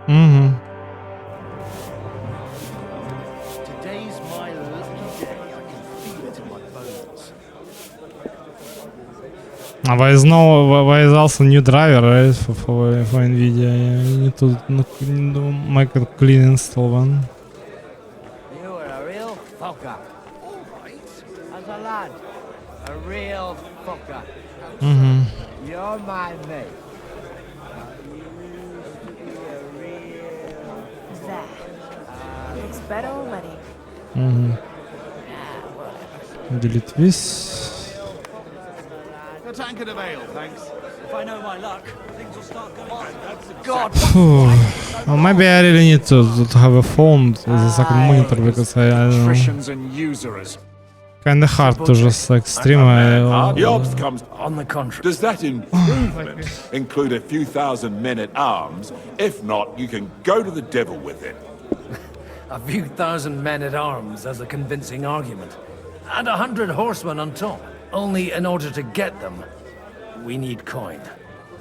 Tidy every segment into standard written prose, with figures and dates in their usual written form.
Угу. Today's my lucky day. I can feel it in my bones. Why is also new driver, right? For Nvidia. Yeah, you need to make a clean install one. You are a real fucker. All right. As a lad. A real fucker. Mm-hmm. You're my mate. You used to be a real... That looks better already. Mm-hmm. Ah, whatever. Delete this. A tankard of ale, thanks. If I know my luck, things will start going. That's God. Well, maybe I really need to have a phone with a second monitor because I don't know. Patricians and usurers. Kinda hard to just like stream. Jobs comes. On the contrary. Does that improvement include a few thousand men at arms? If not, you can go to the devil with it. A few thousand men at arms as a convincing argument. And 100 horsemen on top. Only in order to get them, we need coin.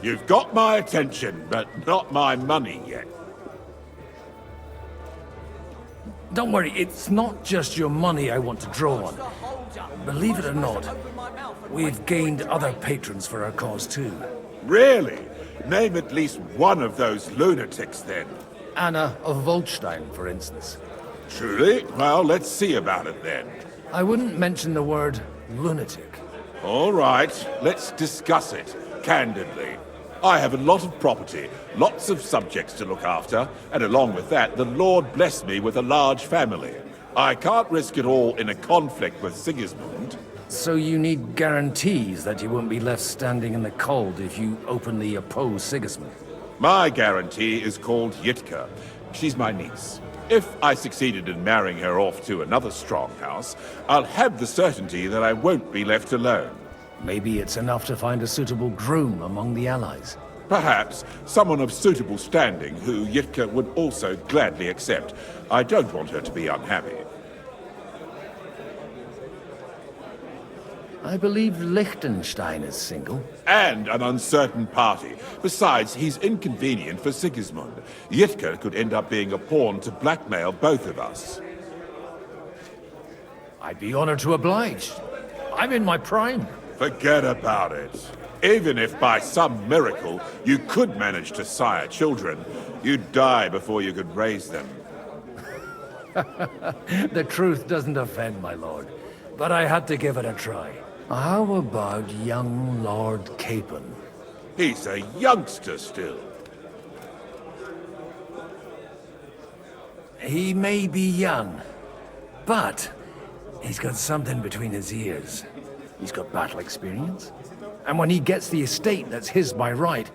You've got my attention, but not my money yet. Don't worry, it's not just your money I want to draw on. Believe it or not, we've gained other patrons for our cause too. Really? Name at least one of those lunatics then. Anna of Volstein, for instance. Truly? Well, let's see about it then. I wouldn't mention the word lunatic. All right, let's discuss it, candidly. I have a lot of property, lots of subjects to look after, and along with that, the Lord blessed me with a large family. I can't risk it all in a conflict with Sigismund. So you need guarantees that you won't be left standing in the cold if you openly oppose Sigismund. My guarantee is called Yitka. She's my niece. If I succeeded in marrying her off to another strong house, I'll have the certainty that I won't be left alone. Maybe it's enough to find a suitable groom among the allies. Perhaps someone of suitable standing who Yitka would also gladly accept. I don't want her to be unhappy. I believe Liechtenstein is single. And an uncertain party. Besides, he's inconvenient for Sigismund. Yitka could end up being a pawn to blackmail both of us. I'd be honored to oblige. I'm in my prime. Forget about it. Even if by some miracle you could manage to sire children, you'd die before you could raise them. The truth doesn't offend, my lord. But I had to give it a try. How about young Lord Capon? He's a youngster still. He may be young, but he's got something between his ears. He's got battle experience. And when he gets the estate that's his by right,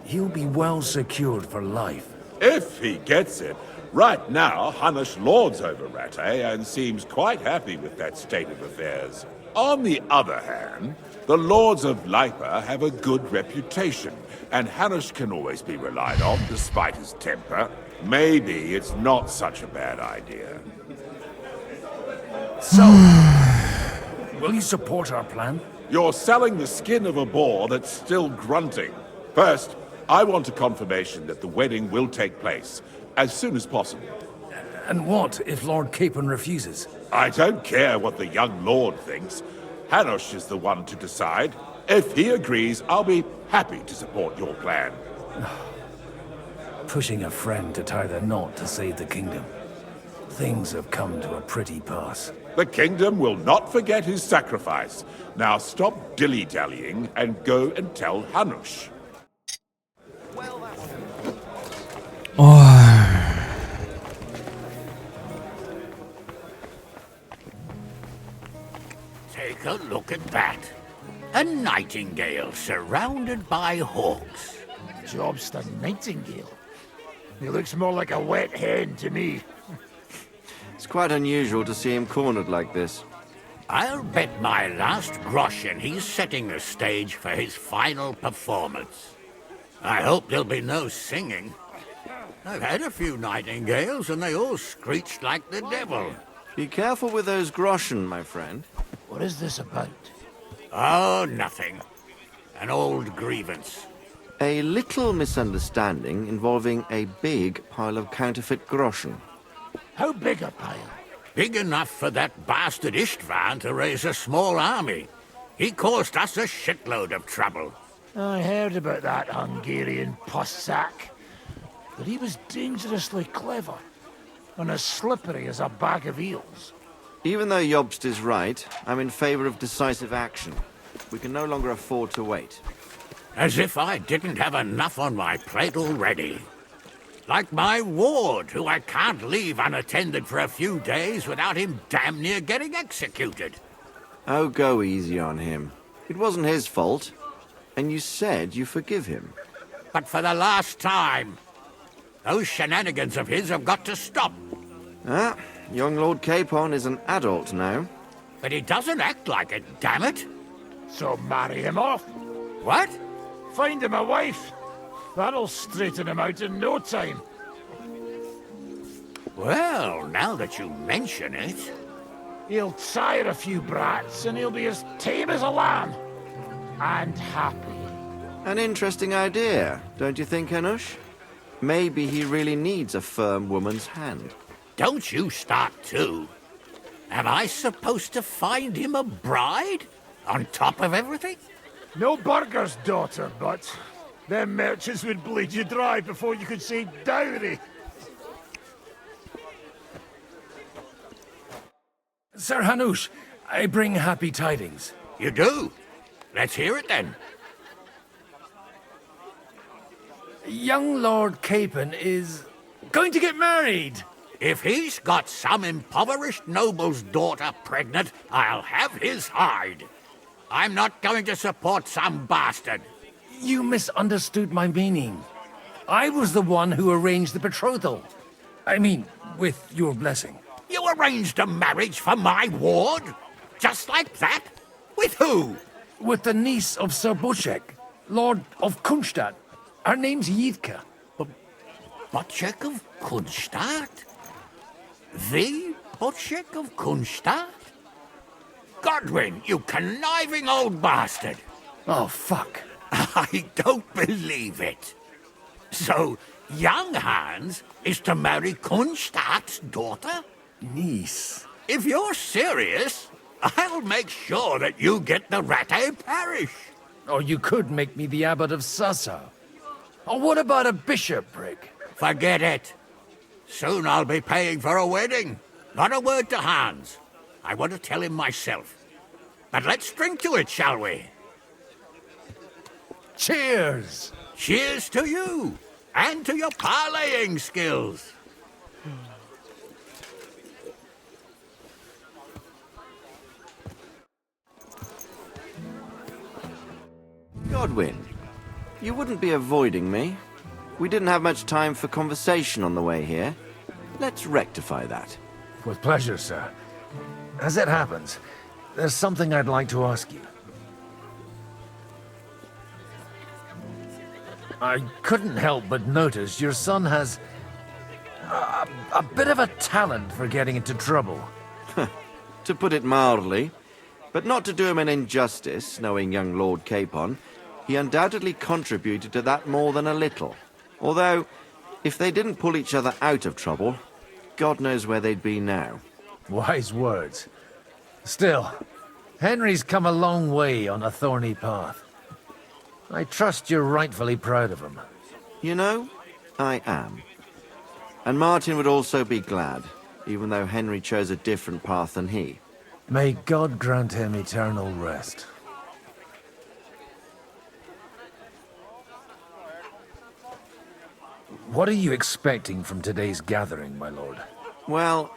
he'll be well secured for life. If he gets it. Right now, Hanush lords over Rattay and seems quite happy with that state of affairs. On the other hand, the lords of Lipa have a good reputation, and Hanush can always be relied on despite his temper. Maybe it's not such a bad idea. So, will you support our plan? You're selling the skin of a boar that's still grunting. First, I want a confirmation that the wedding will take place as soon as possible. And what if Lord Capon refuses? I don't care what the young lord thinks. Hanush is the one to decide. If he agrees, I'll be happy to support your plan. Pushing a friend to tie the knot to save the kingdom. Things have come to a pretty pass. The kingdom will not forget his sacrifice. Now stop dilly-dallying and go and tell Hanush. Take a look at that. A nightingale surrounded by hawks. Jobster Nightingale. He looks more like a wet hen to me. It's quite unusual to see him cornered like this. I'll bet my last groschen he's setting the stage for his final performance. I hope there'll be no singing. I've had a few nightingales and they all screeched like the devil. Be careful with those groschen, my friend. What is this about? Oh, nothing. An old grievance. A little misunderstanding involving a big pile of counterfeit groschen. How big a pile? Big enough for that bastard Istvan to raise a small army. He caused us a shitload of trouble. I heard about that Hungarian pussack. But he was dangerously clever. And as slippery as a bag of eels. Even though Jobst is right, I'm in favor of decisive action. We can no longer afford to wait. As if I didn't have enough on my plate already. Like my ward, who I can't leave unattended for a few days without him damn near getting executed. Oh, go easy on him. It wasn't his fault. And you said you forgive him. But for the last time. Those shenanigans of his have got to stop. Ah, young Lord Capon is an adult now. But he doesn't act like it, damn it. So marry him off. What? Find him a wife. That'll straighten him out in no time. Well, now that you mention it... He'll sire a few brats and he'll be as tame as a lamb. And happy. An interesting idea, don't you think, Hanush? Maybe he really needs a firm woman's hand. Don't you start too. Am I supposed to find him a bride? On top of everything? No burger's daughter, but them merchants would bleed you dry before you could say dowry. Sir Hanush, I bring happy tidings. You do? Let's hear it then. Young Lord Capon is going to get married. If he's got some impoverished noble's daughter pregnant, I'll have his hide. I'm not going to support some bastard. You misunderstood my meaning. I was the one who arranged the betrothal. I mean, with your blessing. You arranged a marriage for my ward? Just like that? With who? With the niece of Sir Bushek, Lord of Kunstadt. Her name's Yidka. Bushek of Kunstadt? The Bushek of Kunstadt? Godwin, you conniving old bastard! Oh, fuck. I don't believe it. So, young Hans is to marry Kunstadt's daughter? Niece. If you're serious, I'll make sure that you get the Rattay parish. Or you could make me the abbot of Sassa. Or what about a bishopric? Forget it. Soon I'll be paying for a wedding. Not a word to Hans. I want to tell him myself. But let's drink to it, shall we? Cheers! Cheers to you, and to your parleying skills. Godwin, you wouldn't be avoiding me. We didn't have much time for conversation on the way here. Let's rectify that. With pleasure, sir. As it happens, there's something I'd like to ask you. I couldn't help but notice your son has a bit of a talent for getting into trouble. To put it mildly, but not to do him an injustice, knowing young Lord Capon, he undoubtedly contributed to that more than a little. Although, if they didn't pull each other out of trouble, God knows where they'd be now. Wise words. Still, Henry's come a long way on a thorny path. I trust you're rightfully proud of him. You know, I am. And Martin would also be glad, even though Henry chose a different path than he. May God grant him eternal rest. What are you expecting from today's gathering, my lord? Well,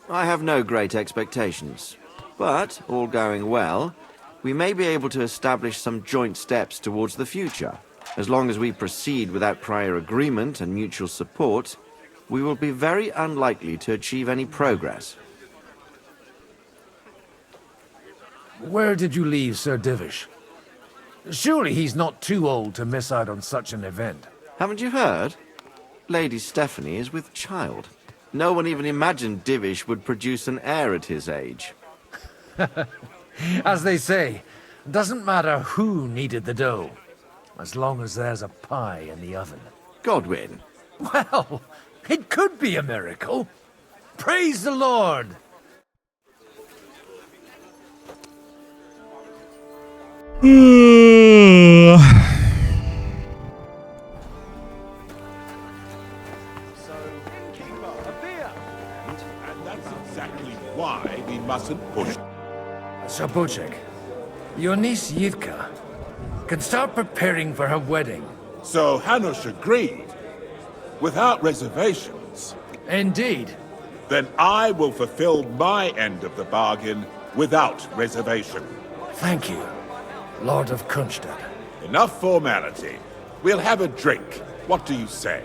I have no great expectations. But, all going well, we may be able to establish some joint steps towards the future. As long as we proceed without prior agreement and mutual support, we will be very unlikely to achieve any progress. Where did you leave Sir Divish? Surely he's not too old to miss out on such an event. Haven't you heard? Lady Stephanie is with child. No one even imagined Divish would produce an heir at his age. As they say, doesn't matter who kneaded the dough, as long as there's a pie in the oven. Godwin. Well, it could be a miracle. Praise the Lord! And that's exactly why we mustn't push. Sir Bocek, your niece Yitka can start preparing for her wedding. So Hanush agreed, without reservations. Indeed. Then I will fulfill my end of the bargain without reservation. Thank you, Lord of Kunstad. Enough formality. We'll have a drink. What do you say?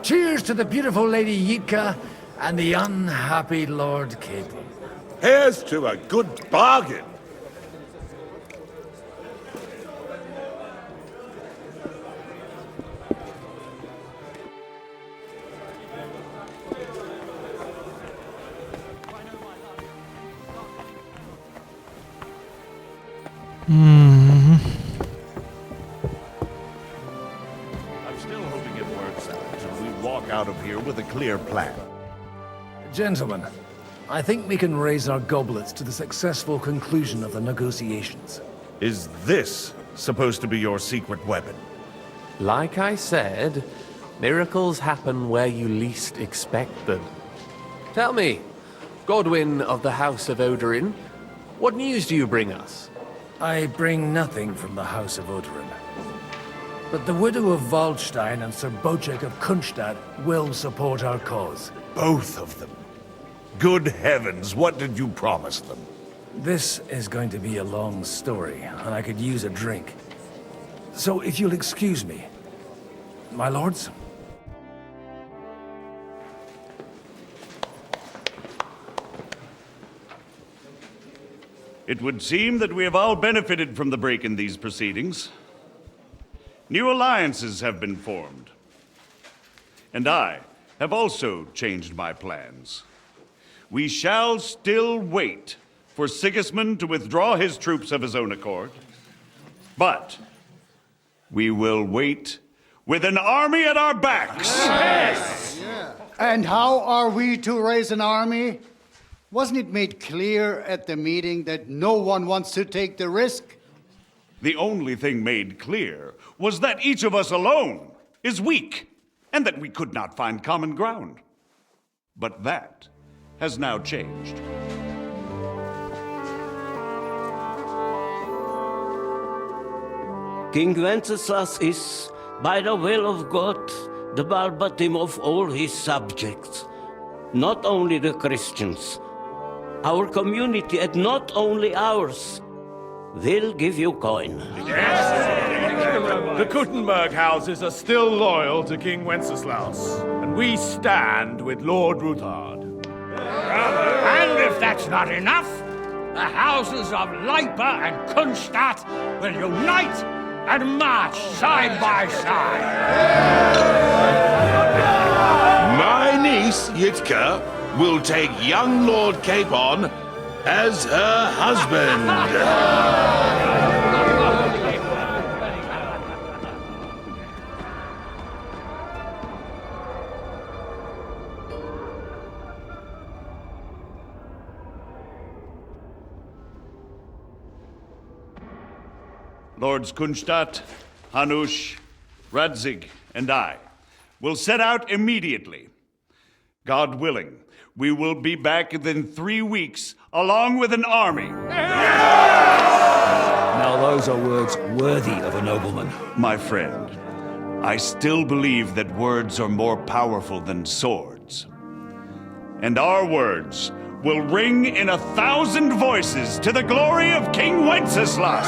Cheers to the beautiful Lady Yitka and the unhappy Lord Capel. Here's to a good bargain. I'm still hoping it works out and we walk out of here with a clear plan. Gentlemen, I think we can raise our goblets to the successful conclusion of the negotiations. Is this supposed to be your secret weapon? Like I said, miracles happen where you least expect them. Tell me, Godwin of the House of Odorin, what news do you bring us? I bring nothing from the House of Odorin. But the widow of Waldstein and Sir Bocek of Kunstad will support our cause. Both of them. Good heavens, what did you promise them? This is going to be a long story, and I could use a drink. So if you'll excuse me, my lords? It would seem that we have all benefited from the break in these proceedings. New alliances have been formed. And I have also changed my plans. We shall still wait for Sigismund to withdraw his troops of his own accord. But we will wait with an army at our backs. Yes! And how are we to raise an army? Wasn't it made clear at the meeting that no one wants to take the risk? The only thing made clear was that each of us alone is weak, and that we could not find common ground. But that has now changed. King Wenceslas is, by the will of God, the Balbatim of all his subjects. Not only the Christians, our community, and not only ours, will give you coin. The Kuttenberg houses are still loyal to King Wenceslas, and we stand with Lord Ruthard. And if that's not enough, the houses of Leipa and Kunstadt will unite and march side by side. My niece, Yitka, will take young Lord Capon as her husband. Lords Kunstadt, Hanush, Radzig, and I will set out immediately. God willing, we will be back within 3 weeks, along with an army. Now those are words worthy of a nobleman. My friend, I still believe that words are more powerful than swords. And our words will ring in 1,000 voices to the glory of King Wenceslas.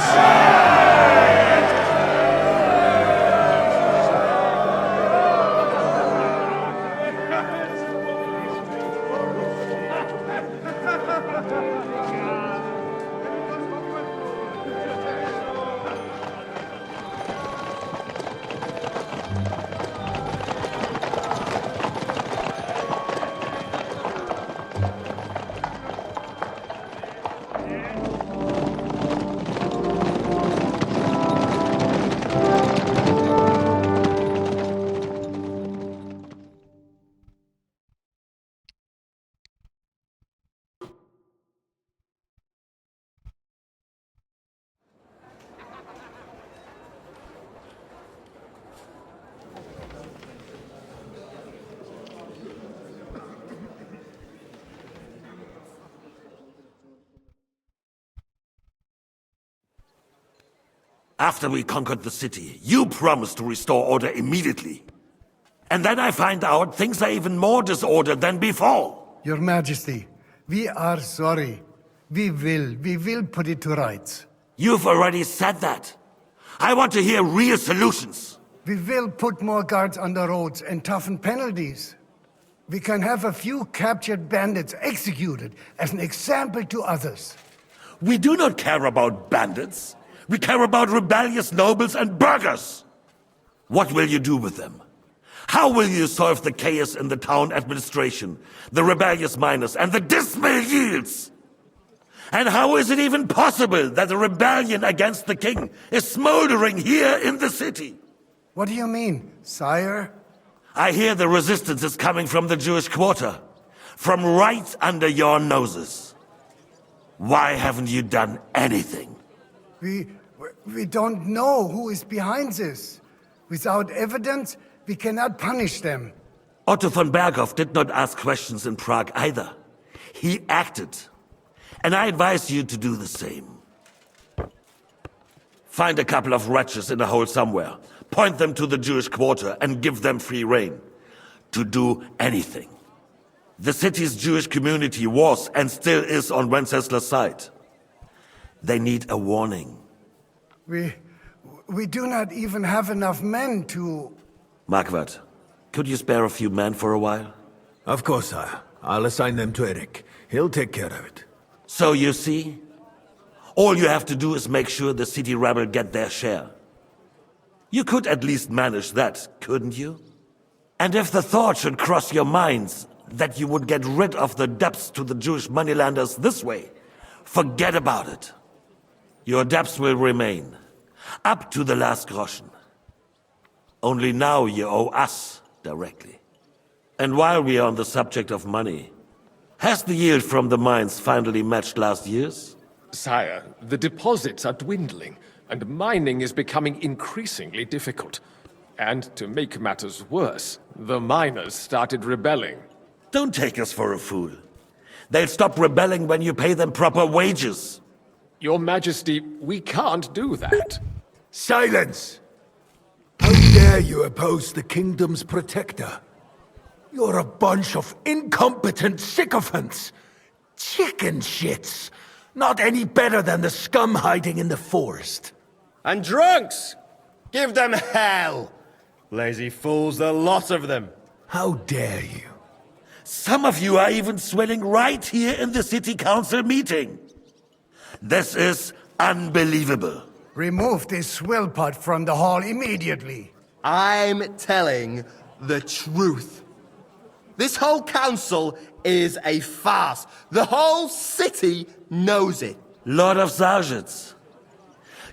After we conquered the city, you promised to restore order immediately. And then I find out things are even more disordered than before. Your Majesty, we are sorry. We will put it to rights. You've already said that. I want to hear real solutions. We will put more guards on the roads and toughen penalties. We can have a few captured bandits executed as an example to others. We do not care about bandits. We care about rebellious nobles and burghers. What will you do with them? How will you solve the chaos in the town administration, the rebellious miners, and the dismal yields? And how is it even possible that a rebellion against the king is smoldering here in the city? What do you mean, sire? I hear the resistance is coming from the Jewish quarter, from right under your noses. Why haven't you done anything? We don't know who is behind this. Without evidence, we cannot punish them. Otto von Berghoff did not ask questions in Prague either. He acted. And I advise you to do the same. Find a couple of wretches in a hole somewhere, point them to the Jewish quarter, and give them free rein to do anything. The city's Jewish community was and still is on Wenceslas' side. They need a warning. We do not even have enough men to... Marquardt, could you spare a few men for a while? Of course, sire. I'll assign them to Eric. He'll take care of it. So you see, all you have to do is make sure the city rebel get their share. You could at least manage that, couldn't you? And if the thought should cross your minds that you would get rid of the debts to the Jewish moneylenders this way, forget about it. Your debts will remain, up to the last groschen. Only now you owe us directly. And while we are on the subject of money, has the yield from the mines finally matched last year's? Sire, the deposits are dwindling, and mining is becoming increasingly difficult. And to make matters worse, the miners started rebelling. Don't take us for a fool. They'll stop rebelling when you pay them proper wages. Your Majesty, we can't do that. Silence! How dare you oppose the kingdom's protector? You're a bunch of incompetent sycophants! Chicken shits! Not any better than the scum hiding in the forest. And drunks! Give them hell! Lazy fools, the lot of them. How dare you? Some of you are even swelling right here in the city council meeting. This is unbelievable. Remove this swill pot from the hall immediately. I'm telling the truth. This whole council is a farce. The whole city knows it. Lord of Sargents,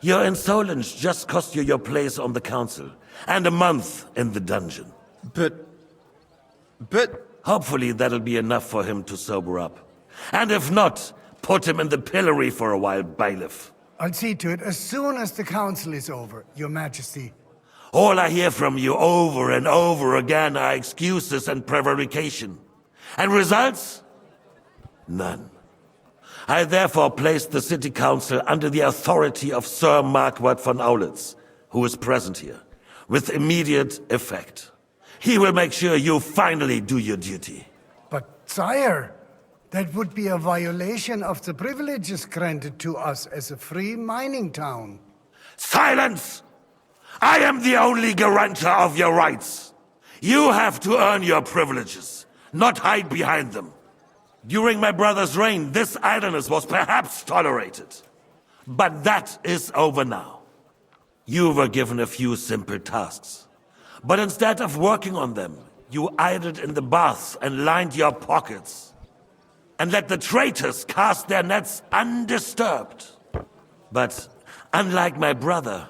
your insolence just cost you your place on the council, and a month in the dungeon. But... Hopefully that'll be enough for him to sober up. And if not, put him in the pillory for a while, bailiff. I'll see to it as soon as the council is over, Your Majesty. All I hear from you over and over again are excuses and prevarication. And results? None. I therefore place the city council under the authority of Sir Marquardt von Aulitz, who is present here, with immediate effect. He will make sure you finally do your duty. But, sire... That would be a violation of the privileges granted to us as a free mining town. Silence! I am the only guarantor of your rights. You have to earn your privileges, not hide behind them. During my brother's reign, this idleness was perhaps tolerated. But that is over now. You were given a few simple tasks. But instead of working on them, you idled in the baths and lined your pockets. And let the traitors cast their nets undisturbed. But unlike my brother,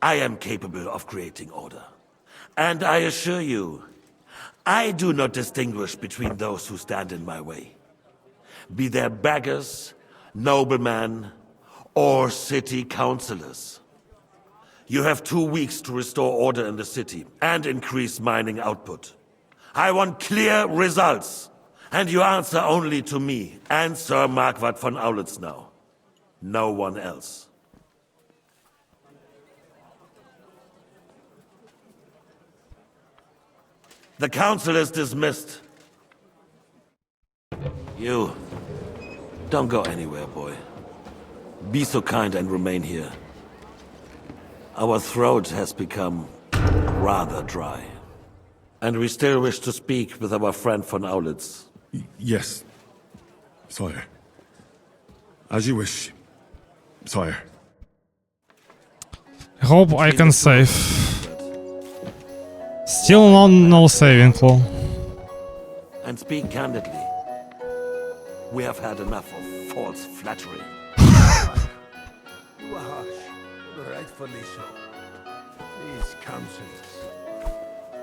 I am capable of creating order. And I assure you, I do not distinguish between those who stand in my way. Be they beggars, noblemen, or city councillors. You have 2 weeks to restore order in the city and increase mining output. I want clear results, and you answer only to me and Sir Marquardt von Aulitz now. No one else. The council is dismissed. You, don't go anywhere, boy. Be so kind and remain here. Our throat has become rather dry. And we still wish to speak with our friend von Aulitz. Yes, sire. As you wish, sire. I hope I can save. Still no saving throw. And speak candidly. We have had enough of false flattery. You are harsh, rightfully so. These councillors,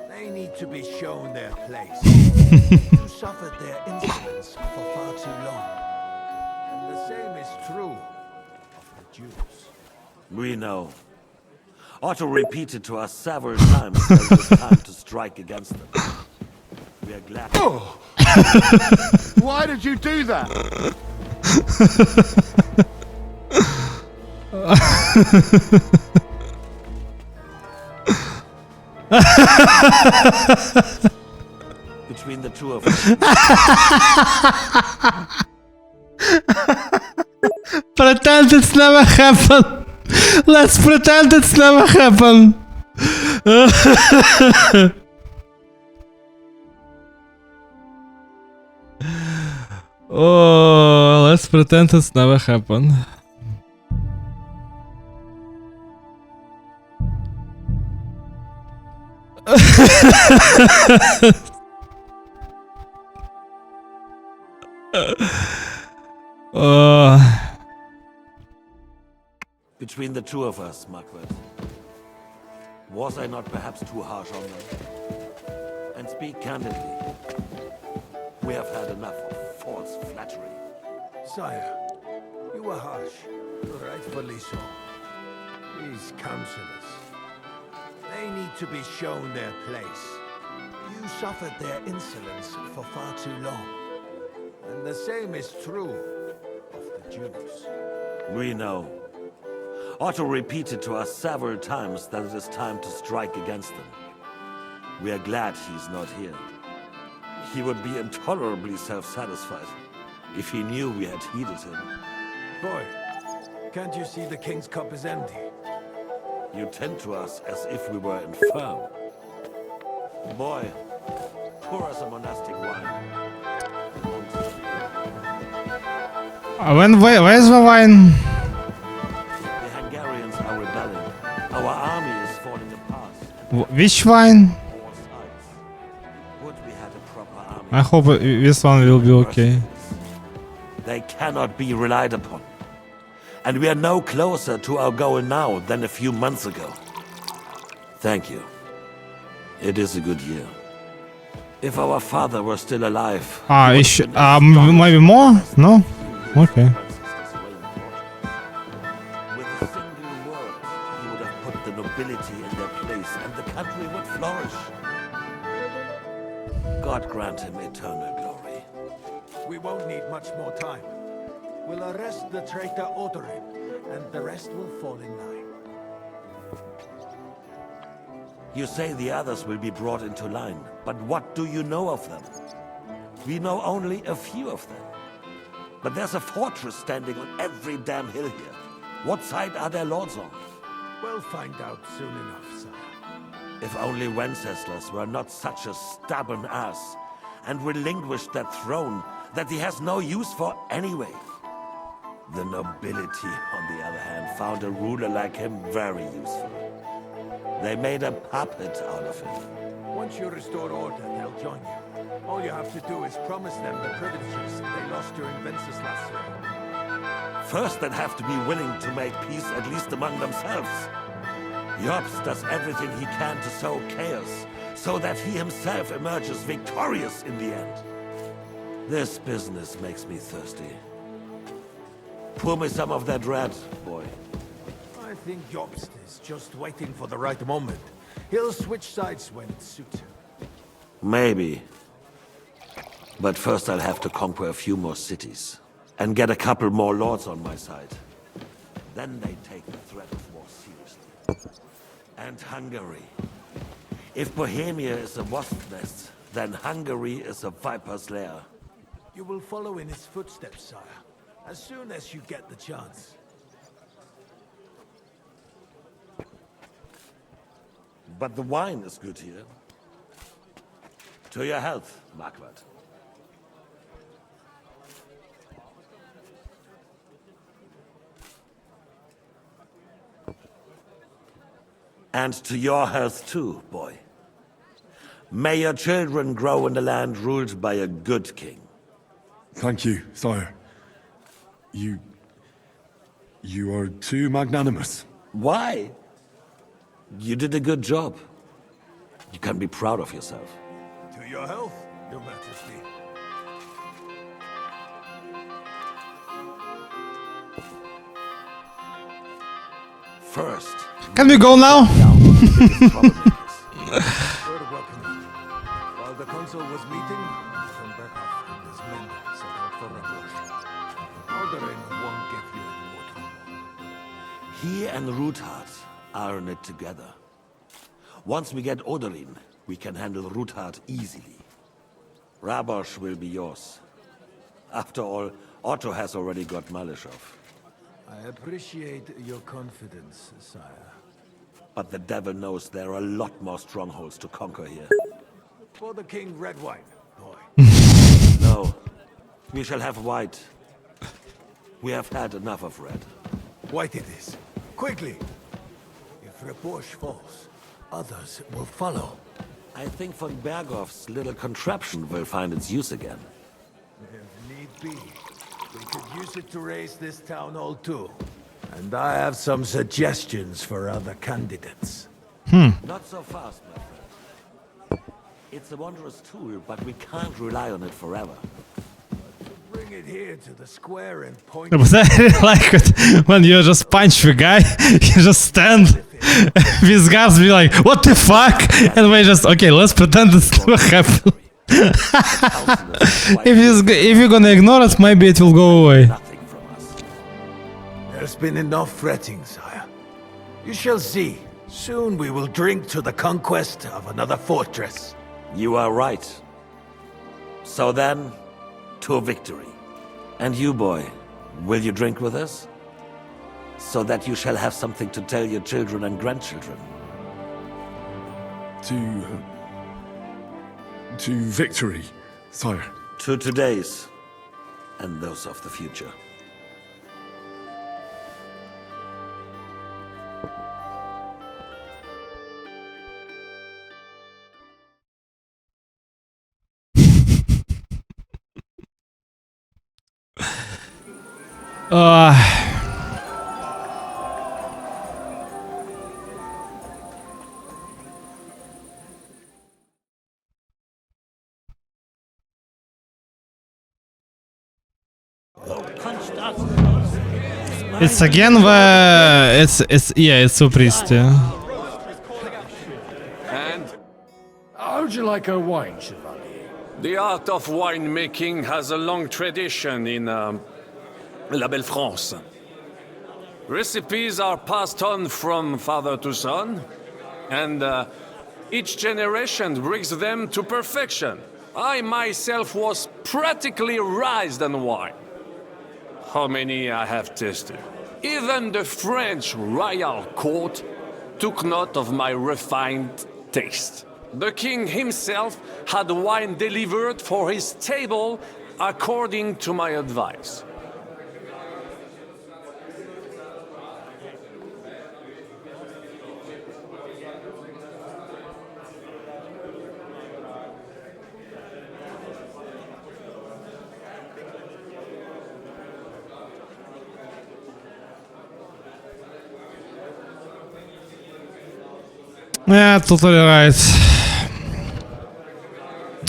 they need to be shown their place. You suffered their insolence for far too long. And the same is true of the Jews. We know. Otto repeated to us several times that it was time to strike against them. We are glad. Oh! Why did you do that? Between the two of us. Pretend it's never happened. Let's pretend it's never happened. Oh, let's pretend it's never happened. Between the two of us, Marquardt. Was I not perhaps too harsh on them? And speak candidly. We have had enough of false flattery. Sire, you are harsh, rightfully so. These councillors, they need to be shown their place. You suffered their insolence for far too long. And the same is true of the Jews. We know. Otto repeated to us several times that it is time to strike against them. We are glad he's not here. He would be intolerably self-satisfied if he knew we had heeded him. Boy, can't you see the king's cup is empty? You tend to us as if we were infirm. Boy, pour us a monastic wine. Where's the wine? The Hungarians are rebelling. Our army is falling apart. Which wine? I hope this one will be okay. They cannot be relied upon. And we are no closer to our goal now than a few months ago. Thank you. It is a good year. If our father were still alive... maybe more? No? Okay. With a single word, he would have put the nobility in their place and the country would flourish. God grant him eternal glory. We won't need much more time. We'll arrest the traitor Odorin, and the rest will fall in line. You say the others will be brought into line, but what do you know of them? We know only a few of them. But there's a fortress standing on every damn hill here. What side are their lords on? We'll find out soon enough, sire. If only Wenceslas were not such a stubborn ass, and relinquished that throne that he has no use for anyway. The nobility, on the other hand, found a ruler like him very useful. They made a puppet out of him. Once you restore order, they'll join you. All you have to do is promise them the privileges they lost during Wenceslas' reign. First, they'd have to be willing to make peace at least among themselves. Jobst does everything he can to sow chaos, so that he himself emerges victorious in the end. This business makes me thirsty. Pour me some of that red, boy. I think Jobst is just waiting for the right moment. He'll switch sides when it suits him. Maybe. But first I'll have to conquer a few more cities. And get a couple more lords on my side. Then they take the threat of war seriously. And Hungary. If Bohemia is a wasp nest, then Hungary is a viper's lair. You will follow in his footsteps, sire, as soon as you get the chance. But the wine is good here. To your health, Marquardt. And to your health too, boy. May your children grow in a land ruled by a good king. Thank you, sire. You are too magnanimous. Why? You did a good job. You can be proud of yourself. To your health, Your Majesty. First. Can we go now? While the consul was meeting, von Berghoff and his men set out for Rabush. Ordering won't give you any more trouble. He and Ruthard are in it together. Once we get Odorin, we can handle Ruthard easily. Rabosh will be yours. After all, Otto has already got Malishov. I appreciate your confidence, sire. But the devil knows there are a lot more strongholds to conquer here. For the king, red wine, boy. No. We shall have white. We have had enough of red. White it is. Quickly! If Rabush falls, others will follow. I think von Berghoff's little contraption will find its use again. If need be, we could use it to raise this town hall too. And I have some suggestions for other candidates. Not so fast, my friend. It's a wondrous tool, but we can't rely on it forever. Bring it here to the square and point. But I really like it when you just punch the guy, you just stand. These guys be like, what the fuck? And we just, okay, let's pretend it's never happened. If you're gonna ignore it, maybe it will go away. There's been enough fretting, sire. You shall see. Soon we will drink to the conquest of another fortress. You are right. So then, to victory. And you, boy, will you drink with us? So that you shall have something to tell your children and grandchildren. To victory, sire. To today's, and those of the future. It's again it's so priest, yeah. And how'd you like a wine, Chevalier? The art of winemaking has a long tradition in La Belle France. Recipes are passed on from father to son, and each generation brings them to perfection. I myself was practically raised on wine. how many I have tasted. Even the French royal court took note of my refined taste. The king himself had wine delivered for his table according to my advice. Yeah, totally right.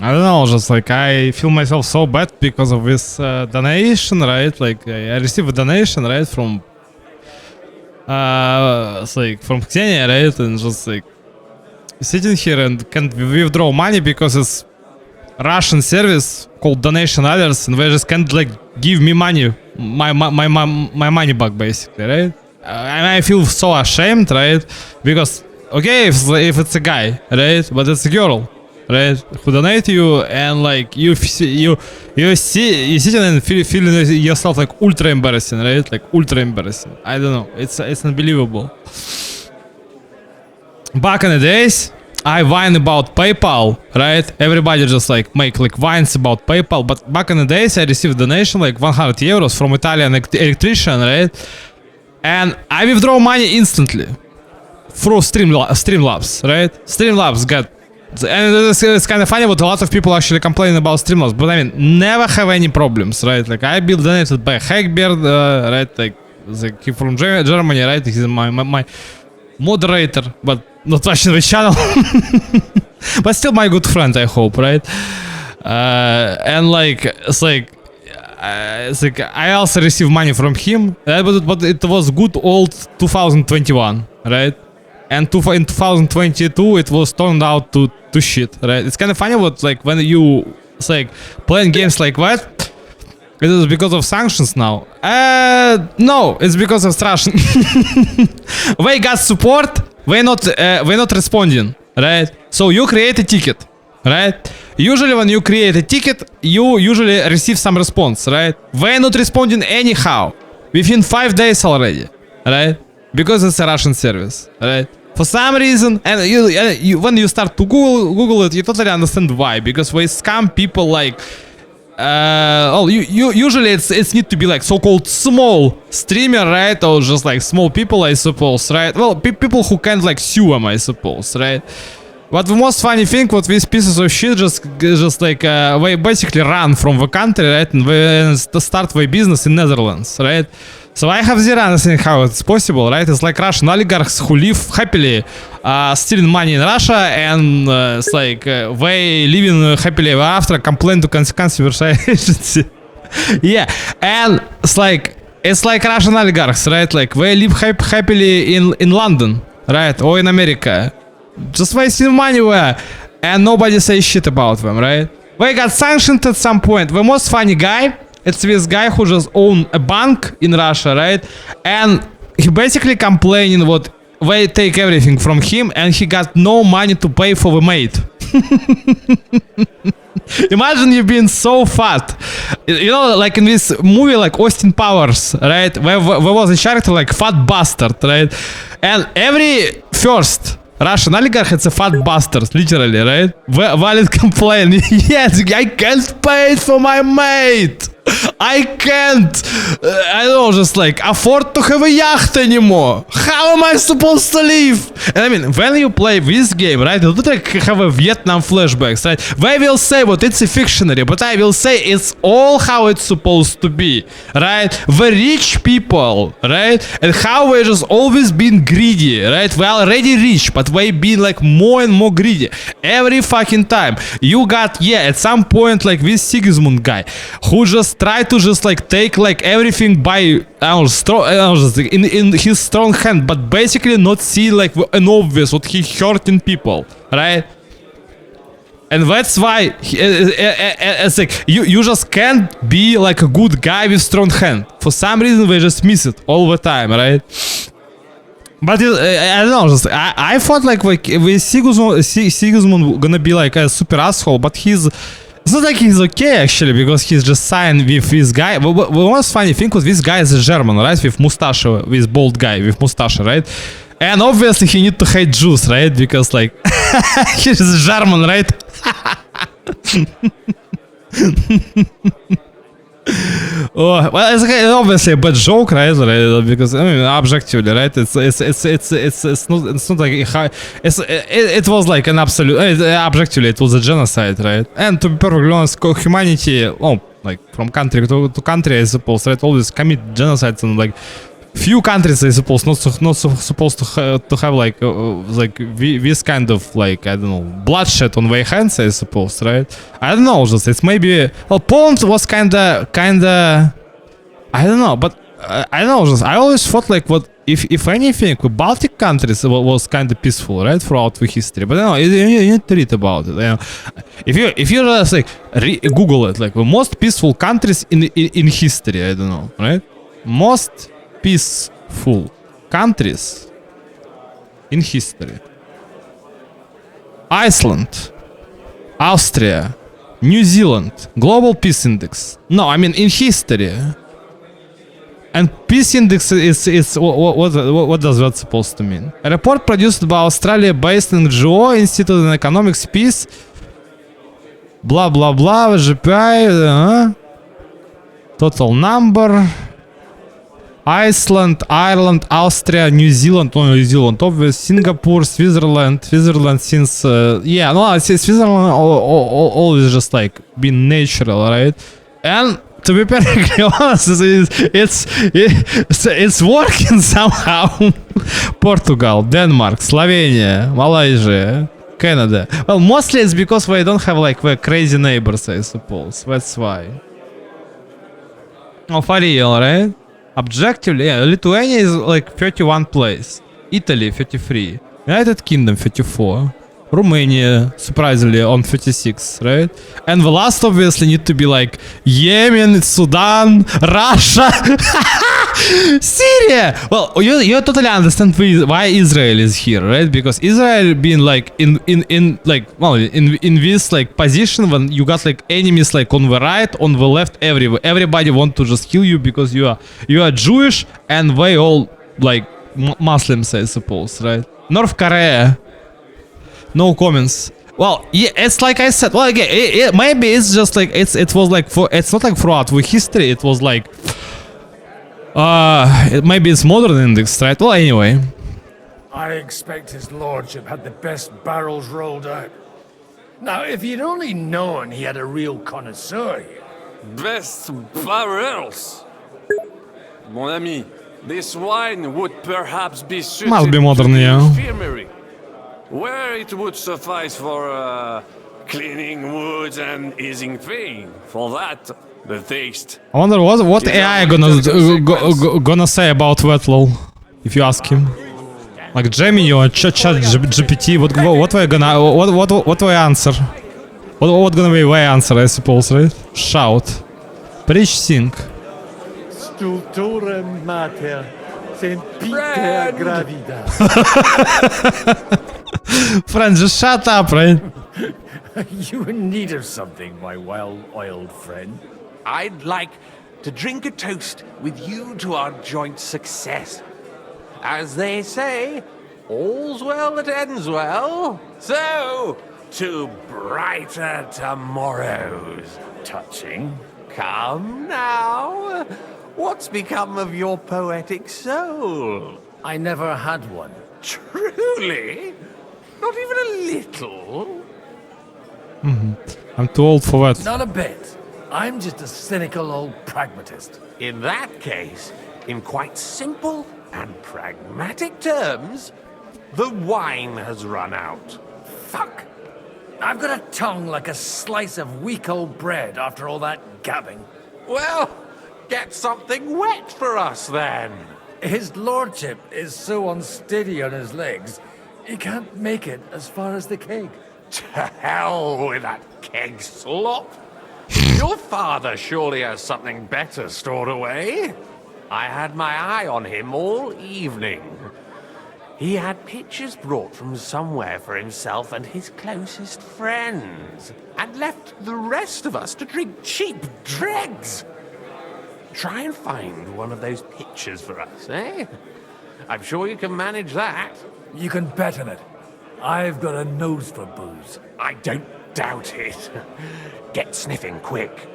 I don't know, just like I feel myself so bad because of this donation, right? Like I received a donation, right, from it's like from Xenia, right? And just like sitting here and can't withdraw money because it's Russian service called Donation Others, and they just can't like give me money, my money back basically, right? And I feel so ashamed, right? Because okay, if it's a guy, right, but it's a girl, right, who donate you, and like you sitting and feeling yourself like ultra embarrassing, right? Like ultra embarrassing. I don't know. It's unbelievable. Back in the days, I whine about PayPal, right? Everybody just like make like whines about PayPal, but back in the days I received donation like 100 euros from Italian electrician, right? And I withdraw money instantly through Streamlabs, right? Streamlabs got, and it's kind of funny, but a lot of people actually complain about Streamlabs, but I mean, never have any problems, right? Like I been donated by Hackbeard, right? Like he from Germany, right? He's my moderator, but not watching the channel, but still my good friend, I hope, right? And like it's like I also received money from him, but it was good old 2021, right? And in 2022 it was turned out to shit, right? It's kind of funny what like when you it's like playing games like that, it is because of sanctions now. No, it's because of Russian. They got support. We're not responding, right? So you create a ticket, right? Usually when you create a ticket, you usually receive some response, right? We're not responding anyhow within 5 days already, right? Because it's a Russian service, right? For some reason, and you when you start to Google it, you totally understand why. Because we scam people like. Usually it's need to be like so-called small streamer, right? Or just like small people, I suppose, right? Well, people who can't like sue them, I suppose, right? But the most funny thing, what these pieces of shit just like they basically run from the country, right? And they start their business in Netherlands, right? So I have zero understanding how it's possible, right? It's like Russian oligarchs who live happily, stealing money in Russia, and it's like they living happily ever after, complain to consumer agency. Yeah, and it's like Russian oligarchs, right? Like they live happily in London, right, or in America, just wasting money there, and nobody says shit about them, right? They got sanctioned at some point. The most funny guy. It's this guy who just owned a bank in Russia, right? And he basically complaining what they take everything from him, and he got no money to pay for the maid. Imagine you being so fat. You know, like in this movie like Austin Powers, right? There was a character like Fat Bastard, right? And every first Russian oligarch, it's a fat bastard, literally, right? Valid complaint. Yes, I can't pay it for my mate. I can't, I don't know, just like afford to have a yacht anymore. How am I supposed to live? And I mean, when you play this game, right, you don't like have a Vietnam flashbacks, right? They will say what it's a fictionary, but I will say it's all how it's supposed to be, right? The rich people, right? And how we just always been greedy, right? We're already rich, but we been like more and more greedy every fucking time. You got, yeah, at some point like this Sigismund guy who just try to just like take like everything by in his strong hand, but basically not see like an obvious what he hurting people, right? And that's why it's like you just can't be like a good guy with strong hand. For some reason they just miss it all the time, right? But I don't know, just I thought like Sigismund gonna be like a super asshole, but he's It's not like he's okay actually, because he's just signed with this guy. But the most funny thing was this guy is a German, right? With mustache, this bald guy with mustache, right? And obviously he need to hate Jews, right? Because like he's German, right? Oh, well, it's obviously a bad joke, right? Because I mean, objectively, right? It's not like it was like an absolute. Objectively, it was a genocide, right? And to be perfectly honest, humanity, like from country to country, I suppose, right? Always commit genocides, and like few countries, I suppose, not supposed to have like this kind of like, I don't know, bloodshed on their hands, I suppose, right? I don't know, just it's maybe, well, Poland was kinda I don't know, but I don't know, just I always thought like what if anything, the Baltic countries was kind of peaceful, right, throughout the history. But no, you need to read about it. You know, if you just like Google it, like the most peaceful countries in history, I don't know, right? Most peaceful countries in history: Iceland, Austria, New Zealand. Global Peace Index. No, I mean in history. And Peace Index is what does that supposed to mean? A report produced by Australia-based NGO Institute of Economics Peace. Blah blah blah. GPI. Total number. Iceland, Ireland, Austria, New Zealand, New Zealand, obviously, Singapore, Switzerland since, yeah, no, Switzerland always just like been natural, right? And to be perfectly honest, it's working somehow. Portugal, Denmark, Slovenia, Malaysia, Canada. Well, mostly it's because they don't have like the crazy neighbors, I suppose. That's why. Oh, for real, right? Objectively, yeah, Lithuania is like 31 place, Italy 33, United Kingdom 34, Romania surprisingly on 36, right? And the last obviously need to be like Yemen, Sudan, Russia, Syria. Well, you totally understand why Israel is here, right? Because Israel being like in this like position when you got like enemies like on the right, on the left, everywhere. Everybody want to just kill you because you are Jewish and they all like Muslims, I suppose, right? North Korea. No comments. Well, yeah, it's like I said. Well, again, maybe it's just like it was like it's not like throughout the history. It was like maybe it's modern index, right? Well, anyway. I expect his lordship had the best barrels rolled out. Now, if you'd only known he had a real connoisseur here. Best barrels. Mon ami, this wine would perhaps be suited Must be modern, to the yeah. infirmary, where it would suffice for cleaning wounds and easing pain. For that, the taste. I wonder what AI gonna say about Vettel if you ask him. Like Gemini or Chat GPT, what we gonna what we answer? What gonna be my answer? I suppose, right? Shout, preach, sing. Stulturem mater, sempiter gravida. Friend, just shut up, right? You in need of something, my well-oiled friend? I'd like to drink a toast with you to our joint success. As they say, all's well that ends well. So, to brighter tomorrows. Touching. Come now. What's become of your poetic soul? I never had one. Truly? Not even a little? I'm too old for that. Not a bit. I'm just a cynical old pragmatist. In that case, in quite simple and pragmatic terms, the wine has run out. Fuck. I've got a tongue like a slice of weak old bread after all that gabbing. Well, get something wet for us then. His lordship is so unsteady on his legs, he can't make it as far as the keg. To hell with that keg slop. Your father surely has something better stored away. I had my eye on him all evening. He had pictures brought from somewhere for himself and his closest friends, and left the rest of us to drink cheap dregs. Try and find one of those pictures for us, eh? I'm sure you can manage that. You can bet on it. I've got a nose for booze. I don't doubt it. Get sniffing quick.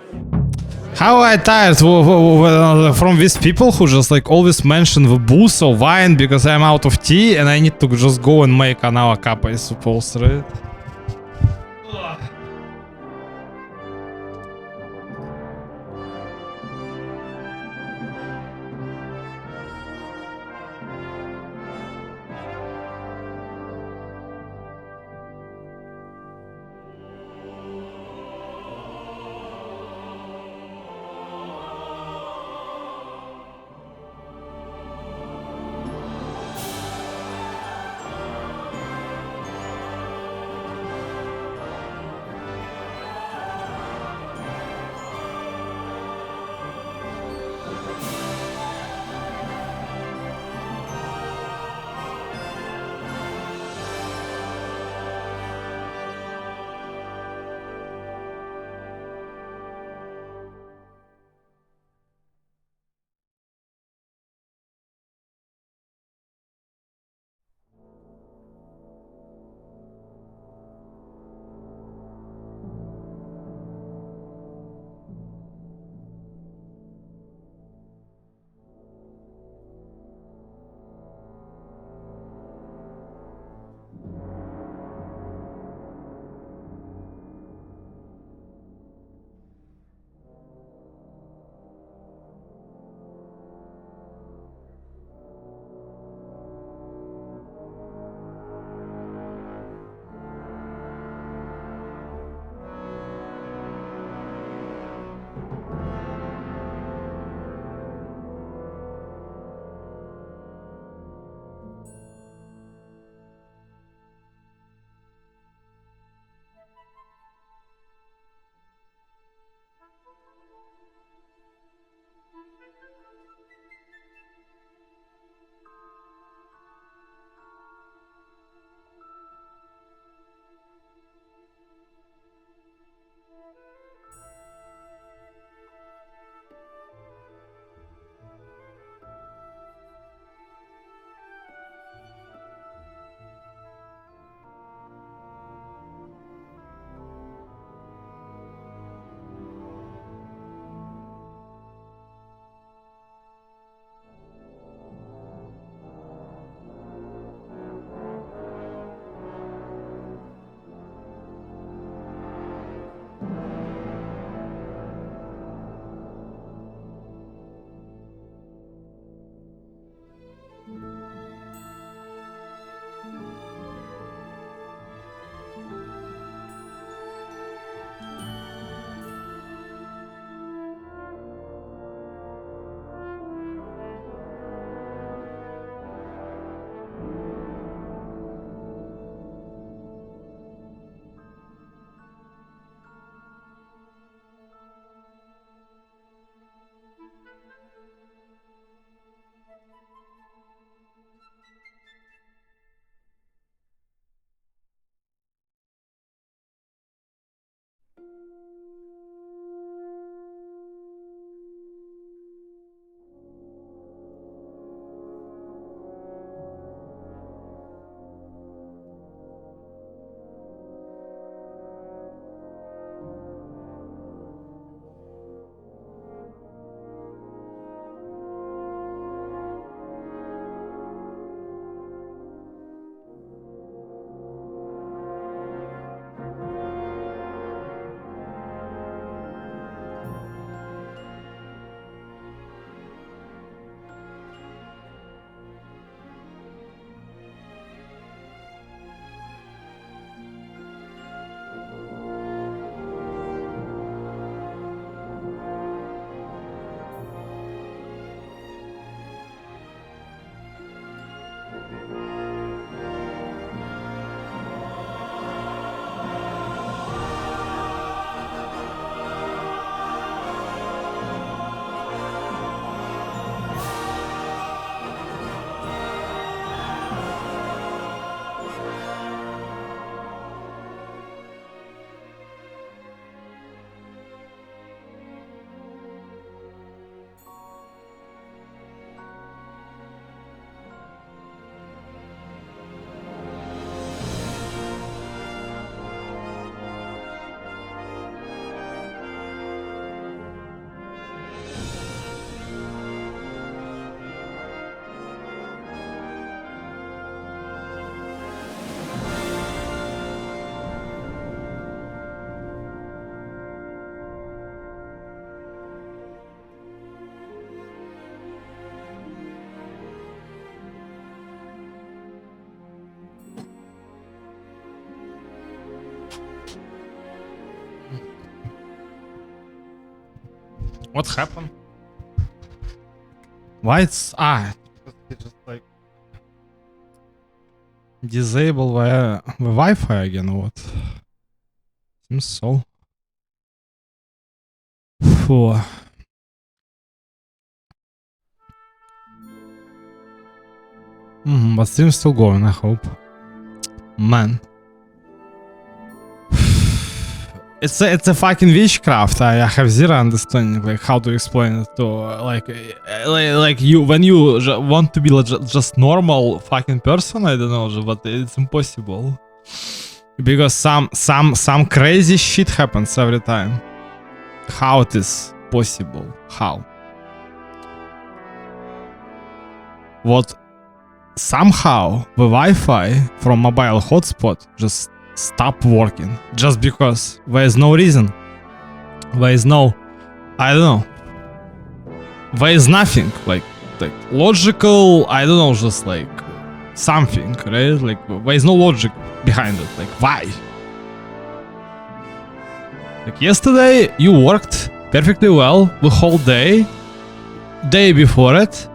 How I tired from these people who just like always mention the booze or wine because I'm out of tea and I need to just go and make another cup, I suppose, right? What happened? Why it's it's just like disable the Wi-Fi again or what? Seems so. Phew. But stream's still going, I hope. Man. It's a fucking witchcraft. I have zero understanding like how to explain it to like you when you want to be just normal fucking person. I don't know, but it's impossible because some crazy shit happens every time. How it is possible? How? What? Somehow the Wi-Fi from mobile hotspot just stop working just because there is no reason. There is no, I don't know. There is nothing like logical. I don't know, just like something, right? Like there is no logic behind it. Like why? Like yesterday you worked perfectly well the whole day before it.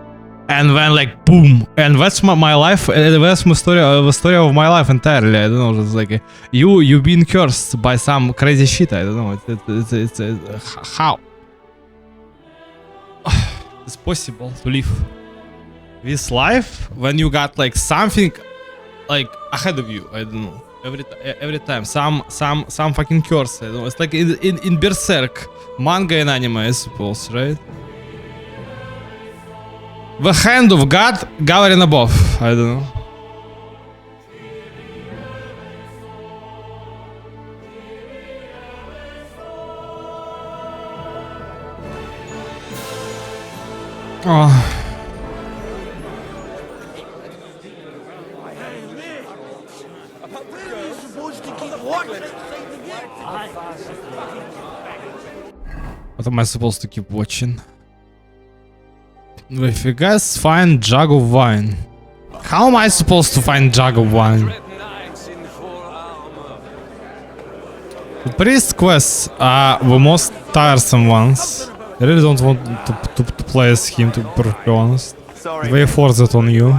And then like boom, and that's my life. That's my story. The story of my life entirely. I don't know. It's like you been cursed by some crazy shit. I don't know. It's how it's possible to live this life when you got like something like ahead of you. I don't know. Every time some fucking curse. I don't know. It's like in Berserk manga and anime, I suppose, right? The hand of God gathering above. I don't know. Oh. What am I supposed to keep watching? If you guys find jug of wine, how am I supposed to find jug of wine? The priest quests are the most tiresome ones. I really don't want to play as him, to be perfectly honest. They force it on you.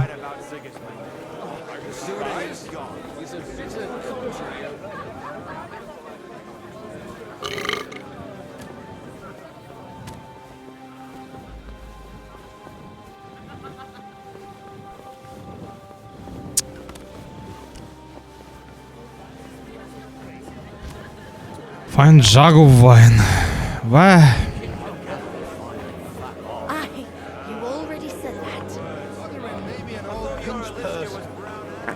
Find jug of wine. Why? You already said that. Maybe an old pinch person,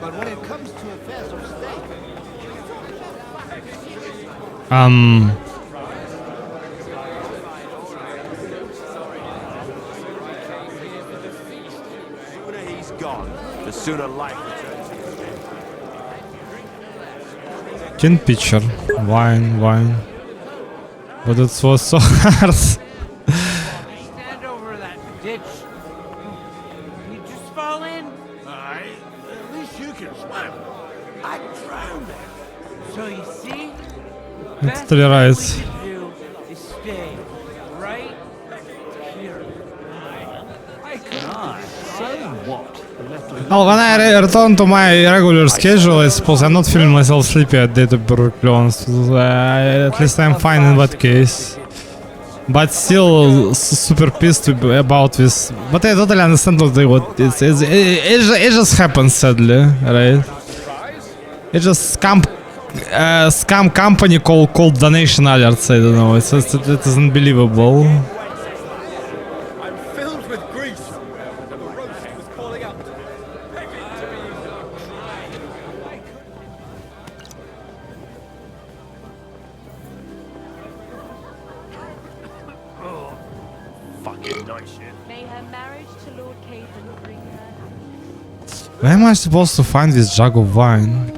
but when it comes to affairs of state. The sooner he's gone, the sooner life returns to his dead. Tin pitcher. Wine. But it was so hard. Stand over that ditch. You just fall in. Aye, at least you can swim. I drowned it. So you see, It's totally right. do is stay right here. I cannot say what. Well, when I return to my regular schedule, I suppose I'm not feeling myself sleepy at day, to be perfectly honest. At least I'm fine in that case. But still super pissed about this. But I totally understand what it just happens, sadly, right? It just scam company called donation alerts. I don't know. It is unbelievable. I'm filled with grief. The roast was calling out. Fucking nice shit. May her marriage to Lord Caven bring her. Where am I supposed to find this jug of wine?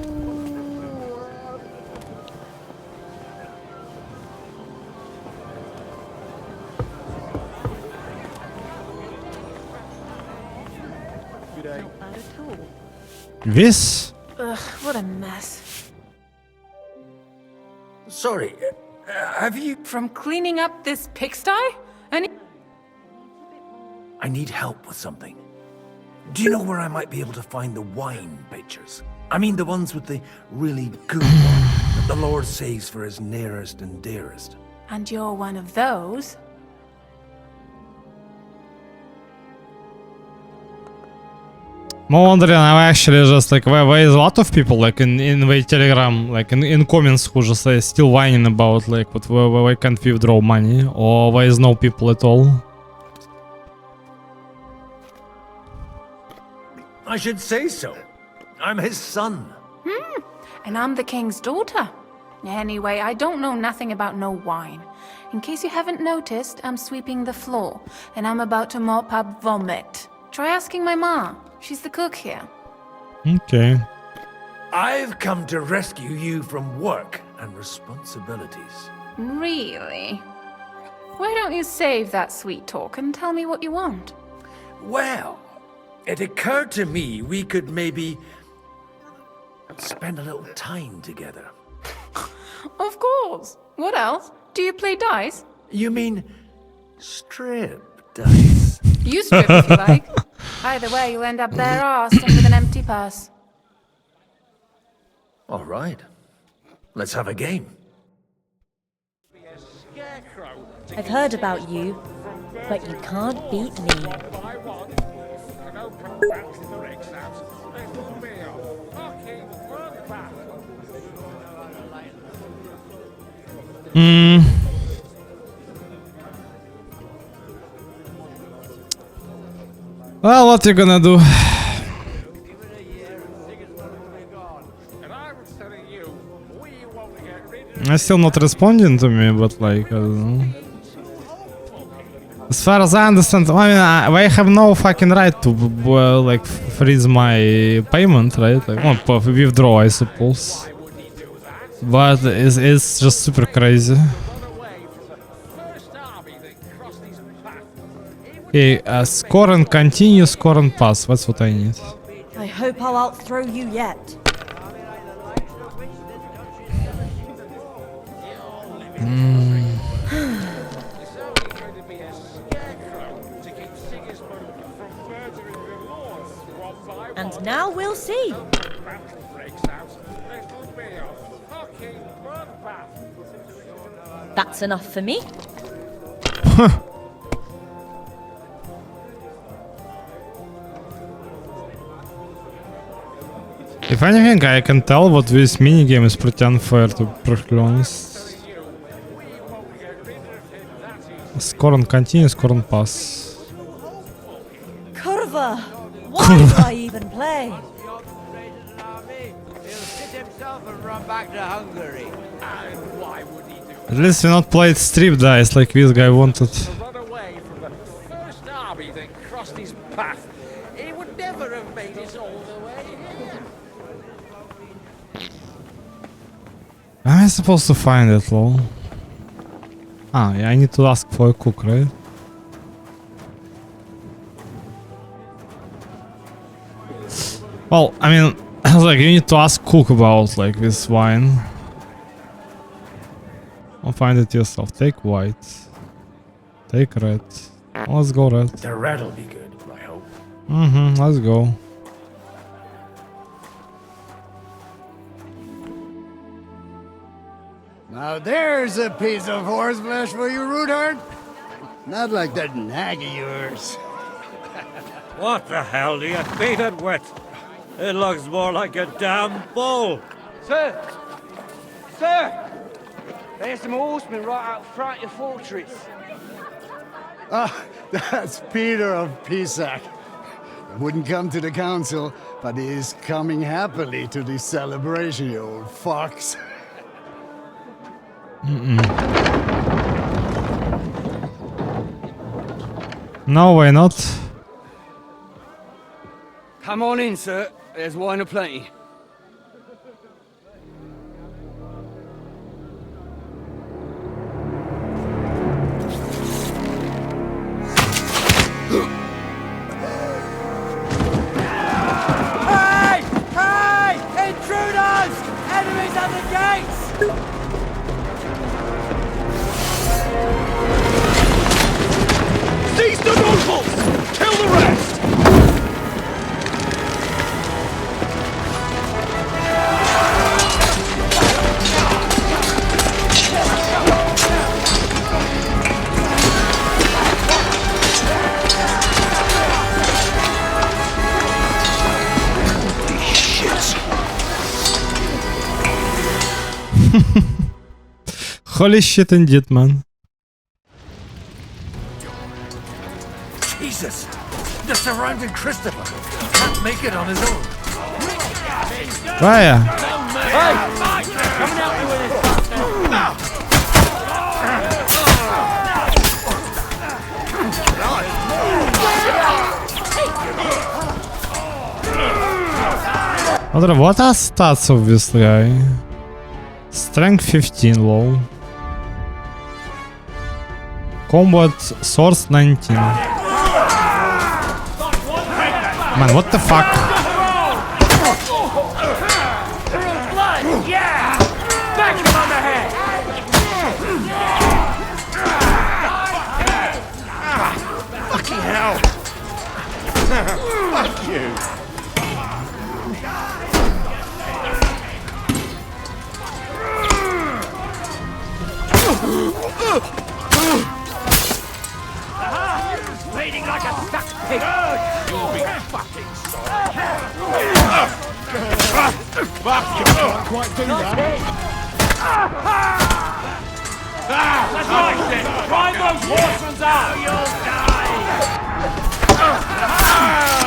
Not bad at all. This? Ugh, what a mess. Sorry, have you... From cleaning up this pigsty? And I need help with something. Do you know where I might be able to find the wine pitchers? I mean the ones with the really good wine that the Lord saves for his nearest and dearest. And you're one of those? I'm wondering, I'm actually just like, there is a lot of people like in the Telegram, like in comments who just still whining about like, what, why can't we withdraw money, or there is no people at all. I should say so. I'm his son. And I'm the king's daughter. Anyway, I don't know nothing about no wine. In case you haven't noticed, I'm sweeping the floor, and I'm about to mop up vomit. Try asking my ma. She's the cook here. Okay. I've come to rescue you from work and responsibilities. Really? Why don't you save that sweet talk and tell me what you want? Well, it occurred to me we could maybe spend a little time together. Of course. What else? Do you play dice? You mean strip dice? You strip if you like. Either way, you'll end up bare-assed and with an empty purse. All right. Let's have a game. I've heard about you, but you can't beat me. Well, what you gonna do? Still not responding to me, but like, I don't know. As far as I understand, I mean, I have no fucking right to like freeze my payment, right? Like, well, withdraw, I suppose. But it's just super crazy. Okay, score and continue, score and pass. That's what I need. I hope I'll outthrow you yet. And now we'll see. That's enough for me. If anything, I can tell what this minigame is pretty unfair, to be perfectly honest. Score and continue, score and pass. Curva! Why do I even play? He'll sit himself and run back to Hungary. And why would he do At least we not played strip dice like this guy wanted. Run away from the first army that crossed his path. He would never have made it all the way here. Am I supposed to find it, lol? Ah, yeah, I need to ask for a cook, right? Well, I mean, like, you need to ask cook about, like, this wine. I'll find it yourself. Take white. Take red. Let's go red. The red'll be good, I hope. Let's go. Now there's a piece of horseflesh for you, Rootheart. Not like that nag of yours. What the hell do you feed it with? It looks more like a damn bull. Sir! Sir! There's some horsemen right out front of the fortress. Ah, that's Peter of Pisac. Wouldn't come to the council, but he is coming happily to the celebration, you old fox. No, why not? Come on in, sir. There's wine aplenty. Hey! Hey! Intruders! Enemies at the gates! Seize the nobles! kill the rest! Holy shit indeed, man. Jesus! They're surrounding Christopher. He can't make it on his own. Raya. Hey! Coming out with it! What are stats of this guy? Strength 15 low. Combat source 19. Man, what the fuck? Yeah! Back him on the head! Fucking hell! Fuck you! Bleeding like a stuck pig! You'll be fucking sorry! Fuck you! Can't quite do that! That's right then! Drive those horsemen out! You'll die!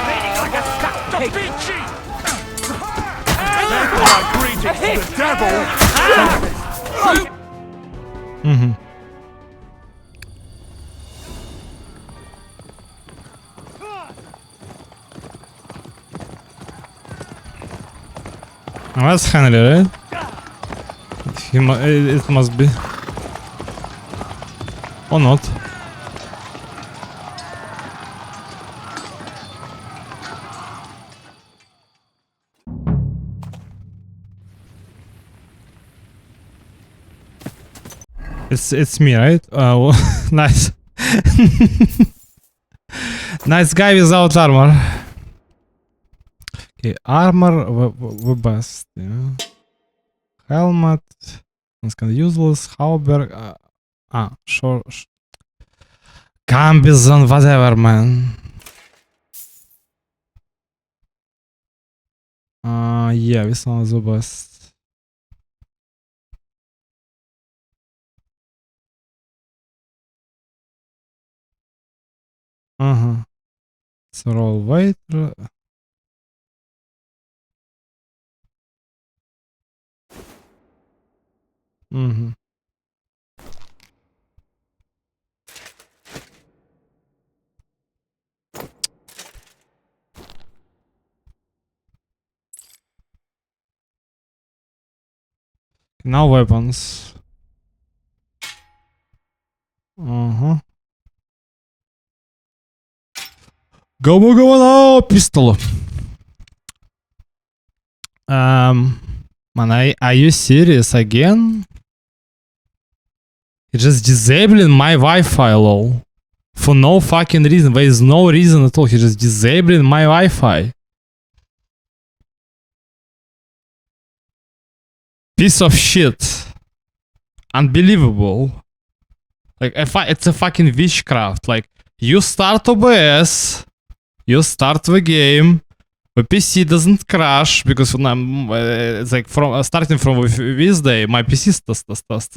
Bleeding like a stuck pig! Therefore I greetings to the devil! Mm-hmm. Oh, that's Henry, right? It must be. Or not. It's me, right? Nice. Nice guy without armor. Okay, armor the best, yeah. Helmet, it's kind of useless. Halberd, sure. Gambizon, whatever, man. Yeah, this one is the best. So roll weight. Now weapons. Go now, pistol. Man, are you serious again? You're just disabling my Wi-Fi, lol. For no fucking reason. There is no reason at all. He's just disabling my Wi-Fi. Piece of shit. Unbelievable. Like, it's a fucking witchcraft. Like, you start OBS, you start the game, the PC doesn't crash because it's like starting from this day, my PC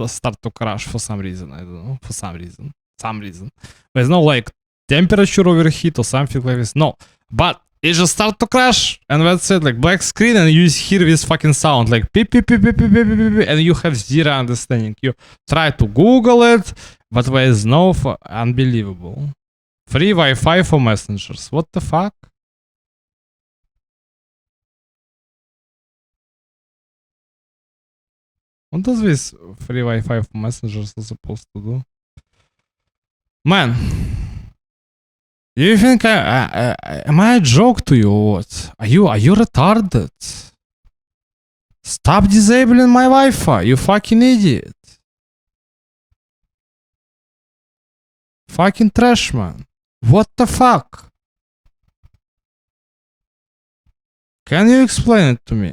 start to crash for some reason. I don't know, for some reason. There's no like temperature overheat or something like this. No, but it just start to crash, and that's it. Like black screen, and you hear this fucking sound like beep beep beep beep beep beep beep, beep, and you have zero understanding. You try to Google it, but there is no unbelievable. Free Wi-Fi for messengers. What the fuck? What does this free Wi-Fi for messengers is supposed to do? Man, do you think am I a joke to you or what? Are you retarded? Stop disabling my Wi-Fi, you fucking idiot. Fucking trash, man. What the fuck? Can you explain it to me?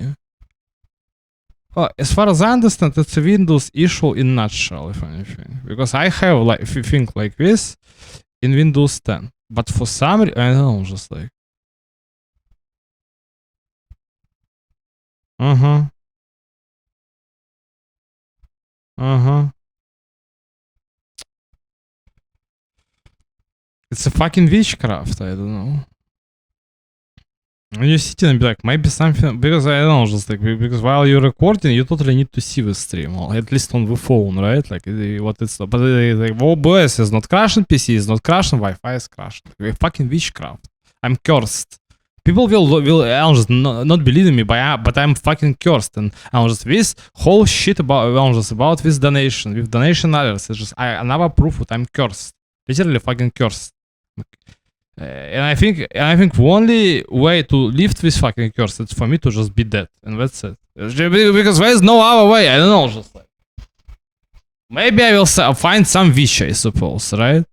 Well, as far as I understand, it's a Windows issue in nutshell, if anything. Because I have like if you think like this in Windows 10. But for some reason, I don't know, just like... Uh-huh. Uh-huh. It's a fucking witchcraft, I don't know. And you sit and be like, maybe something, because I don't know, just like, because while you're recording, you totally need to see the stream, or at least on the phone, right? Like, what it's, but like, OBS is not crashing, PC is not crashing, Wi-Fi is crashing. Like, fucking witchcraft. I'm cursed. People will I'll just not believe in me, but I'm fucking cursed, and I'll just this whole shit about this donation, with donation alerts, it's just another proof that I'm cursed, literally fucking cursed. And I think the only way to lift this fucking curse is for me to just be dead, and that's it. Because there is no other way. I don't know, just like maybe I will find some witch, I suppose, right?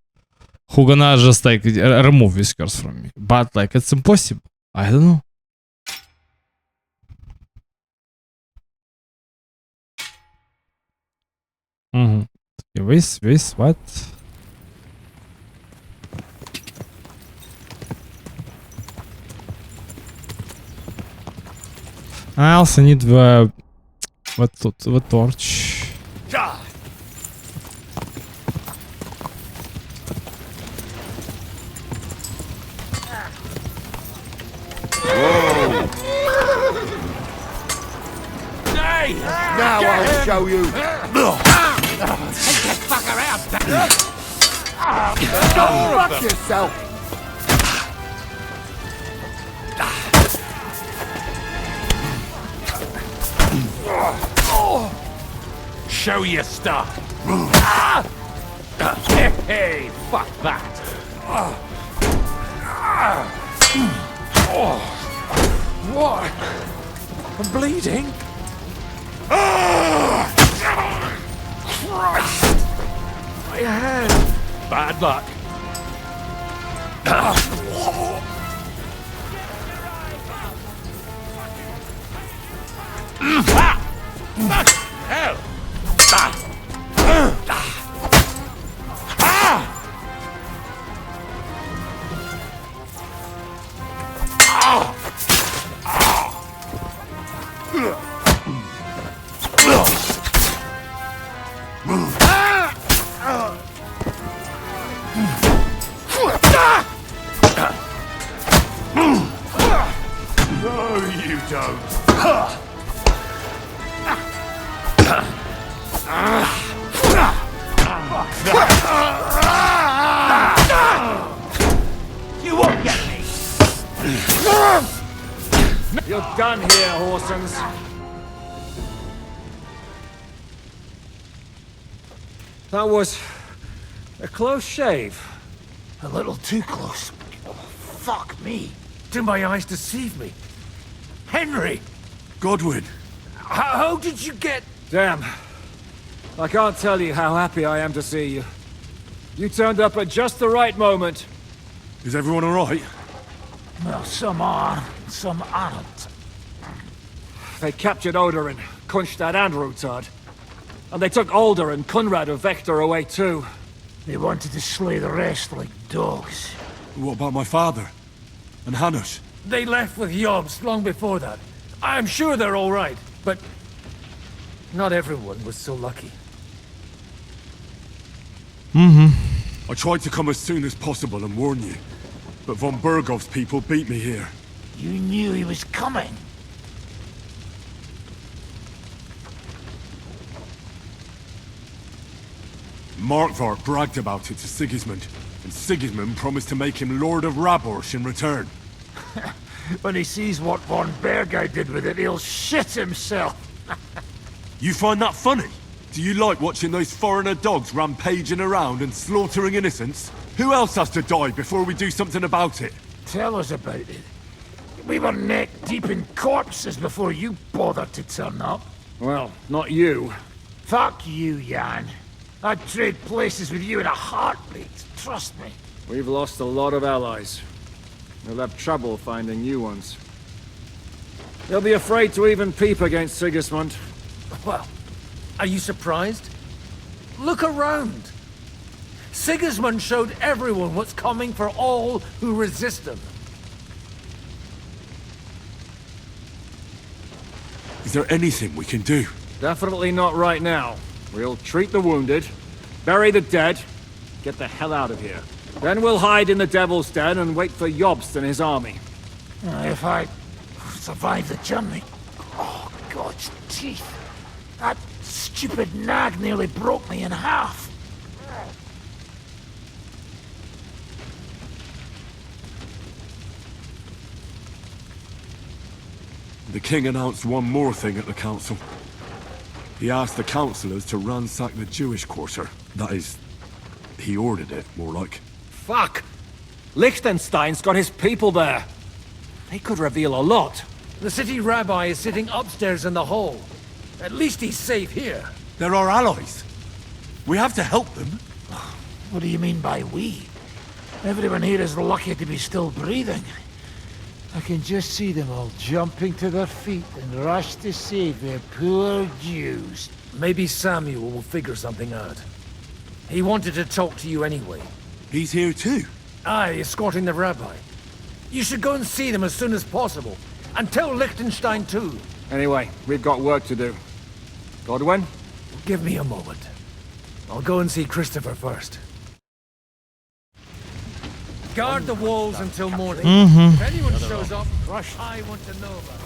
Who gonna just like remove this curse from me? But like it's impossible. I don't know. Okay, this what? I also need the torch. Whoa! Hey! Now I'll show you. Take that fucker out! Go fuck yourself. Show your stuff. Hey, fuck that. What? I'm bleeding. Christ! My hand. Bad luck. Hell! No, you don't. You won't get me! You're done here, Horsens. That was a close shave. A little too close. Fuck me. Did my eyes deceive me? Henry! Godwin! How did you get... Damn. I can't tell you how happy I am to see you. You turned up at just the right moment. Is everyone alright? Well, some are, some aren't. They captured Odorin, Kunstad and Rutard. And they took Alder and Kunrad of Vector away too. They wanted to slay the rest like dogs. What about my father? And Hanush? They left with Yobs long before that. I'm sure they're all right, but not everyone was so lucky. I tried to come as soon as possible and warn you, but von Bergov's people beat me here. You knew he was coming. Markvar bragged about it to Sigismund, and Sigismund promised to make him Lord of Raborsh in return. When he sees what von Bergau did with it, he'll shit himself. You find that funny? Do you like watching those foreigner dogs rampaging around and slaughtering innocents? Who else has to die before we do something about it? Tell us about it. We were neck deep in corpses before you bothered to turn up. Well, not you. Fuck you, Jan. I'd trade places with you in a heartbeat, trust me. We've lost a lot of allies. We'll have trouble finding new ones. They'll be afraid to even peep against Sigismund. Well, are you surprised? Look around. Sigismund showed everyone what's coming for all who resist him. Is there anything we can do? Definitely not right now. We'll treat the wounded, bury the dead, get the hell out of here. Then we'll hide in the Devil's Den and wait for Jobst and his army. If I survive the journey... Oh, God's teeth. That stupid nag nearly broke me in half. The king announced one more thing at the council. He asked the councillors to ransack the Jewish quarter. That is, he ordered it, more like. Fuck! Liechtenstein's got his people there. They could reveal a lot. The city rabbi is sitting upstairs in the hall. At least he's safe here. They're our allies. We have to help them. What do you mean by we? Everyone here is lucky to be still breathing. I can just see them all jumping to their feet and rush to save their poor Jews. Maybe Samuel will figure something out. He wanted to talk to you anyway. He's here too? Aye, escorting the rabbi. You should go and see them as soon as possible. And tell Liechtenstein too. Anyway, we've got work to do. Godwin? Give me a moment. I'll go and see Christopher first. Guard the walls until morning. If anyone shows up, I want to know about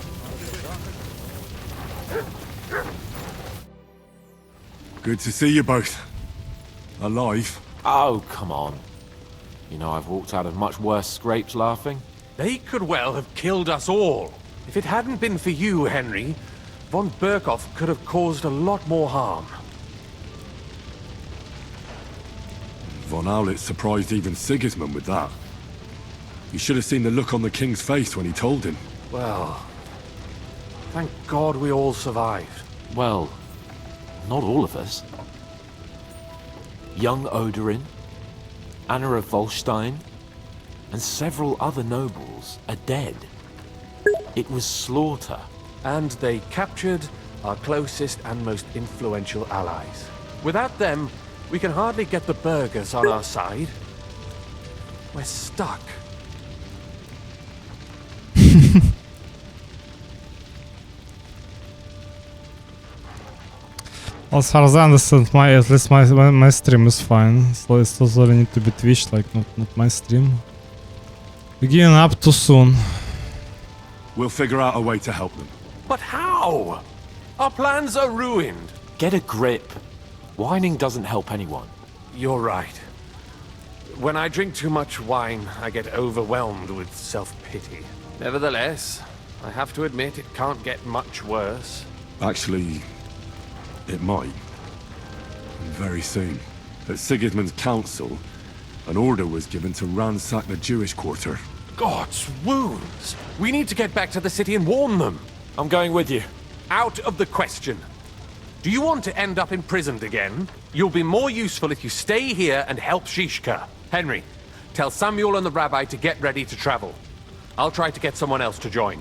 it. Good to see you both. Alive. Oh, come on. You know I've walked out of much worse scrapes laughing. They could well have killed us all. If it hadn't been for you, Henry, von Berkhoff could have caused a lot more harm. Von Aulitz surprised even Sigismund with that. You should have seen the look on the king's face when he told him. Well, thank God we all survived. Well, not all of us. Young Odorin, Anna of Volstein, and several other nobles are dead. It was slaughter. And they captured our closest and most influential allies. Without them, we can hardly get the burghers on our side. We're stuck. As far as I understand, at least my stream is fine. So it doesn't really need to be Twitch, like not my stream. We're giving up too soon. We'll figure out a way to help them. But how? Our plans are ruined. Get a grip. Whining doesn't help anyone. You're right. When I drink too much wine, I get overwhelmed with self-pity. Nevertheless, I have to admit it can't get much worse. Actually, it might. And very soon. At Sigismund's council, an order was given to ransack the Jewish quarter. God's wounds! We need to get back to the city and warn them. I'm going with you. Out of the question. Do you want to end up imprisoned again? You'll be more useful if you stay here and help Shishka. Henry, tell Samuel and the rabbi to get ready to travel. I'll try to get someone else to join.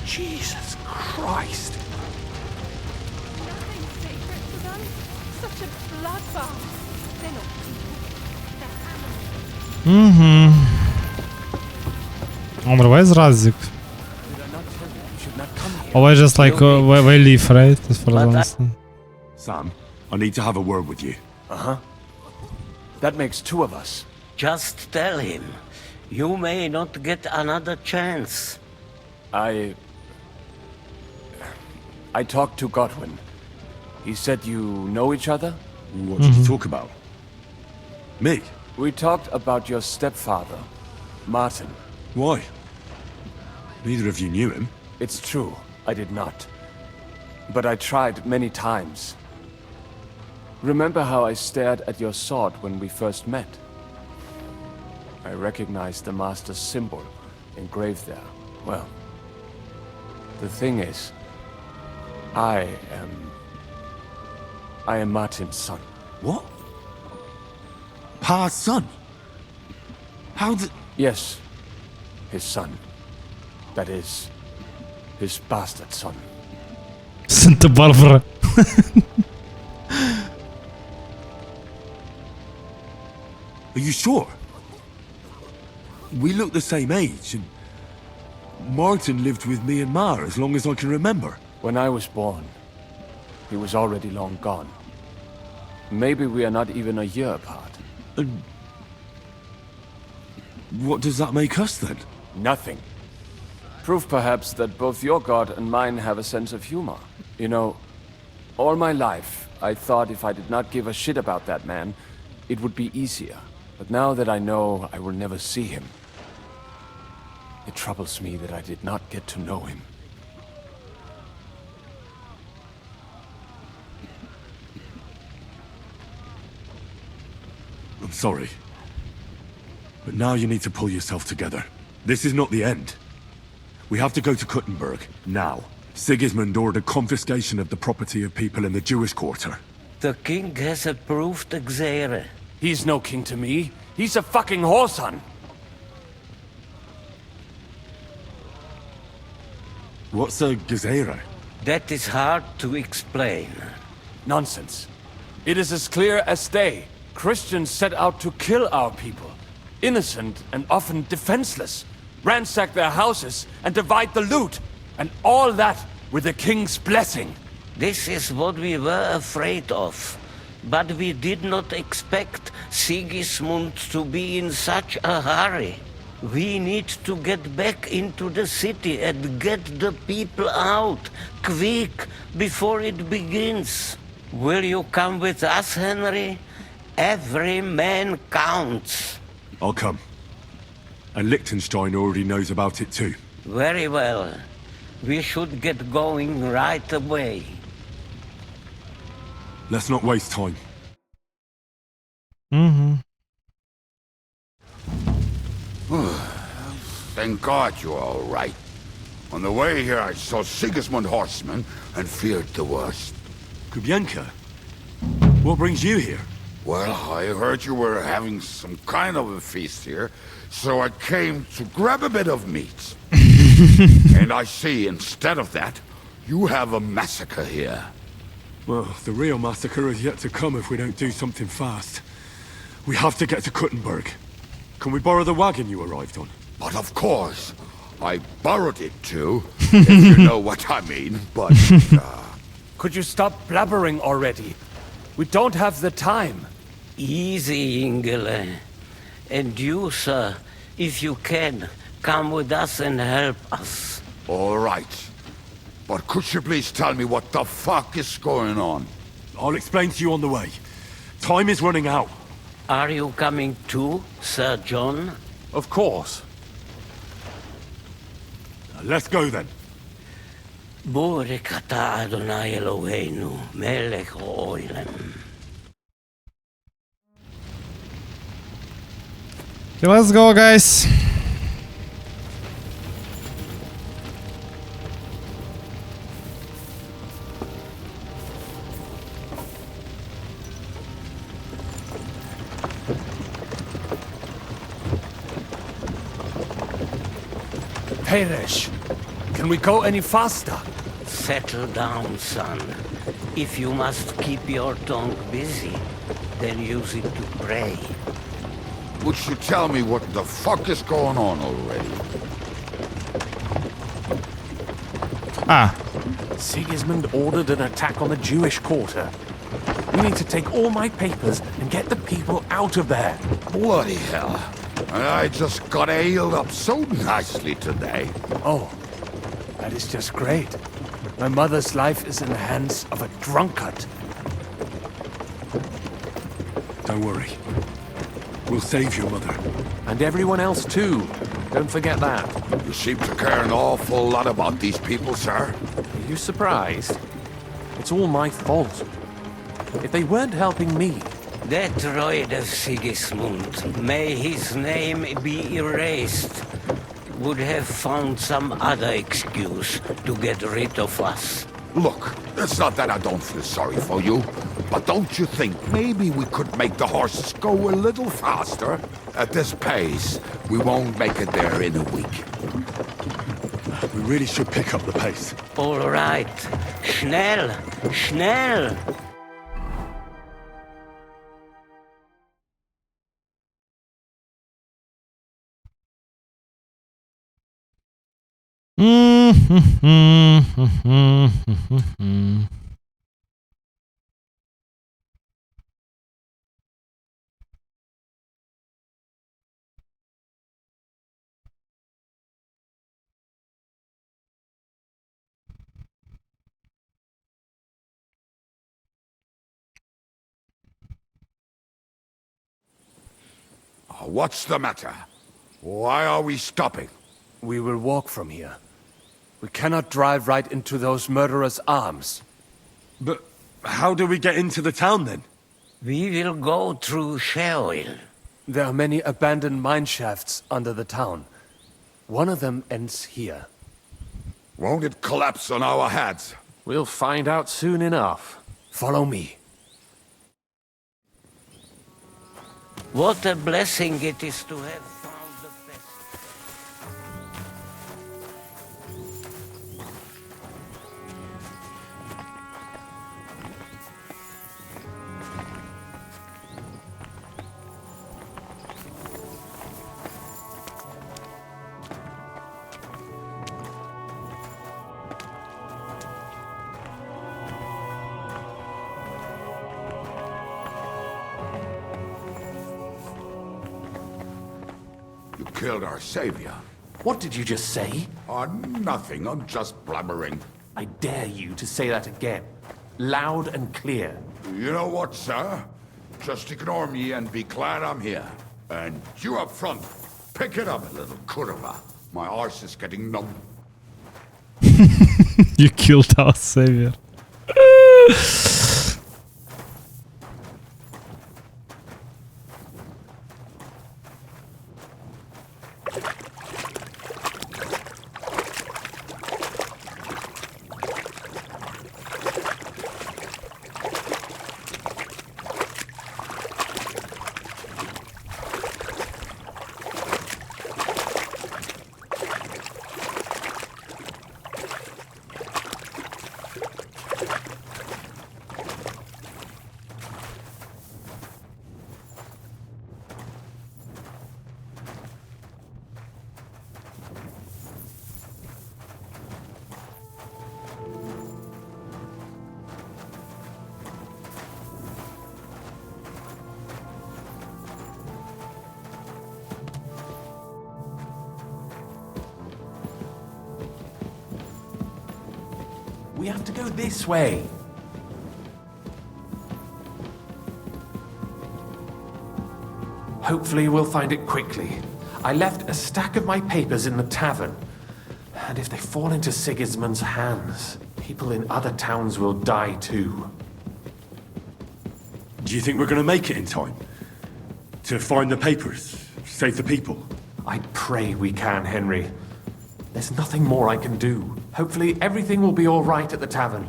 Jesus Christ! Nothing sacred to them. Such a bloodbath. They're not people. They're animals. Omar, where's Razik? Oh, I just like we leave, right? As far as I understand. Sam, I need to have a word with you. Uh-huh. That makes two of us. Just tell him. You may not get another chance. I talked to Godwin. He said you know each other? What did you talk about? Me? We talked about your stepfather, Martin. Why? Neither of you knew him. It's true, I did not. But I tried many times. Remember how I stared at your sword when we first met? I recognized the Master's symbol engraved there. Well, the thing is, I am Martin's son. What? Pa's son? How did... Yes. His son. That is, his bastard son. Santa Barbara. Are you sure? We look the same age, and Martin lived with me and Ma as long as I can remember. When I was born, he was already long gone. Maybe we are not even a year apart. And what does that make us then? Nothing. Proof perhaps that both your god and mine have a sense of humor. You know, all my life, I thought if I did not give a shit about that man, it would be easier. But now that I know I will never see him, it troubles me that I did not get to know him. I'm sorry. But now you need to pull yourself together. This is not the end. We have to go to Kuttenberg, now. Sigismund ordered confiscation of the property of people in the Jewish quarter. The king has approved Xere. He's no king to me. He's a fucking whoreson. What's a Gezera? That is hard to explain. Nonsense. It is as clear as day. Christians set out to kill our people. Innocent and often defenseless. Ransack their houses and divide the loot. And all that with the king's blessing. This is what we were afraid of. But we did not expect Sigismund to be in such a hurry. We need to get back into the city and get the people out, quick, before it begins. Will you come with us, Henry? Every man counts. I'll come. And Liechtenstein already knows about it too. Very well. We should get going right away. Let's not waste time. Mm-hmm. Thank God you're all right. On the way here, I saw Sigismund horsemen and feared the worst. Kubienka? What brings you here? Well, I heard you were having some kind of a feast here, so I came to grab a bit of meat. And I see, instead of that, you have a massacre here. Well, the real massacre is yet to come if we don't do something fast. We have to get to Kuttenberg. Can we borrow the wagon you arrived on? But of course. I borrowed it too, if you know what I mean, but... Could you stop blabbering already? We don't have the time. Easy, Ingele. And you, sir, if you can, come with us and help us. All right. But could you please tell me what the fuck is going on? I'll explain to you on the way. Time is running out. Are you coming too, Sir John? Of course. Let's go then. Borekata Adonai Eloheinu, melech ha'olam. Okay, let's go, guys. Peresh, can we go any faster? Settle down, son. If you must keep your tongue busy, then use it to pray. Would you tell me what the fuck is going on already? Sigismund ordered an attack on the Jewish quarter. We need to take all my papers and get the people out of there. Bloody hell. I just got ailed up so nicely today. Oh, that is just great. My mother's life is in the hands of a drunkard. Don't worry. We'll save your mother. And everyone else too. Don't forget that. You seem to care an awful lot about these people, sir. Are you surprised? It's all my fault. If they weren't helping me... That droid of Sigismund, may his name be erased, would have found some other excuse to get rid of us. Look, it's not that I don't feel sorry for you, But don't you think maybe we could make the horses go a little faster? At this pace, we won't make it there in a week. We really should pick up the pace. All right. Schnell, schnell. What's the matter? Why are we stopping? We will walk from here. We cannot drive right into those murderers' arms. But how do we get into the town then? We will go through Sheol. There are many abandoned mine shafts under the town. One of them ends here. Won't it collapse on our heads? We'll find out soon enough. Follow me. What a blessing it is to have found the best. You killed our savior. What did you just say? Nothing, I'm just blabbering. I dare you to say that again. Loud and clear. You know what, sir? Just ignore me and be glad I'm here. And you up front, pick it up, little kurva. My arse is getting numb. You killed our savior. We have to go this way. Hopefully we'll find it quickly. I left a stack of my papers in the tavern. And if they fall into Sigismund's hands, people in other towns will die too. Do you think we're gonna make it in time? To find the papers? Save the people? I pray we can, Henry. There's nothing more I can do. Hopefully everything will be all right at the tavern.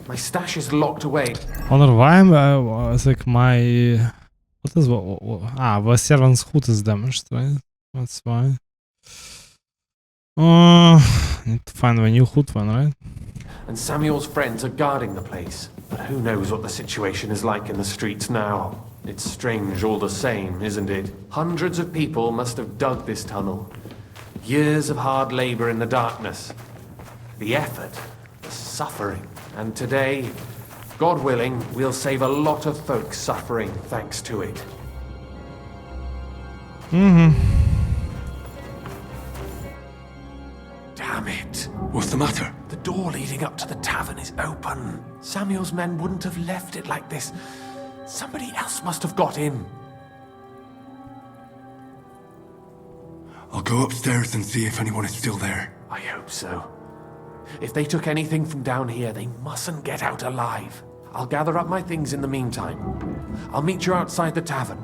My stash is locked away. Wonder why it's like my... What is what? Ah, the servant's hood is damaged, right? That's why. Need to find a new hood one, right? And Samuel's friends are guarding the place. But who knows what the situation is like in the streets now. It's strange all the same, isn't it? Hundreds of people must have dug this tunnel. Years of hard labor in the darkness. The effort, the suffering. And today, God willing, we'll save a lot of folks suffering thanks to it. Damn it. What's the matter? The door leading up to the tavern is open. Samuel's men wouldn't have left it like this. Somebody else must have got in. I'll go upstairs and see if anyone is still there. I hope so. If they took anything from down here, they mustn't get out alive. I'll gather up my things in the meantime. I'll meet you outside the tavern.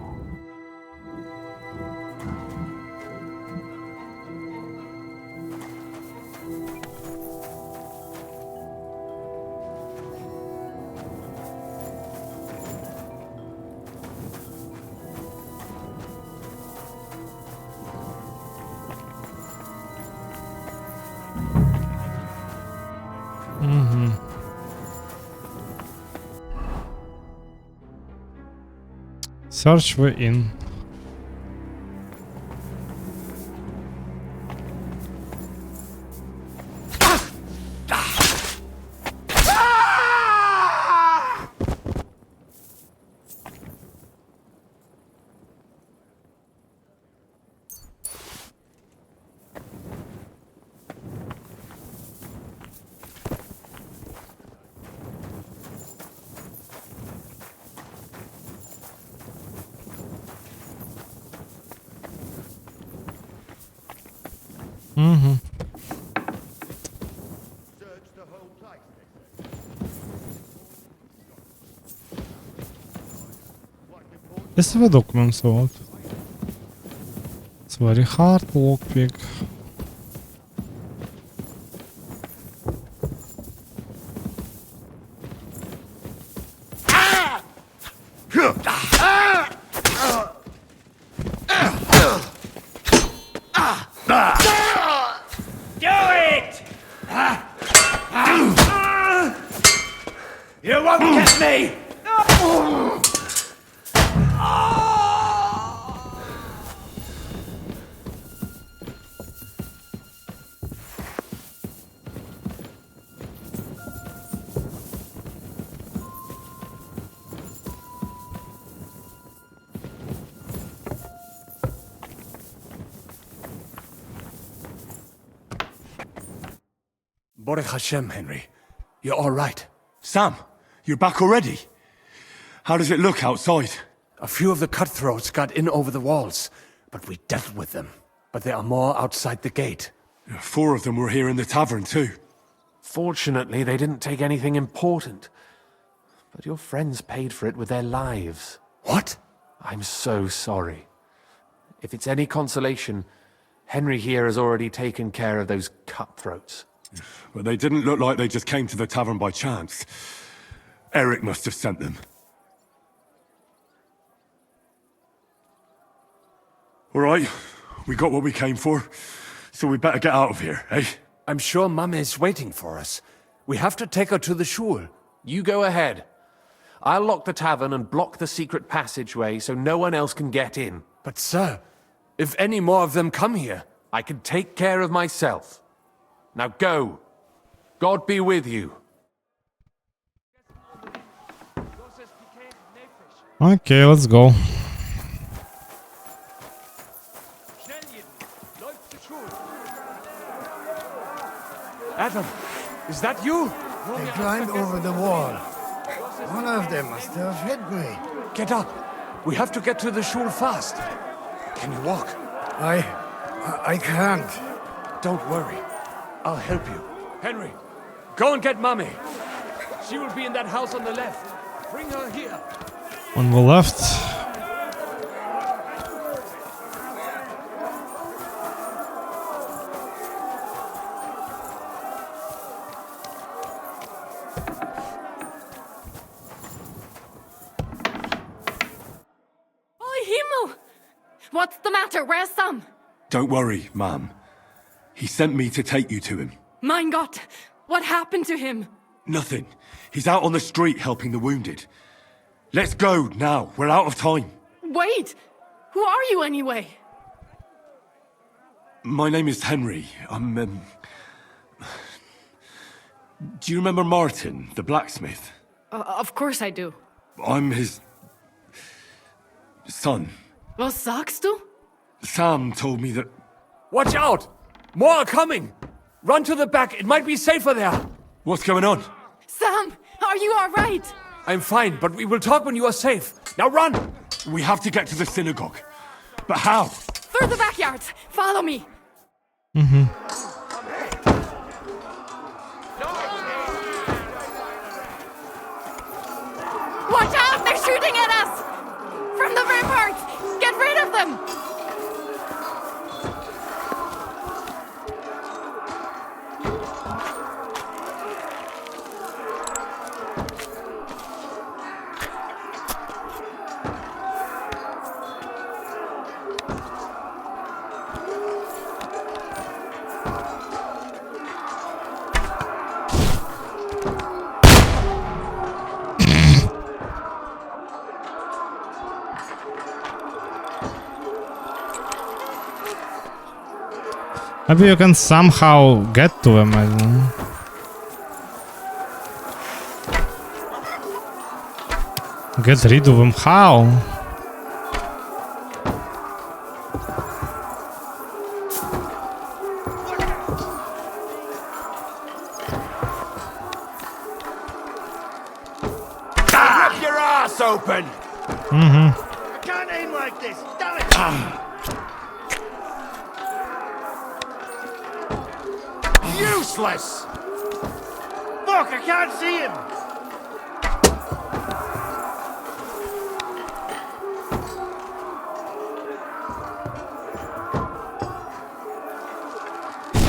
Search the inn. This is the document, so what? It's very hard lockpick. Do it! You won't get me! Baruch Hashem, Henry. You're all right. Sam, you're back already? How does it look outside? A few of the cutthroats got in over the walls, but we dealt with them. But there are more outside the gate. 4 of them were here in the tavern too. Fortunately, they didn't take anything important. But your friends paid for it with their lives. What? I'm so sorry. If it's any consolation, Henry here has already taken care of those cutthroats. But they didn't look like they just came to the tavern by chance. Eric must have sent them. All right, we got what we came for, so we better get out of here, eh? I'm sure Mum is waiting for us. We have to take her to the shul. You go ahead. I'll lock the tavern and block the secret passageway so no one else can get in. But sir, if any more of them come here, I can take care of myself. Now go. God be with you. Okay, let's go. Adam, is that you? They climbed over the wall. One of them must have hit me. Get up. We have to get to the shul fast. Can you walk? I can't. Don't worry. I'll help you. Henry, go and get Mummy. She will be in that house on the left. Bring her here. On the left. What's the matter? Where's Sam? Don't worry, ma'am. He sent me to take you to him. Mein Gott! What happened to him? Nothing. He's out on the street helping the wounded. Let's go now. We're out of time. Wait! Who are you anyway? My name is Henry. I'm, Do you remember Martin, the blacksmith? Of course I do. I'm his... son. Was sagst du? Sam told me that... Watch out! More are coming! Run to the back, it might be safer there! What's going on? Sam, are you alright? I'm fine, but we will talk when you are safe. Now run! We have to get to the synagogue. But how? Through the backyard! Follow me! Watch out! They're shooting at us! From the ramparts! Get rid of them! Maybe you can somehow get to them, I don't know. Get rid of them, how? Rip your ass open! Mm-hmm. I can't aim like this, damn it! Useless! Fuck, I can't see him!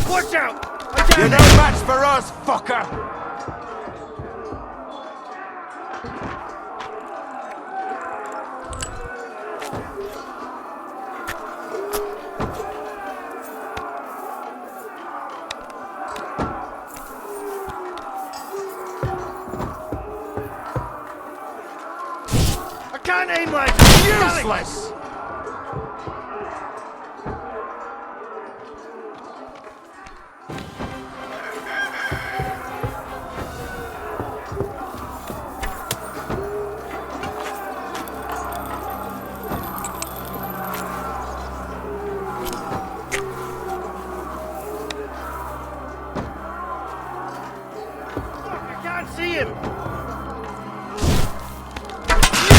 Watch out! You're no match for us, fucker! I can't aim like useless! I can't see him!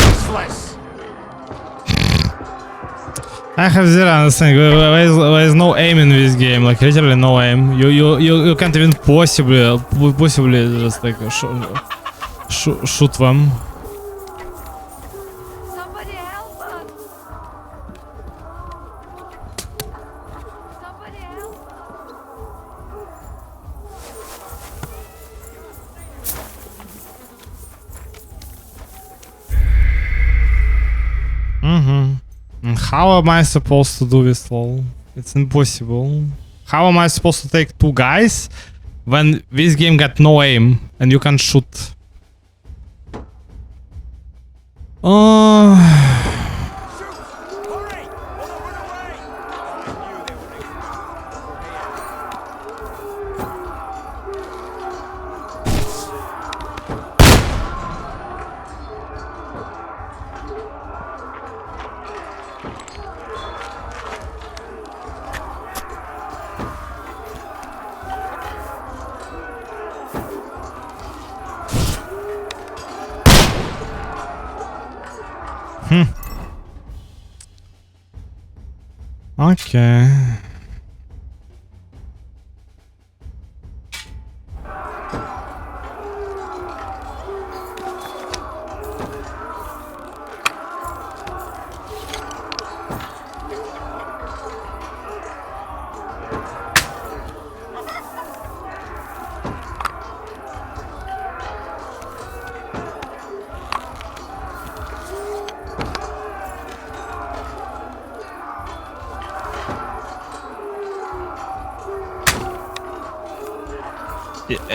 Useless! I have zero understanding. There is no aim in this game, like literally no aim. You can't even possibly just like shoot them. Somebody help us! Somebody help! Mm-hmm. And how am I supposed to do this, lol? It's impossible. How am I supposed to take two guys when this game got no aim and you can shoot? Okay.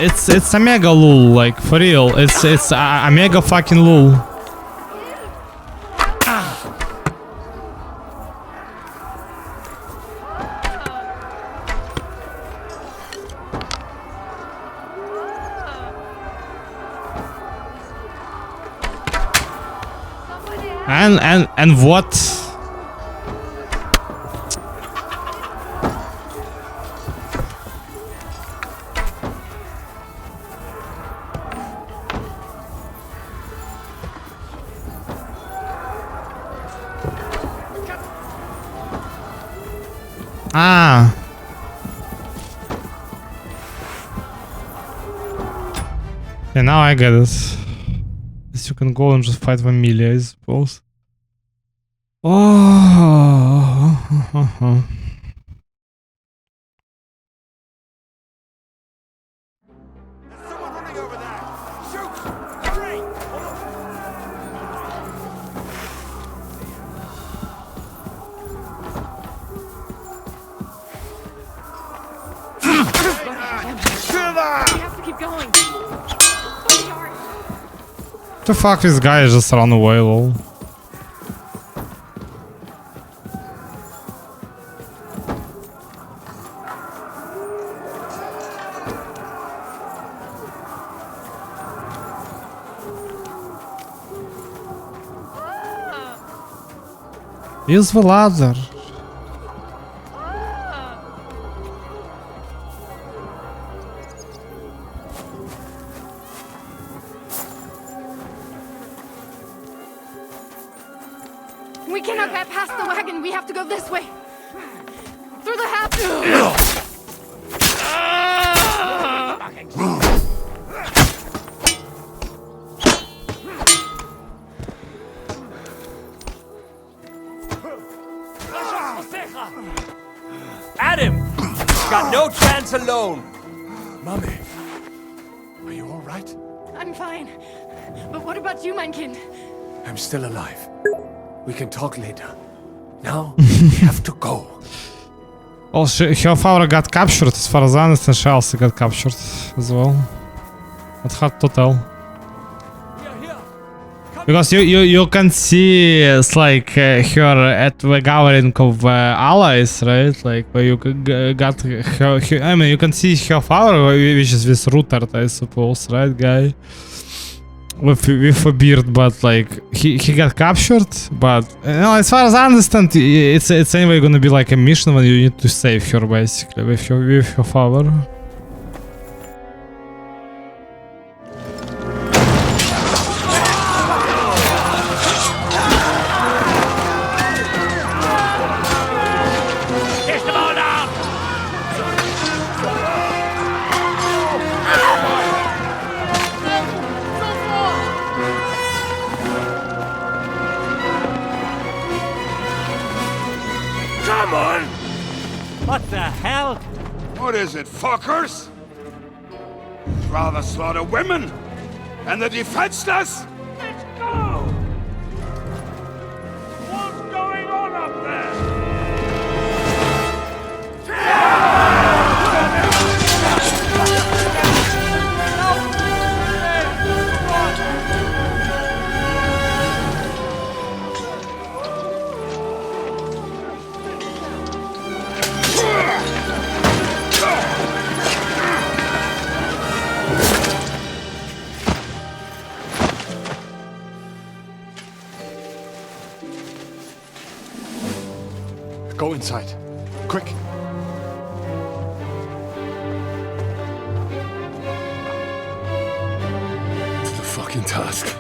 It's a mega lul, like for real. It's a mega fucking lul. And what? Ah. Okay, now I get it. Yes, you can go and just fight one melee, I suppose. Oh. We have to keep going. The fuck, this guy just run away, lol. Use the ladder. We cannot get past the wagon. We have to go this way. Through the house. Adam! Got no chance alone! Mommy, are you all right? I'm fine. But what about you, mein Kind? I'm still alive. We can talk later. Now, we have to go. Also, Hellfire got captured, as far as I understand, Chelsea got captured as well. It's hard to tell. Because you can see it's like her at the gathering of allies, right? Like where you got her, I mean, you can see Hellfire, which is this Rutert, I suppose, right, guy? With a beard, but like he got captured. But you know, as far as I understand, it's anyway gonna be like a mission when you need to save her basically with your father. Come on! What the hell? What is it, fuckers? Rather slaughter women and the defenseless? Let's go! What's going on up there? Go inside. Quick. It's the fucking task.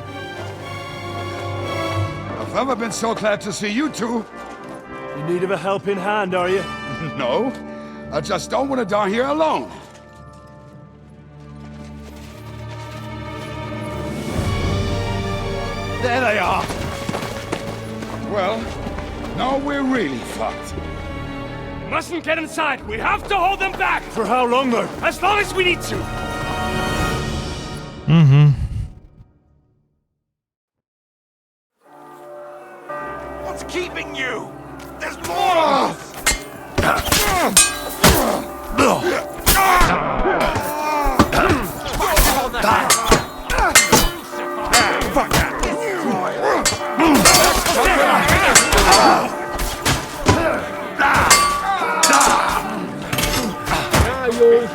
I've never been so glad to see you two. In need of a helping hand, are you? No, I just don't want to die here alone. There they are! Well, now we're really fucked. Mustn't get inside! We have to hold them back! For how long, though? As long as we need to! Mm-hmm. What's keeping you? There's more!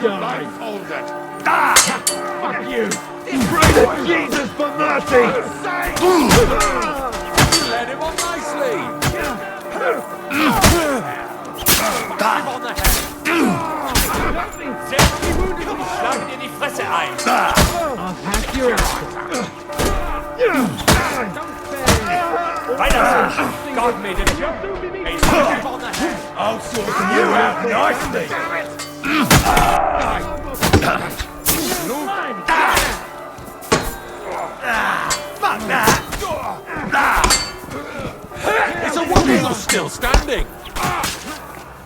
Fuck that! Fuck you! Pray to Jesus for mercy! Led him on nicely! Him on the head! Sehr wounded und schlagen in die Fresse ein! I'll pack you out! Weiter! God made it! Hey, him on the head! I'll sort you out nicely! Fuck that! It's a wonder you're still standing!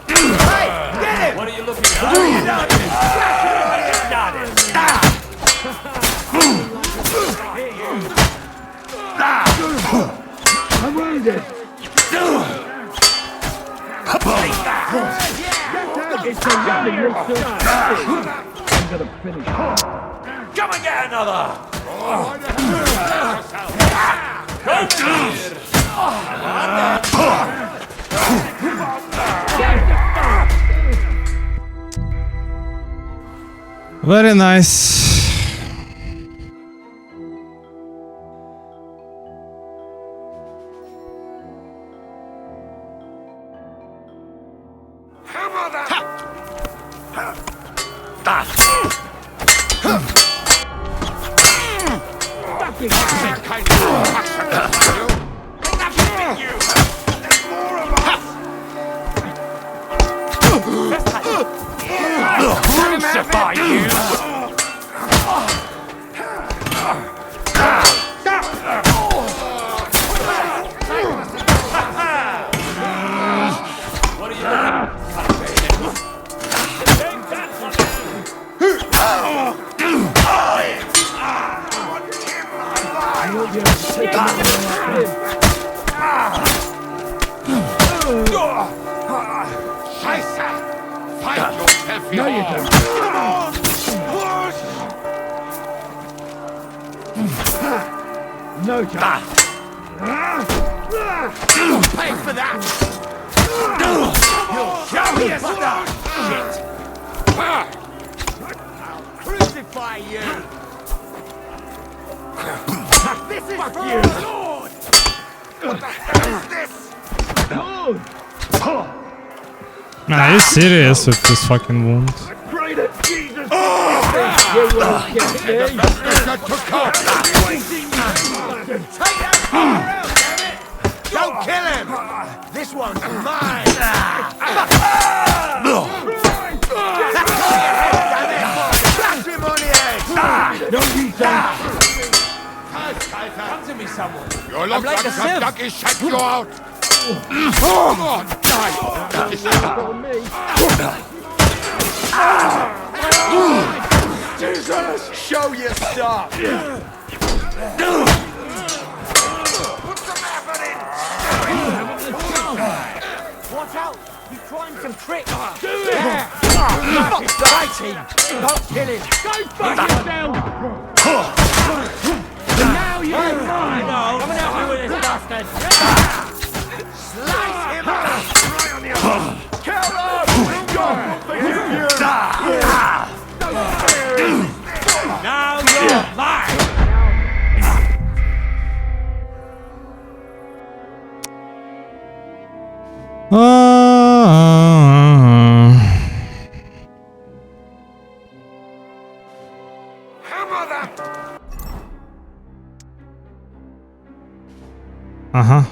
Hey, get him! What are you looking at? Got it! I'm wounded. It's a running I'm gonna finish. Come and get another! Very nice. Crucify you! No chance. Pay for that! You'll show me your stuff, shit! I'll crucify you! This is for you! Lord! What the hell is this? Nah, he's serious with this fucking wound. Pray to Jesus! You will get me! Don't kill him! This one's mine! Slash him on the head! No need to. Come to me, someone! Your luck like a sieve. ducky shut you out! Jesus! Show your stuff! Watch out! He's trying some tricks! Do it! Fight him! Don't kill him! Go fuck yourself! Now you're mine! Come and help me with this bastard! Slice him up! Right on the arm! Kill him! Now you're mine! Uh-huh.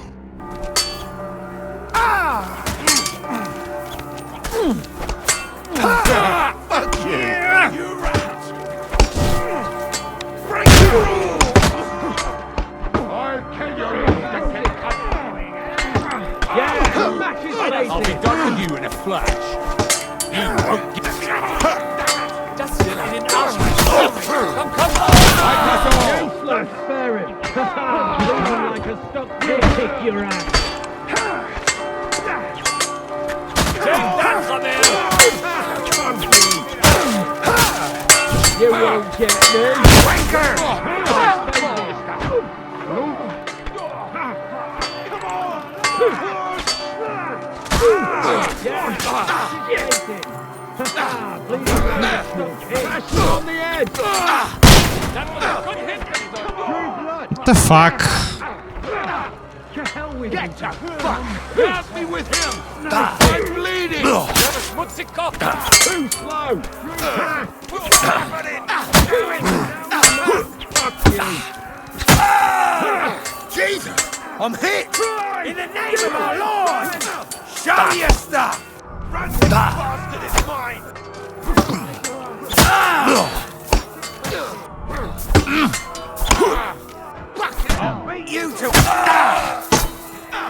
Fuck you! You rat! Break the rules! I'll kill you, I'll be done with you in a flash. You won't get... That's it, I didn't ask you. Come on! Useless, spare him. Looking like a stuck pig, kick your ass. Take that from him! You won't get me. Wanker! On the edge. What the fuck? Get to fuck! Grab me with him! I'm bleeding! Too slow. Jesus! I'm hit! In the name of our Lord! Show me your stuff! Run, this bastard is mine! I'll beat you to...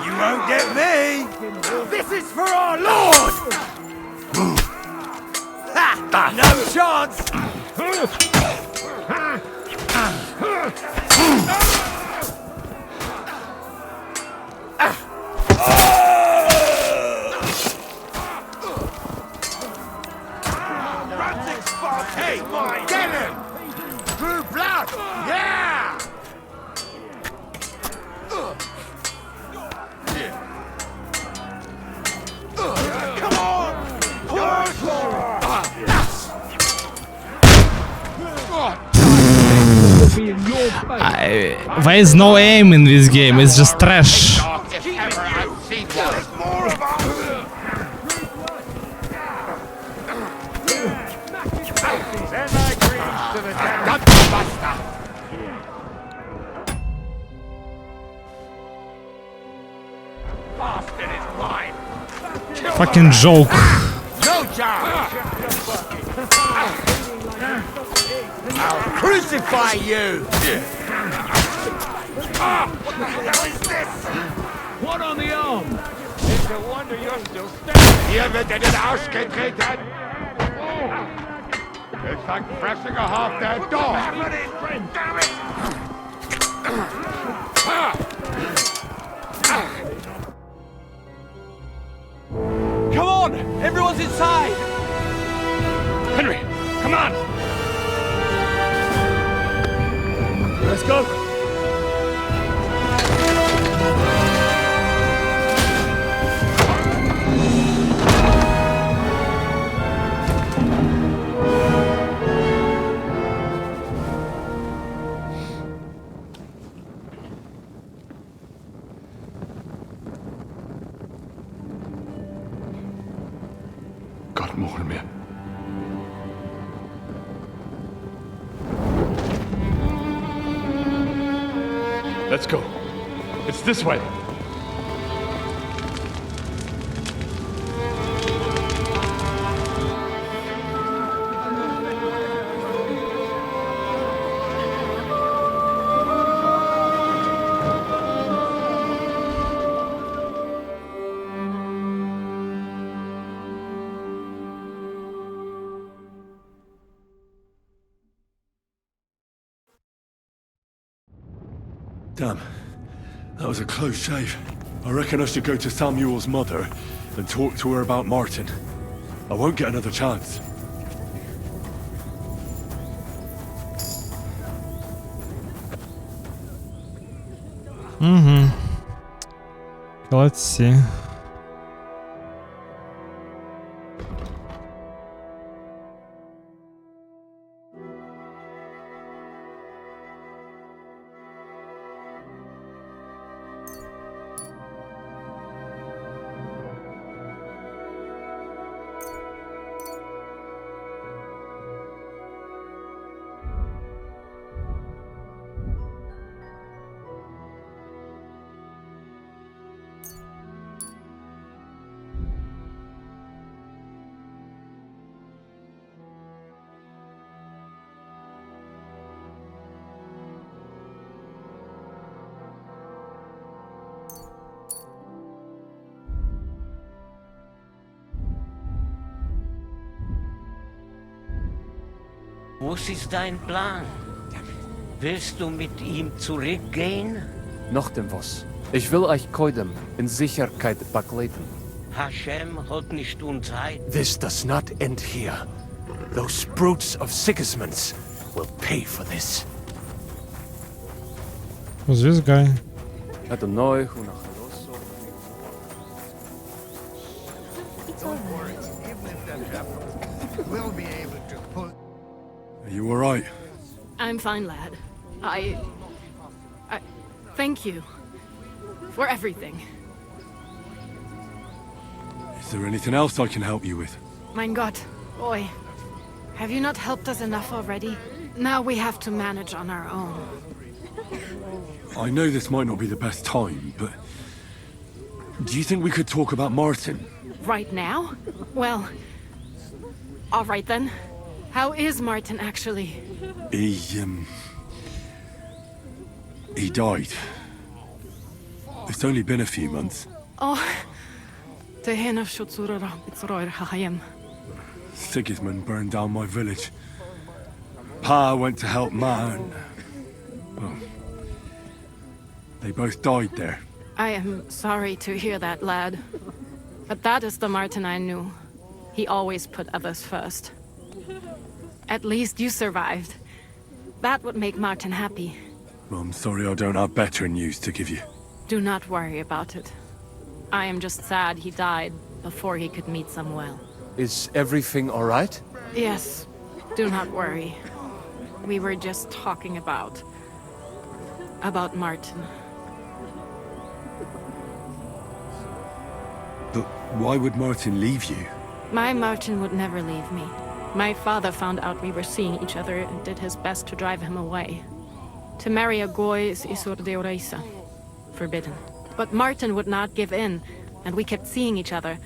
You won't get me! This is for our Lord! No chance! Hey, mine! Get him! Through blood! Yeah! Come on! There is no aim in this game, it's just trash. to the damn bastard! Bastard is mine! Fucking joke. No charge! I'll crucify you! What the hell is this? One on the arm! It's a wonder you're still standing! Hier wird in den Arsch getreten! It's like pressing a half dead dog! Damn it! Come on! Everyone's inside! Henry, come on! Let's go! Gott mohol mir. Let's go. It's this way. Damn. That was a close shave. I reckon I should go to Samuel's mother and talk to her about Martin. I won't get another chance. Mm-hmm. Let's see. Was ist dein Plan? Willst du mit ihm zurückgehen? Noch dem was. Ich will euch koidem in Sicherheit begleiten. Hashem hat nicht Unzeit. This does not end here. Those brutes of Sigismund's will pay for this. Who's this guy? Это ной, хунахалосо. Don't worry, even if that happens, we'll be able to pull. Are you alright? I'm fine, lad. I thank you for everything. Is there anything else I can help you with? Mein Gott, boy, have you not helped us enough already? Now we have to manage on our own. I know this might not be the best time, but... do you think we could talk about Martin? Right now? Well, all right then. How is Martin actually? He died. It's only been a few months. Oh, the hen of Shutsura Bitsroir Hayem. Sigismund burned down my village. Pa went to help Ma and... well, they both died there. I am sorry to hear that, lad. But that is the Martin I knew. He always put others first. At least you survived. That would make Martin happy. Well, I'm sorry I don't have better news to give you. Do not worry about it. I am just sad he died before he could meet Samuel. Is everything all right? Yes, do not worry. We were just talking about Martin. But why would Martin leave you? My Martin would never leave me. My father found out we were seeing each other and did his best to drive him away. To marry a Goy is Isur Deoreisa, forbidden. But Martin would not give in, and we kept seeing each other,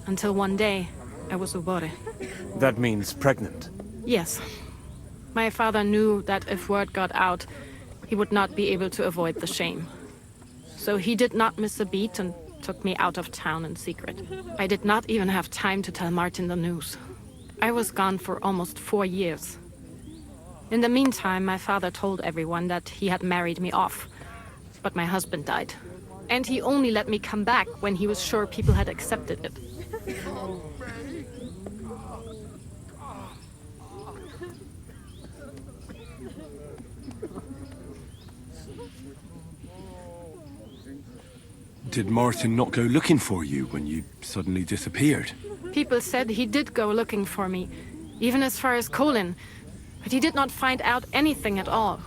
until one day, I was ubore. That means pregnant. Yes. My father knew that if word got out, he would not be able to avoid the shame. So he did not miss a beat and took me out of town in secret. I did not even have time to tell Martin the news. I was gone for almost 4 years. In the meantime, my father told everyone that he had married me off. But my husband died. And he only let me come back when he was sure people had accepted it. Did Martin not go looking for you when you suddenly disappeared? People said he did go looking for me, even as far as Colin, but he did not find out anything at all.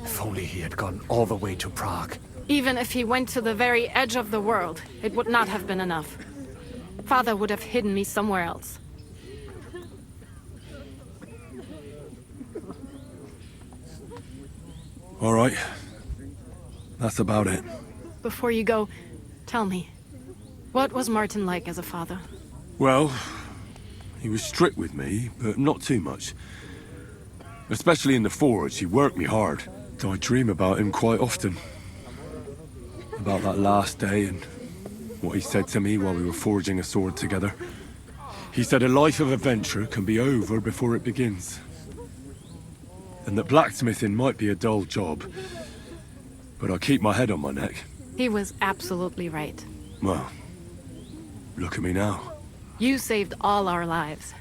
If only he had gone all the way to Prague. Even if he went to the very edge of the world, it would not have been enough. Father would have hidden me somewhere else. All right. That's about it. Before you go, tell me, what was Martin like as a father? Well, he was strict with me, but not too much. Especially in the forge, he worked me hard. I dream about him quite often. About that last day and what he said to me while we were forging a sword together. He said a life of adventure can be over before it begins. And that blacksmithing might be a dull job, but I keep my head on my neck. He was absolutely right. Well, look at me now. You saved all our lives.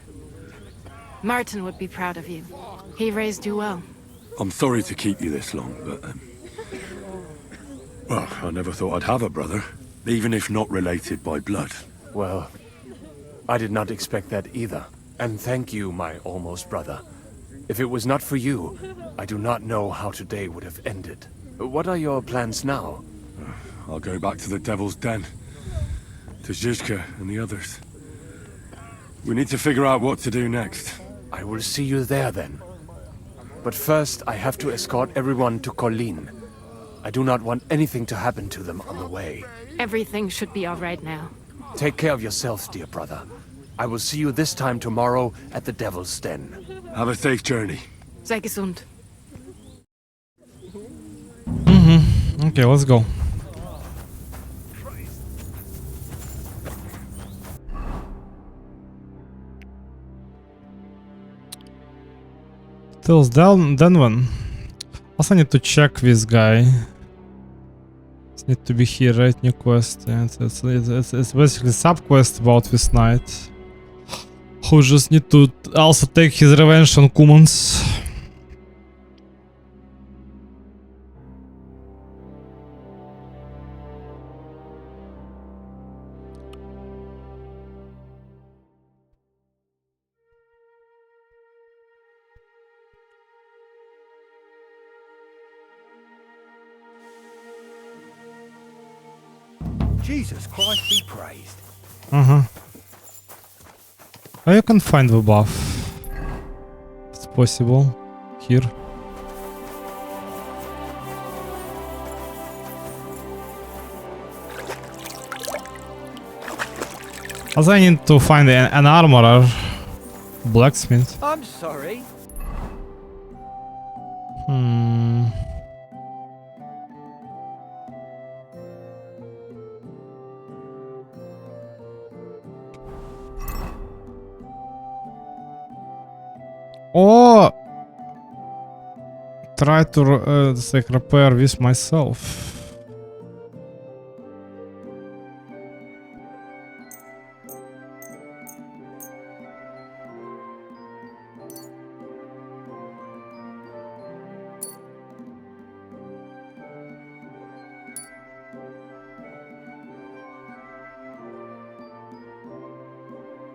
Martin would be proud of you. He raised you well. I'm sorry to keep you this long, but... well, I never thought I'd have a brother, even if not related by blood. Well, I did not expect that either. And thank you, my almost brother. If it was not for you, I do not know how today would have ended. What are your plans now? I'll go back to the Devil's Den. To Zizka and the others. We need to figure out what to do next. I will see you there then. But first, I have to escort everyone to Colleen. I do not want anything to happen to them on the way. Everything should be all right now. Take care of yourselves, dear brother. I will see you this time tomorrow at the Devil's Den. Have a safe journey. Sei gesund. Okay, let's go. Tills Denwan. Also need to check this guy. It's need to be here, right? New quest. Yeah, it's basically sub-quest about this knight. Who just need to also take his revenge on Cumans. Jesus Christ be praised. Oh, you can find the buff. It's possible. Here. Also, I need to find an armorer. Blacksmith. I'm sorry. Or try to like repair this myself.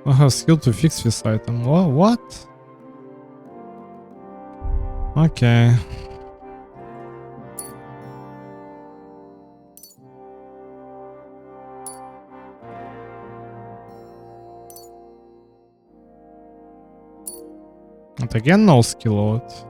I have skill to fix this item. What? Okay. again no skill or what?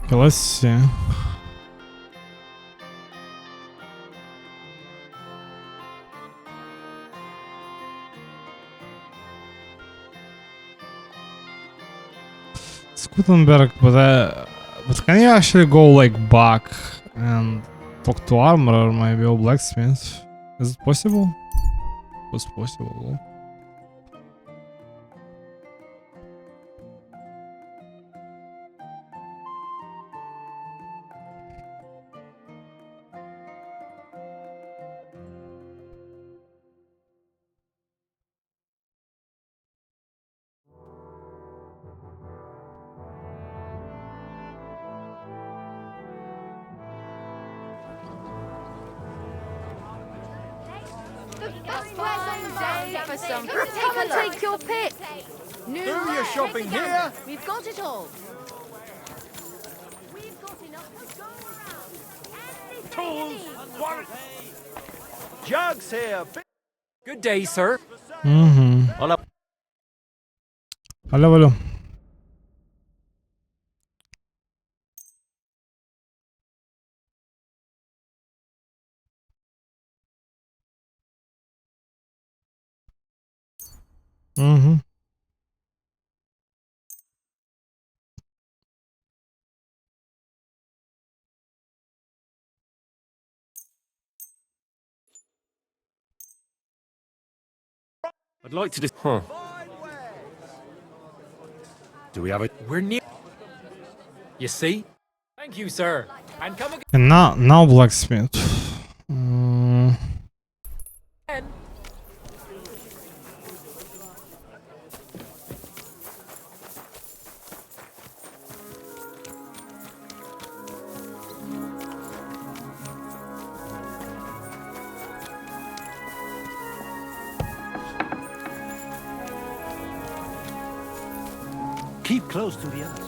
Okay, let's see. Gutenberg, but can you actually go like back and talk to armorer maybe or blacksmith? Is it possible? It's possible. For some. Come and take your pick. New Do your shopping here. We've got it all. Tools. Jugs here. Good day, sir. Hola. Hola. I'd like to just... Huh. Do we have a... We're near. You see? Thank you, sir. And come again. And now blacksmith. Keep close to the others.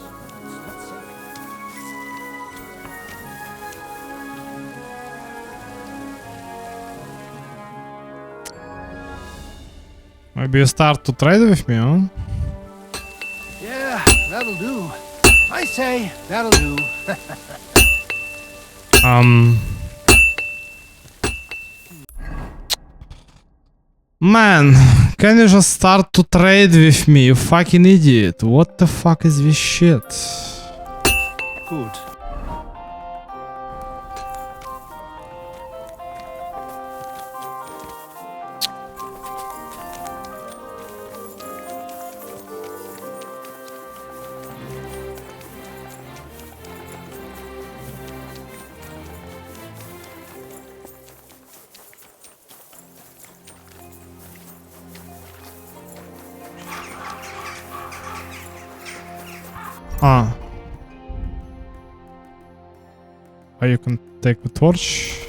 Maybe you start to trade with me, huh? Yeah, that'll do. I say, that'll do. Man, can you just start to trade with me, you fucking idiot? What the fuck is this shit? Good. Oh, you can take the torch.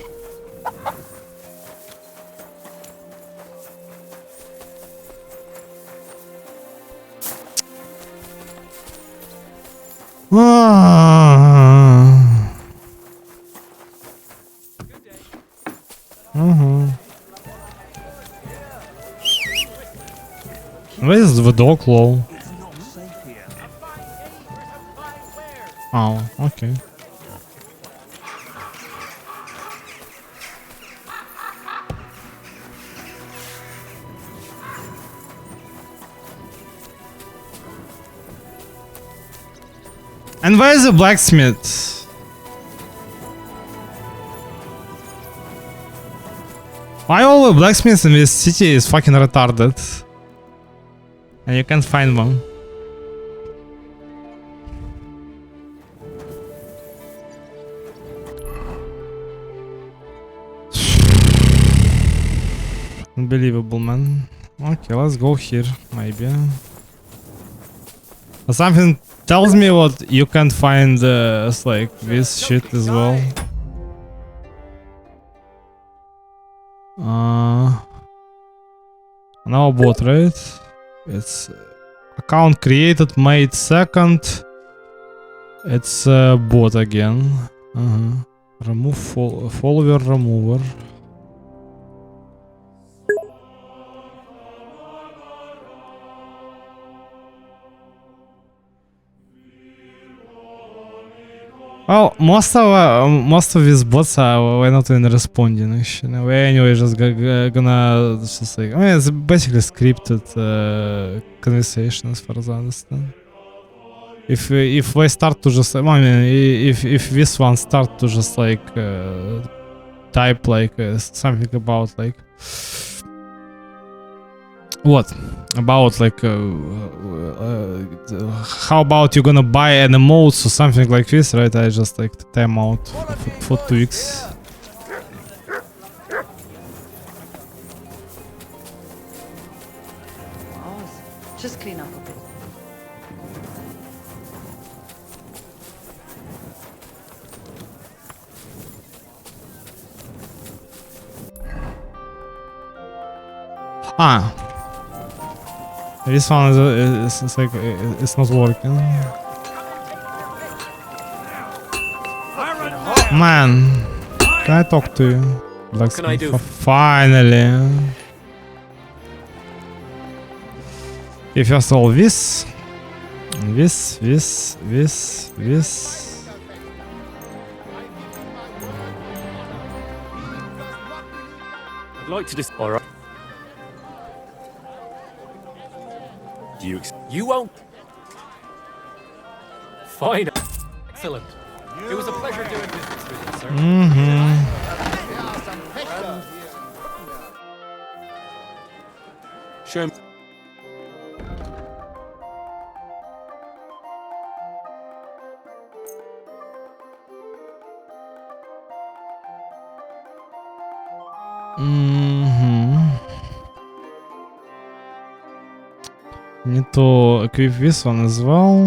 Where is the dog low? Oh, okay. And where is the blacksmith? Why all the blacksmiths in this city is fucking retarded? And you can't find one. Unbelievable, man. Okay, let's go here, maybe. Something tells me what you can find like this shit as well. Now bot, right? It's account created, made second. It's bot again. Remove follower remover. Well, most of these bots are not even responding. Actually, we're anyway just gonna just like, I mean, it's basically scripted conversation as far as I understand. If they start to just, I mean, if this one start to just like type like something about like what about like how about you're gonna buy an emotes or something like this, right? I just like time out for 2 weeks. Just clean up a bit. This one is like it's not working. Man, can I talk to you? Like, can I do? Finally. Okay, first of all, this. I'd like to just. Alright. You won't. Fine. Excellent. It was a pleasure doing business with you, sir. Show me. Need to equip this one as well.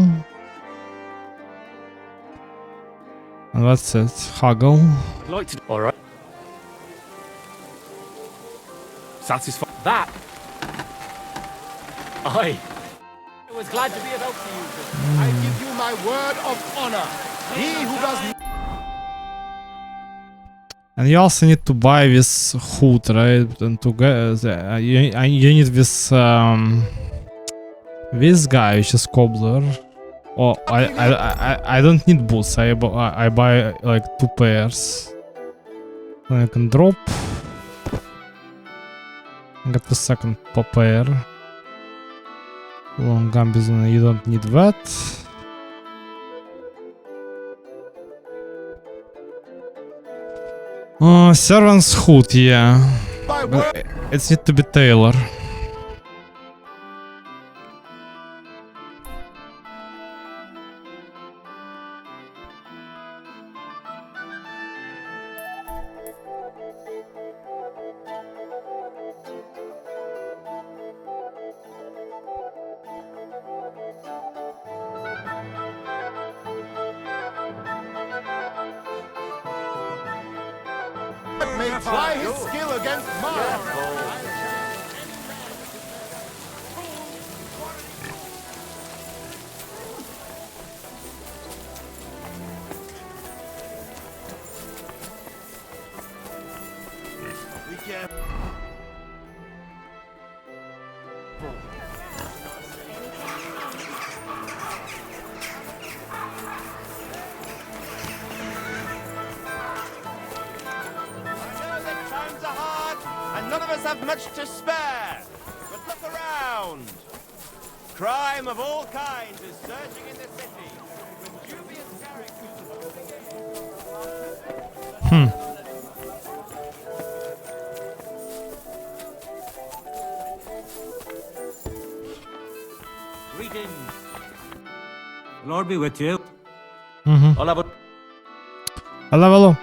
And that's it. Huggle. I'd like to. Alright. Satisfied. That. I was glad to be of help to you. I give you my word of honor. He who does. And you also need to buy this hood, right? And to get you need this guy, which is cobbler. Oh, I don't need boots. I buy like 2 pairs. Then I can drop. Get the second pair. Long gambizon, you don't need that. Servant's hood, yeah. But it needs to be tailor. May try his skill against mine. None of us have much to spare. But look around. Crime of all kinds is surging in the city. With dubious Greetings. Lord be with you. Hello, hello.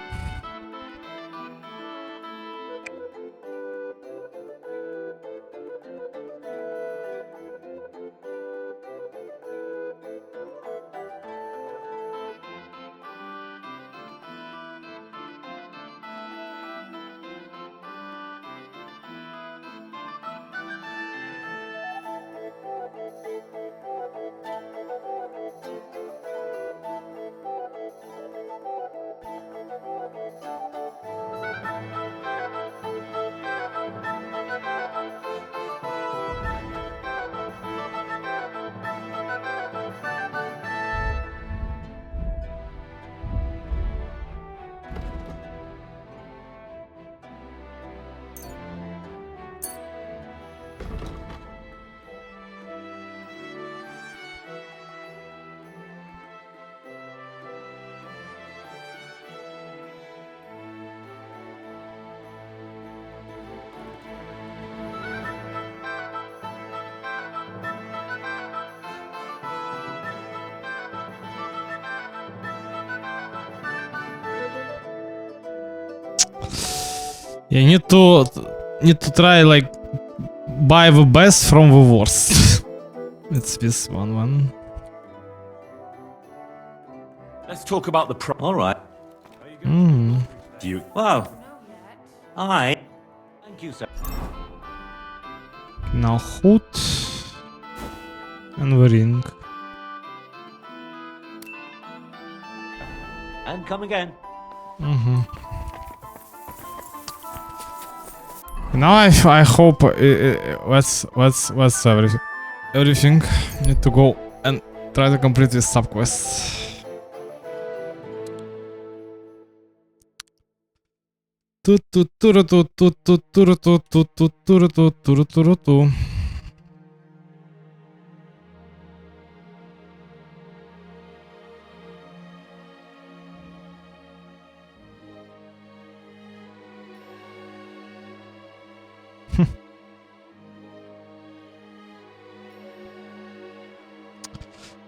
You need to try like buy the best from the worst. It's this one. Let's talk about the All right. Do you... Wow. Aye. Thank you, sir. Now hood and the ring. And come again. Now I hope what's everything. Need to go and try to complete this subquest.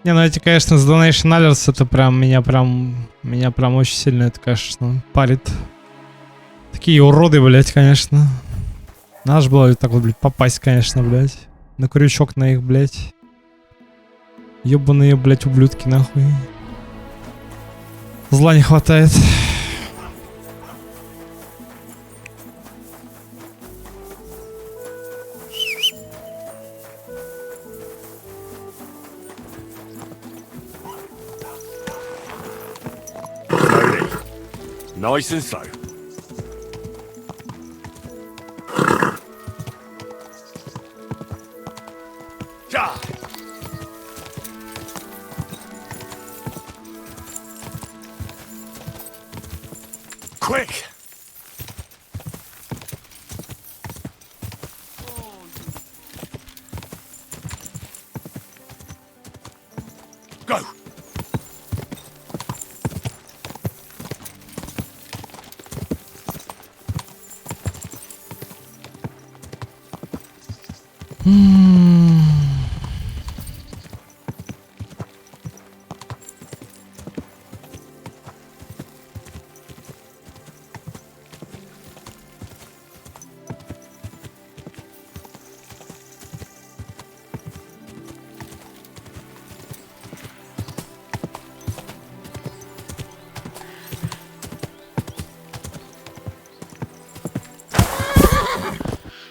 Не, ну эти, конечно, с Donation Alerts, это прям меня прям очень сильно, это, конечно, парит. Такие уроды, блять, конечно. Надо же было так вот, блядь, попасть, конечно, блядь. На крючок на их, блядь. Ёбаные, блядь, ублюдки, нахуй. Зла не хватает. Nice and slow. Quick! Go!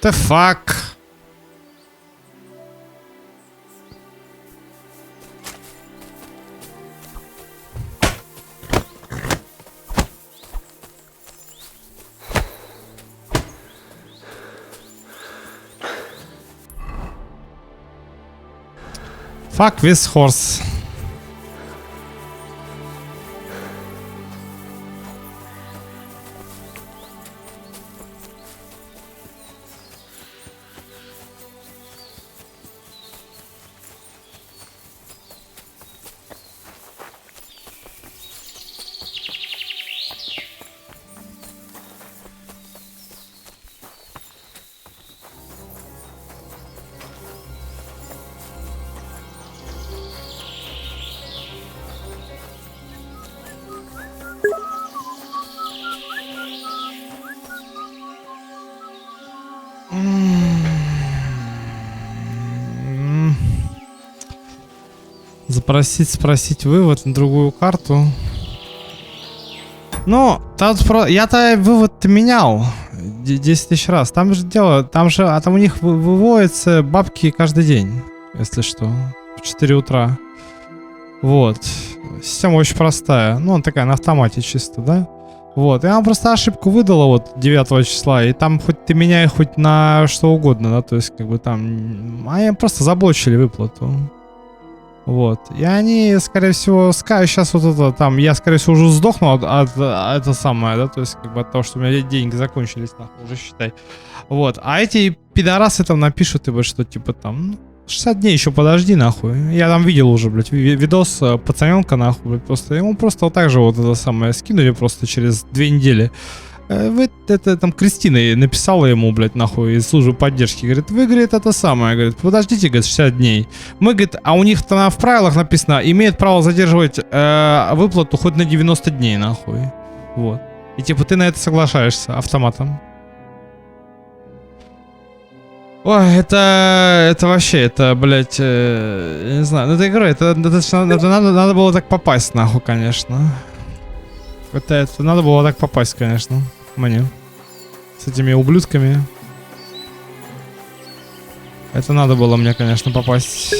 The fuck? Fuck this horse. Спросить вывод на другую карту. Ну, я-то вывод-то менял 10 тысяч раз. Там же дело, там у них выводятся бабки каждый день, если что, в 4 утра. Вот. Система очень простая. Ну, она такая на автомате чисто, да? Вот. И она просто ошибку выдала вот 9 числа. И там хоть ты меняй хоть на что угодно, да? То есть, как бы там... Они просто заблочили выплату. Вот. И они, скорее всего, сейчас вот это там, я, скорее всего, уже сдохну от это самое, да, то есть, как бы от того, что у меня деньги закончились, нахуй, уже считай. Вот. А эти пидорасы там напишут, типа, что, типа, там, 60 дней еще подожди, нахуй. Я там видел уже, блядь, видос пацаненка, нахуй, блядь, просто, ему просто вот так же вот это самое скинули просто через 2 недели. Это там Кристина написала ему, блядь, нахуй, из службы поддержки. Говорит, вы, говорит, это самое. Говорит, подождите, говорит, 60 дней. Мы, говорит, а у них там в правилах написано, имеет право задерживать выплату хоть на 90 дней, нахуй. Вот. И типа ты на это соглашаешься автоматом. Ой, это вообще, это, блядь, я не знаю, ну это игра, это надо было так попасть, нахуй, конечно. Это надо было так попасть, конечно, мне. С этими ублюдками. Это надо было мне, конечно, попасть.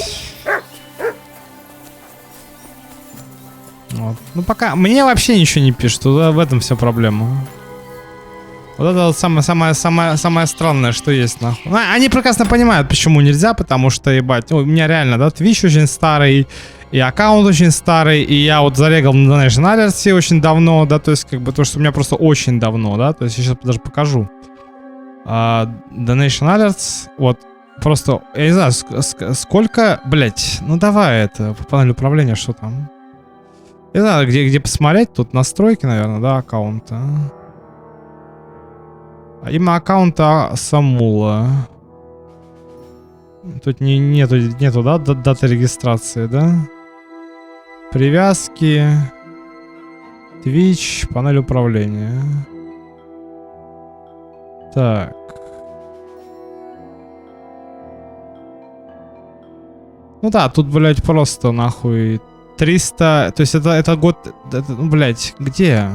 Вот. Ну пока, мне вообще ничего не пишут, в этом вся проблема. Вот это вот самое странное, что есть, нахуй. Они прекрасно понимают, почему нельзя, потому что, ебать, у меня реально, да, Twitch очень старый, и аккаунт очень старый, и я вот зарегал на Donation Alerts очень давно, да, то есть, как бы, то, что у меня просто очень давно, да, то есть, я сейчас даже покажу. Donation Alerts, вот, просто, я не знаю, сколько, блять, ну давай это, по панели управления, что там? Я не знаю, где посмотреть, тут настройки, наверное, да, аккаунта. Имя аккаунта Самула. Тут нету, да, даты регистрации, да? Привязки. Twitch, панель управления. Так. Ну да, тут, блядь, просто нахуй 300... То есть это год... Это, ну, блядь, где?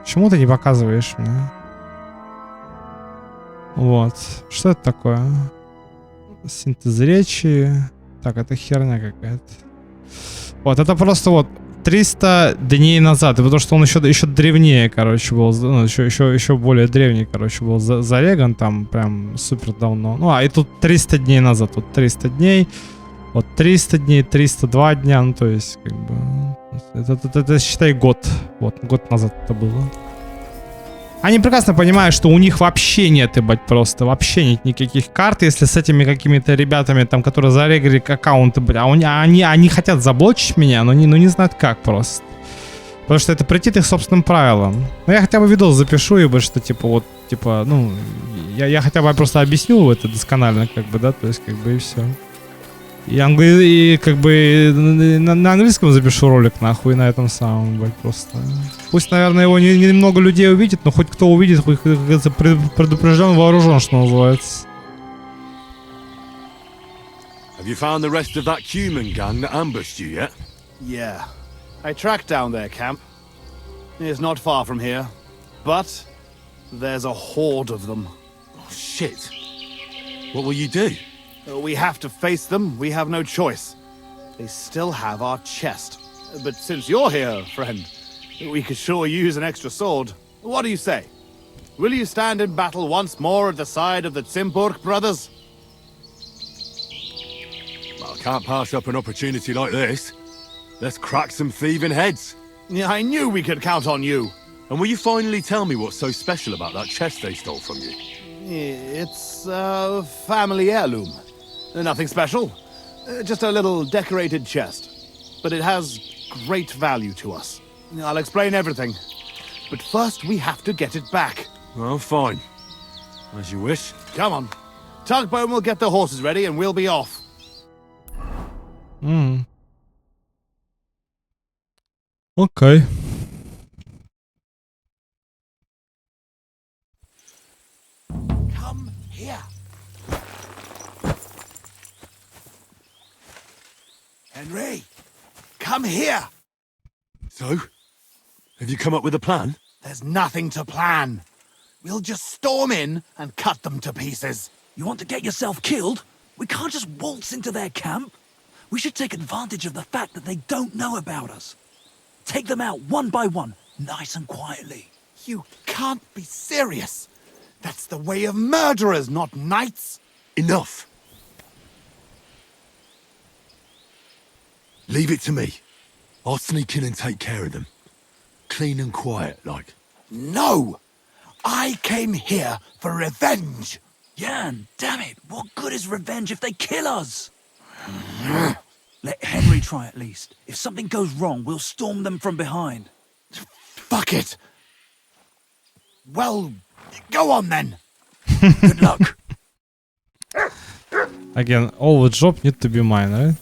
Почему ты не показываешь мне? Вот. Что это такое? Синтез речи. Так, это херня какая-то. Вот, это просто вот 300 дней назад. И потому что он еще древнее, короче, был. Ну, еще более древний, короче, был зареган там прям супер давно. Ну, и тут 300 дней назад. Тут 300 дней. Вот 300 дней, 302 дня. Ну, то есть, как бы... Это считай, год. Вот, год назад это было. Они прекрасно понимают, что у них вообще нет, ебать, просто вообще нет никаких карт, если с этими какими-то ребятами, там, которые зарегали аккаунты, они хотят заблочить меня, но не знают как просто. Потому что это претит их собственным правилам. Но я хотя бы видос запишу, ебать, что типа вот, типа, ну, я хотя бы просто объясню это досконально, как бы, да, то есть, как бы, и все. И как бы на английском запишу ролик, нахуй, на этом самом, блядь, просто. Пусть, наверное, его немного людей увидит, но хоть кто увидит, хоть, как говорится, предупрежден, вооружен, что называется. Have you found the rest of that human gang that ambushed you yet? Yeah. I tracked down their camp. It's not far from here. But there's a horde of them. Oh, shit. What will you do? We have to face them. We have no choice. They still have our chest. But since you're here, friend, we could sure use an extra sword. What do you say? Will you stand in battle once more at the side of the Zimburg brothers? Well, I can't pass up an opportunity like this. Let's crack some thieving heads. Yeah, I knew we could count on you. And will you finally tell me what's so special about that chest they stole from you? It's a family heirloom. Nothing special. Just a little decorated chest. But it has great value to us. I'll explain everything. But first we have to get it back. Well, fine. As you wish. Come on. Tugbone will get the horses ready and we'll be off. Okay. Come here. Henry, come here. So? Have you come up with a plan? There's nothing to plan. We'll just storm in and cut them to pieces. You want to get yourself killed? We can't just waltz into their camp. We should take advantage of the fact that they don't know about us. Take them out one by one, nice and quietly. You can't be serious. That's the way of murderers, not knights. Enough. Leave it to me. I'll sneak in and take care of them. Clean and quiet, like. No! I came here for revenge. Jan, damn it. What good is revenge if they kill us? Let Henry try at least. If something goes wrong, we'll storm them from behind. Fuck it. Well, go on then. Good luck. Again, all the job need to be mine, right?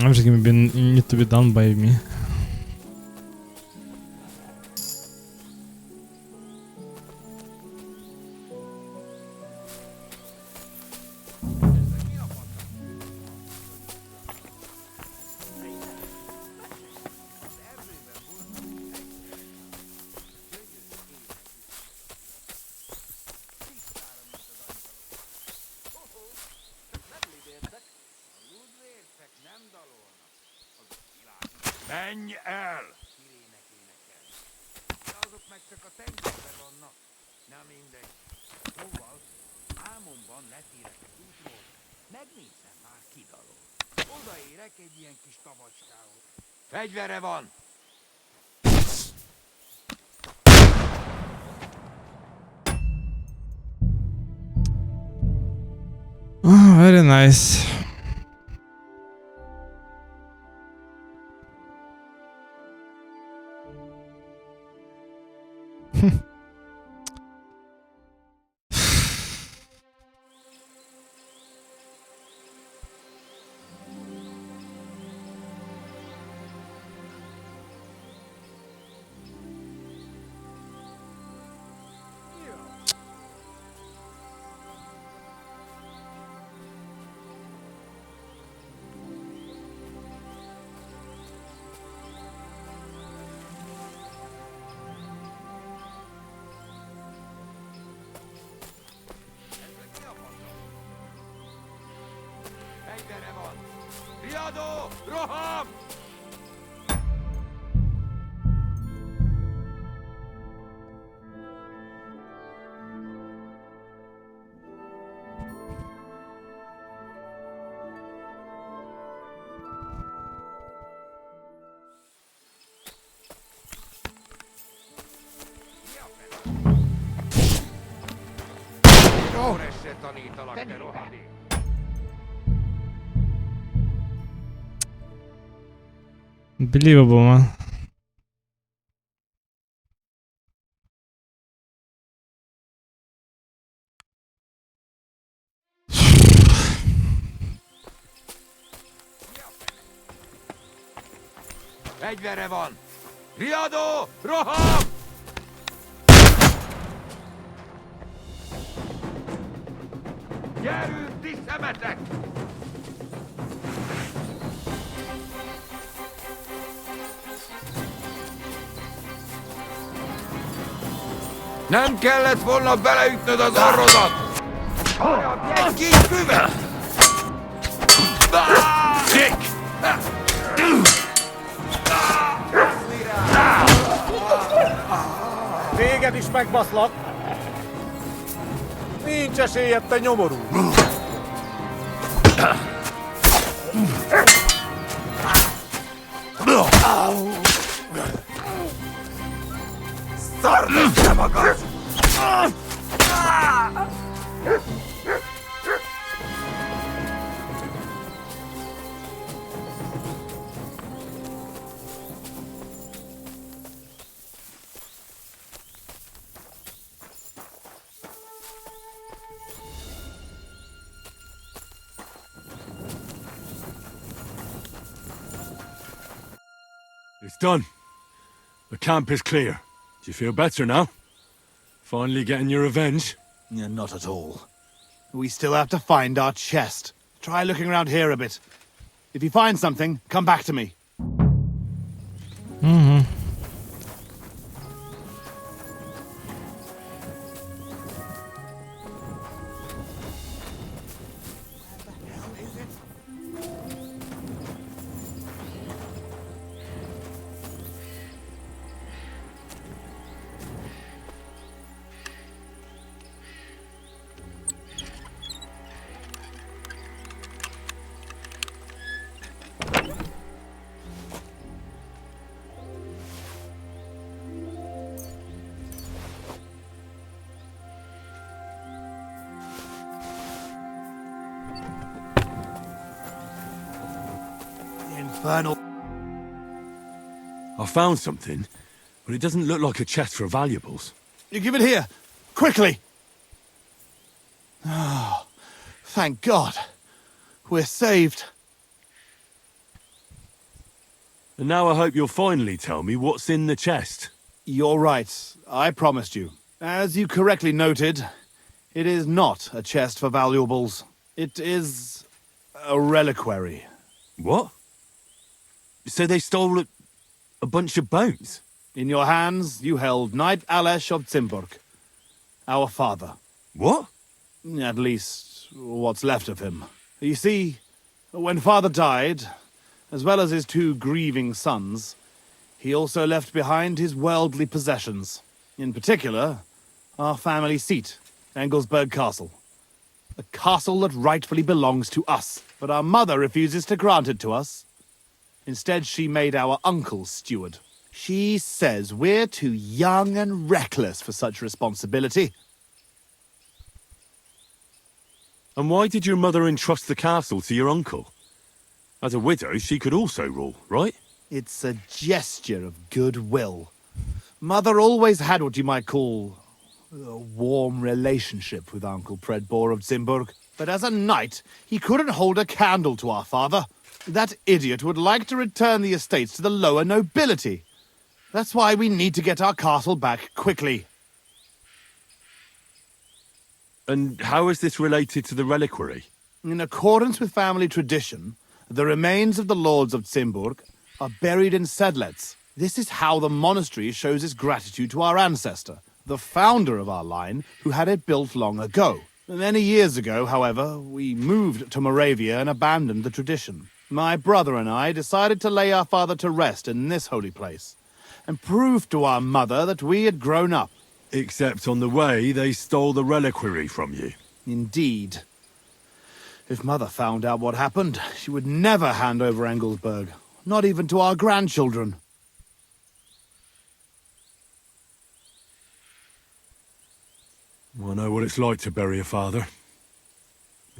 Everything need to be done by me. Menj el! De azok meg csak a tengerben vannak. Na mindegy. Szóval, álmomban letérek az útról, megnézem már kidalol. Odaérek egy ilyen kis tavacskához. Fegyvere van! Oh, very nice. Fegyvere van! Riadó! Roham! Jóre se tanítalak, te rohadék! Unbelievable, man. Fegyvere van! Riadó! Roham! Gyerünk, ti szemetek! Nem kellett volna beleütnöd az orrodat! Harap, egy kis füvet! Dick! Téged is megbaszlak! Nincs esélyed, te nyomorú! Szard össze magad! It's done. The camp is clear. Do you feel better now? Finally getting your revenge? Yeah, not at all. We still have to find our chest. Try looking around here a bit. If you find something, come back to me. Mm-hmm. Infernal. I found something, but it doesn't look like a chest for valuables. You give it here! Quickly! Oh, thank God. We're saved. And now I hope you'll finally tell me what's in the chest. You're right. I promised you. As you correctly noted, it is not a chest for valuables. It is a reliquary. What? So they stole a bunch of bones? In your hands, you held Knight Alesh of Zimburg, our father. What? At least, what's left of him. You see, when father died, as well as his two grieving sons, He also left behind his worldly possessions. In particular, our family seat, Engelsberg Castle. A castle that rightfully belongs to us, but our mother refuses to grant it to us. Instead, she made our uncle steward. She says we're too young and reckless for such responsibility. And why did your mother entrust the castle to your uncle? As a widow, she could also rule, right? It's a gesture of goodwill. Mother always had what you might call a warm relationship with Uncle Predbor of Zimburg. But as a knight, he couldn't hold a candle to our father. That idiot would like to return the estates to the lower nobility. That's why we need to get our castle back quickly. And how is this related to the reliquary? In accordance with family tradition, the remains of the lords of Zimburg are buried in Sedlets. This is how the monastery shows its gratitude to our ancestor, the founder of our line, who had it built long ago. Many years ago, however, we moved to Moravia and abandoned the tradition. My brother and I decided to lay our father to rest in this holy place, and prove to our mother that we had grown up. Except on the way, they stole the reliquary from you. Indeed. If Mother found out what happened, she would never hand over Engelsberg, not even to our grandchildren. I know what it's like to bury a father.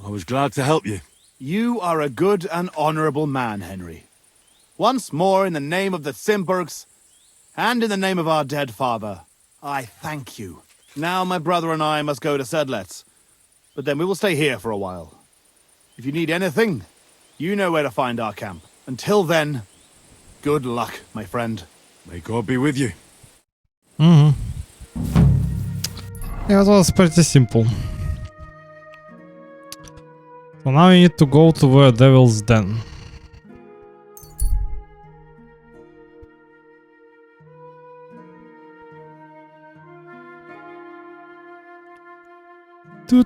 I was glad to help you. You are a good and honorable man, Henry. Once more, in the name of the Zimburgs, and in the name of our dead father, I thank you. Now my brother and I must go to Sedlets, but then we will stay here for a while. If you need anything, you know where to find our camp. Until then, good luck, my friend. May God be with you. Yeah, it was pretty simple. So now we need to go to the Devil's Den. Tu.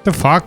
The fuck?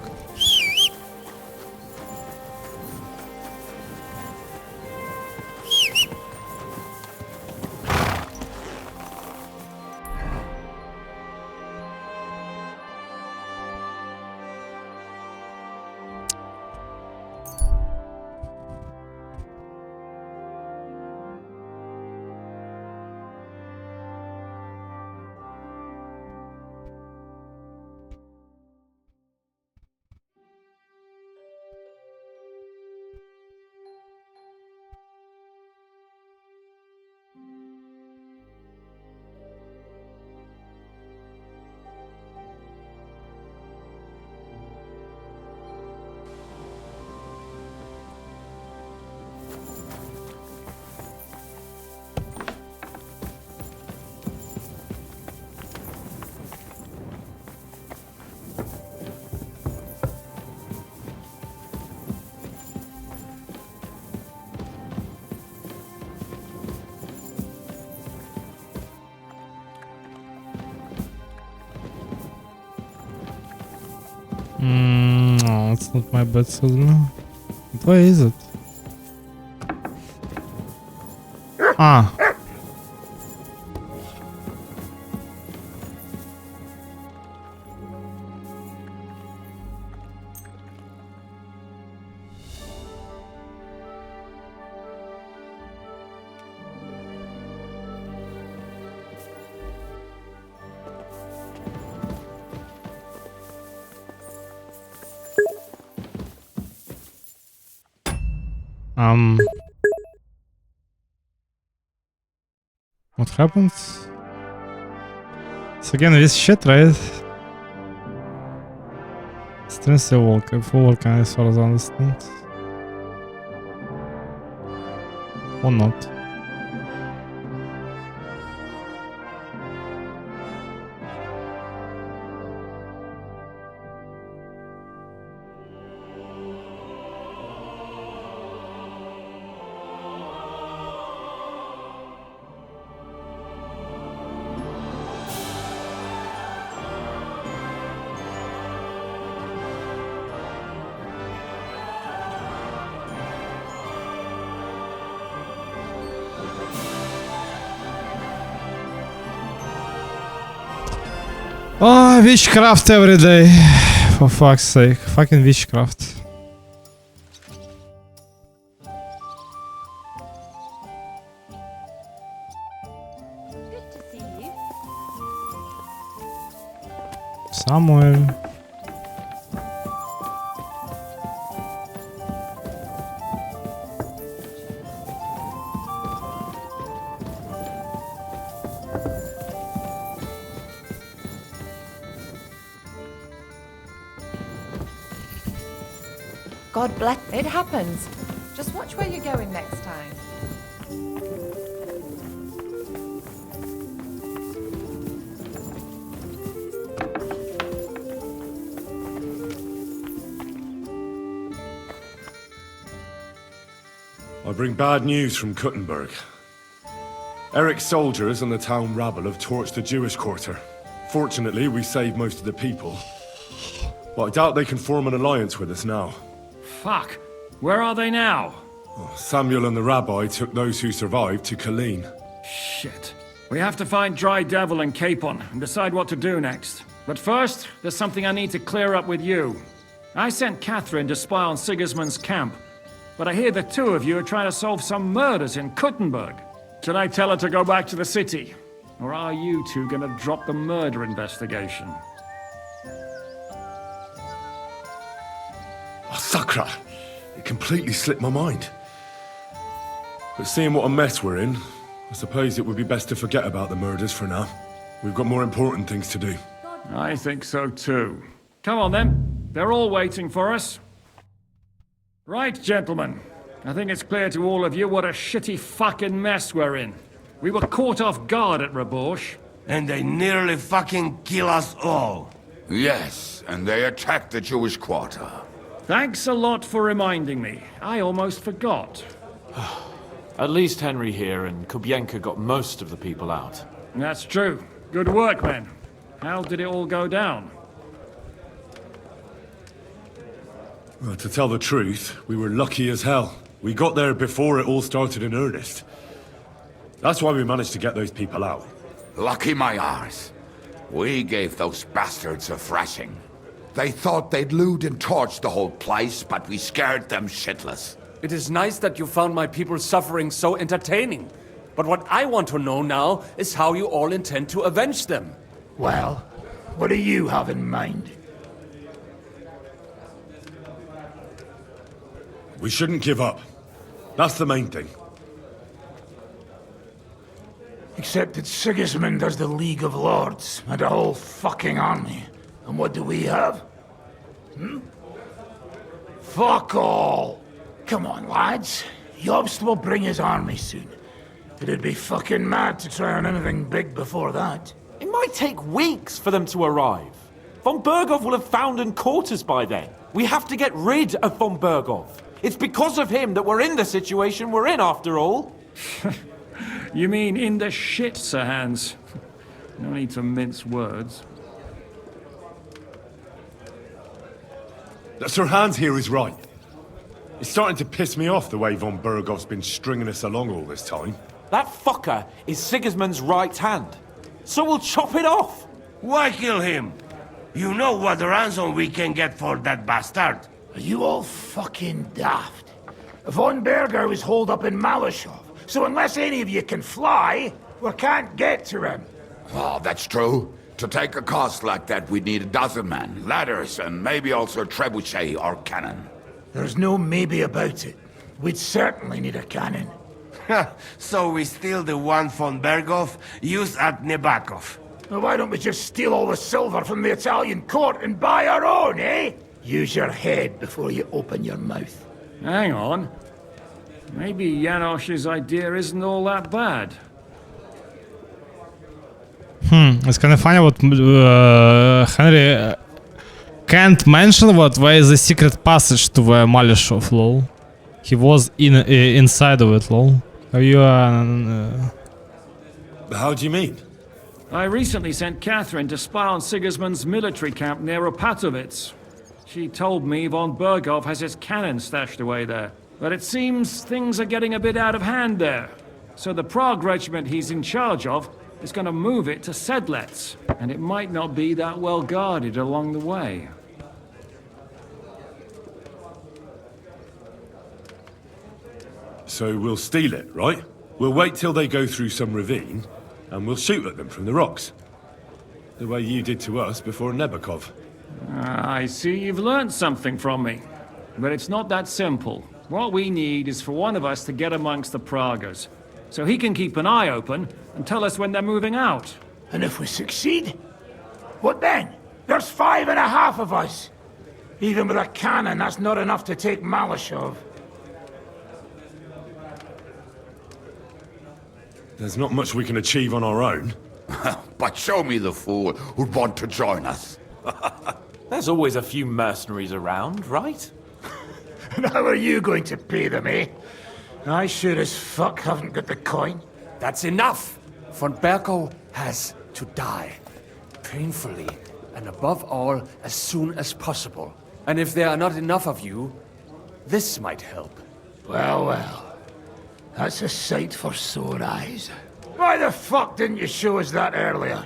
No, it's not my bed, Suddenly. Where is it? Ah. What happens? It's again this shit, right? Didn't say Volk. If Volk as far as I understand. Or not. Oh, witchcraft every day. For fuck's sake. Fucking witchcraft. Samuel. God bless. It happens. Just watch where you're going next time. I bring bad news from Kuttenberg. Eric's soldiers and the town rabble have torched the Jewish quarter. Fortunately, we saved most of the people. But I doubt they can form an alliance with us now. Fuck. Where are they now? Samuel and the rabbi took those who survived to Colleen. Shit. We have to find Dry Devil and Capon and decide what to do next. But first, there's something I need to clear up with you. I sent Catherine to spy on Sigismund's camp, but I hear the two of you are trying to solve some murders in Kuttenberg. Should I tell her to go back to the city? Or are you two gonna drop the murder investigation? Oh, Sakra! It completely slipped my mind. But seeing what a mess we're in, I suppose it would be best to forget about the murders for now. We've got more important things to do. I think so too. Come on then. They're all waiting for us. Right, gentlemen. I think it's clear to all of you what a shitty fucking mess we're in. We were caught off guard at Rabosh. And they nearly fucking kill us all. Yes, and they attacked the Jewish quarter. Thanks a lot for reminding me. I almost forgot. At least Henry here and Kubienka got most of the people out. That's true. Good work, men. How did it all go down? Well, to tell the truth, we were lucky as hell. We got there before it all started in earnest. That's why we managed to get those people out. Lucky my arse. We gave those bastards a thrashing. They thought they'd loot and torch the whole place, but we scared them shitless. It is nice that you found my people's suffering so entertaining. But what I want to know now is how you all intend to avenge them. Well, what do you have in mind? We shouldn't give up. That's the main thing. Except that Sigismund has the League of Lords and a whole fucking army. And what do we have? Fuck all! Come on, lads. Jobst will bring his army soon. It'd be fucking mad to try on anything big before that. It might take weeks for them to arrive. Von Berghoff will have found and caught us by then. We have to get rid of Von Berghoff. It's because of him that we're in the situation we're in, after all. You mean in the shit, Sir Hans? No need to mince words. Sir Hans here is right. It's starting to piss me off the way Von Berghoff's been stringing us along all this time. That fucker is Sigismund's right hand. So we'll chop it off. Why kill him? You know what ransom we can get for that bastard. Are you all fucking daft? Von Berger was holed up in Malashov, so unless any of you can fly, we can't get to him. Oh, that's true. To take a cost like that, we'd need a dozen men, ladders, and maybe also a trebuchet or cannon. There's no maybe about it. We'd certainly need a cannon. So we steal the one von Berghoff used at Nebakov. Well, why don't we just steal all the silver from the Italian court and buy our own, eh? Use your head before you open your mouth. Hang on. Maybe Janosch's idea isn't all that bad. It's kind of funny what Henry can't mention what where is the secret passage to the Malishov, lol. He was inside of it, lol. How you How do you mean? I recently sent Catherine to spy on Sigismund's military camp near Opatovitz. She told me von Bergov has his cannon stashed away there. But it seems things are getting a bit out of hand there. So the Prague regiment he's in charge of is going to move it to Sedlets. And it might not be that well guarded along the way. So we'll steal it, right? We'll wait till they go through some ravine, and we'll shoot at them from the rocks. The way you did to us before Nebakov. I see you've learned something from me. But it's not that simple. What we need is for one of us to get amongst the Pragas, so he can keep an eye open and tell us when they're moving out. And if we succeed, what then? There's 5.5 of us. Even with a cannon, that's not enough to take Malishov. There's not much we can achieve on our own. But show me the fool who'd want to join us. There's always a few mercenaries around, right? And how are you going to pay them, eh? I sure as fuck haven't got the coin. That's enough! Von Berko has to die. Painfully, and above all, as soon as possible. And if there are not enough of you, this might help. Well, well. That's a sight for sore eyes. Why the fuck didn't you show us that earlier?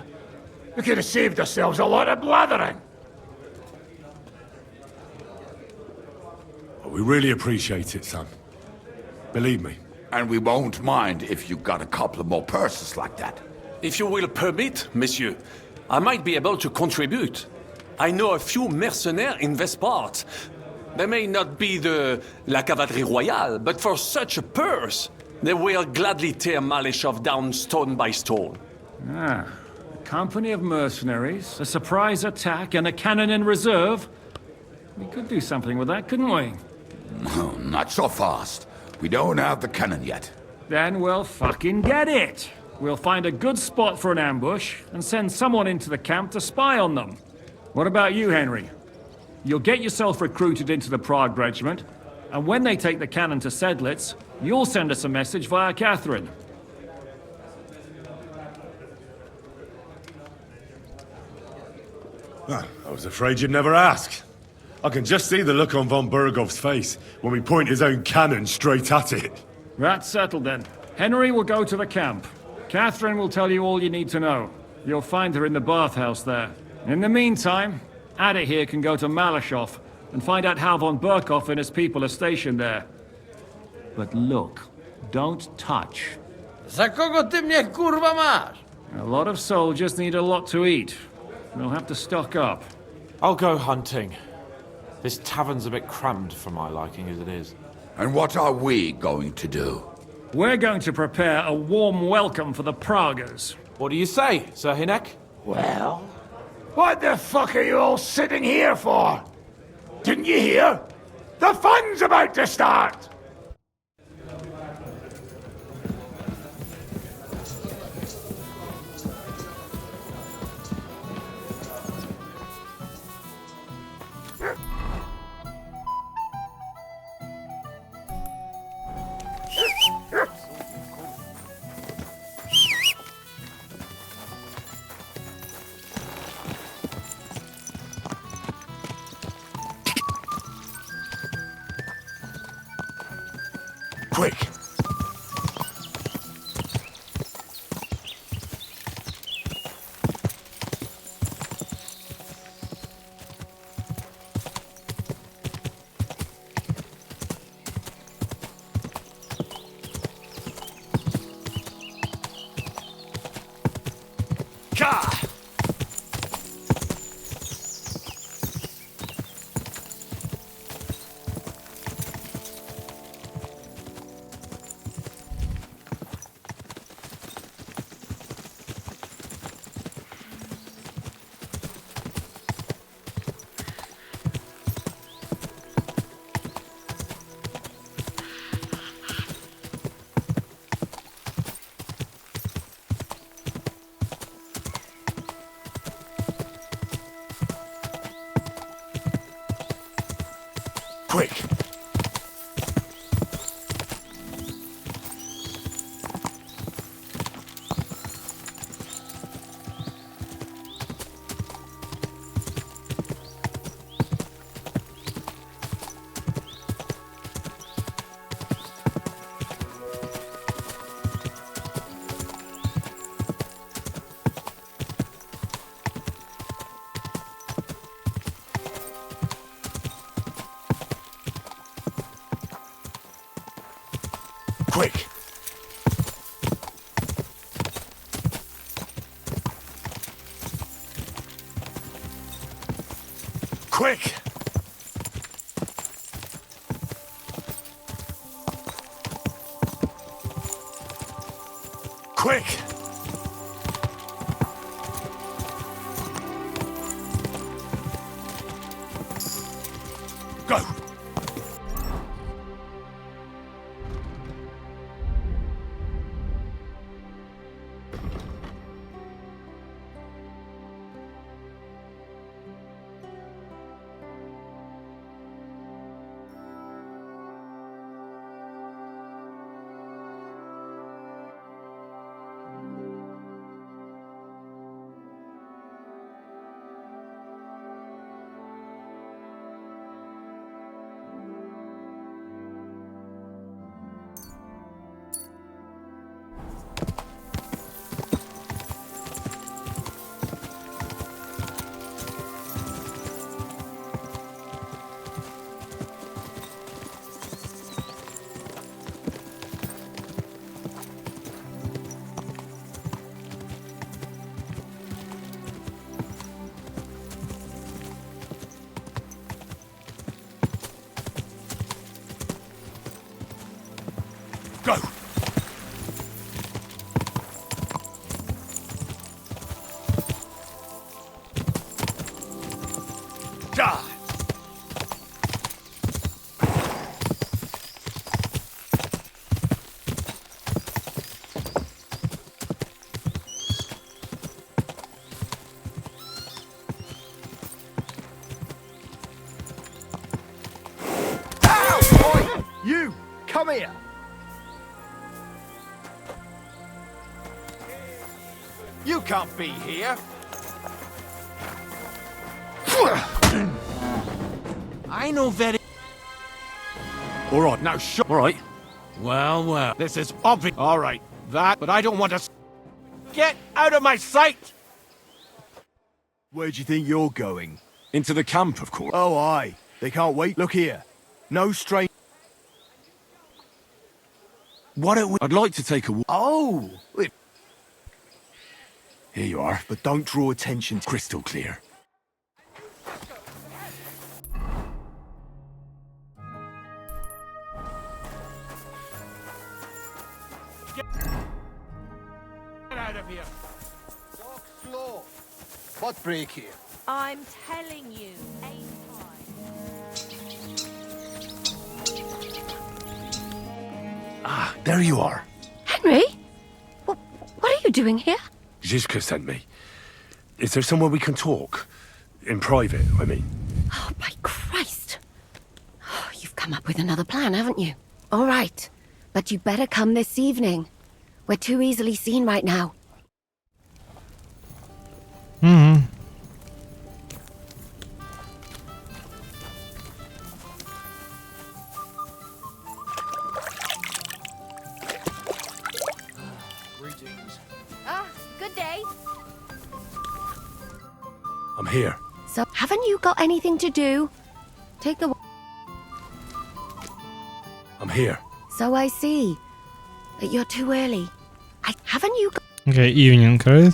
We could have saved ourselves a lot of blathering. We really appreciate it, son. Believe me. And we won't mind if you got a couple of more purses like that. If you will permit, monsieur, I might be able to contribute. I know a few mercenaires in this part. They may not be la cavalerie royale, but for such a purse, they will gladly tear Malishov down stone by stone. Ah, a company of mercenaries, a surprise attack, and a cannon in reserve. We could do something with that, couldn't we? No, not so fast. We don't have the cannon yet. Then we'll fucking get it. We'll find a good spot for an ambush and send someone into the camp to spy on them. What about you, Henry? You'll get yourself recruited into the Prague regiment, and when they take the cannon to Sedlitz, you'll send us a message via Catherine. I was afraid you'd never ask. I can just see the look on von Bergov's face when we point his own cannon straight at it. That's settled then. Henry will go to the camp. Catherine will tell you all you need to know. You'll find her in the bathhouse there. In the meantime, Ada here can go to Malishov and find out how von Berkov and his people are stationed there. But look, don't touch. Za kogo ty mnie kurwa masz? A lot of soldiers need a lot to eat. We'll have to stock up. I'll go hunting. This tavern's a bit crammed for my liking as it is. And what are we going to do? We're going to prepare a warm welcome for the Pragas. What do you say, Sir Hinek? Well, what the fuck are you all sitting here for? Didn't you hear? The fun's about to start! Quick! Quick! Quick! Quick! Go! Go! Die! Ow! Oi! You! Come here! You can't be here! I know very... Alright, now shut. Alright. Well, well, this is obvious. Alright, that, but I don't want to... Get out of my sight! Where do you think you're going? Into the camp, of course. Oh, aye. They can't wait. Look here. No strange... Why don't we... I'd like to take a walk. Oh! Here you are. But don't draw attention to... Crystal clear. Get out of here! Walk slow. What break here? I'm telling you, aim high. Ah, there you are. Henry? What are you doing here? Zizka sent me. Is there somewhere we can talk? In private, I mean. Oh, by Christ. Oh, you've come up with another plan, haven't you? All right. But you better come this evening. We're too easily seen right now. Mm-hmm. Greetings. Good day. I'm here. So, haven't you got anything to do? Take the... I'm here. So I see. But you're too early. Haven't you got... Okay, evening, right?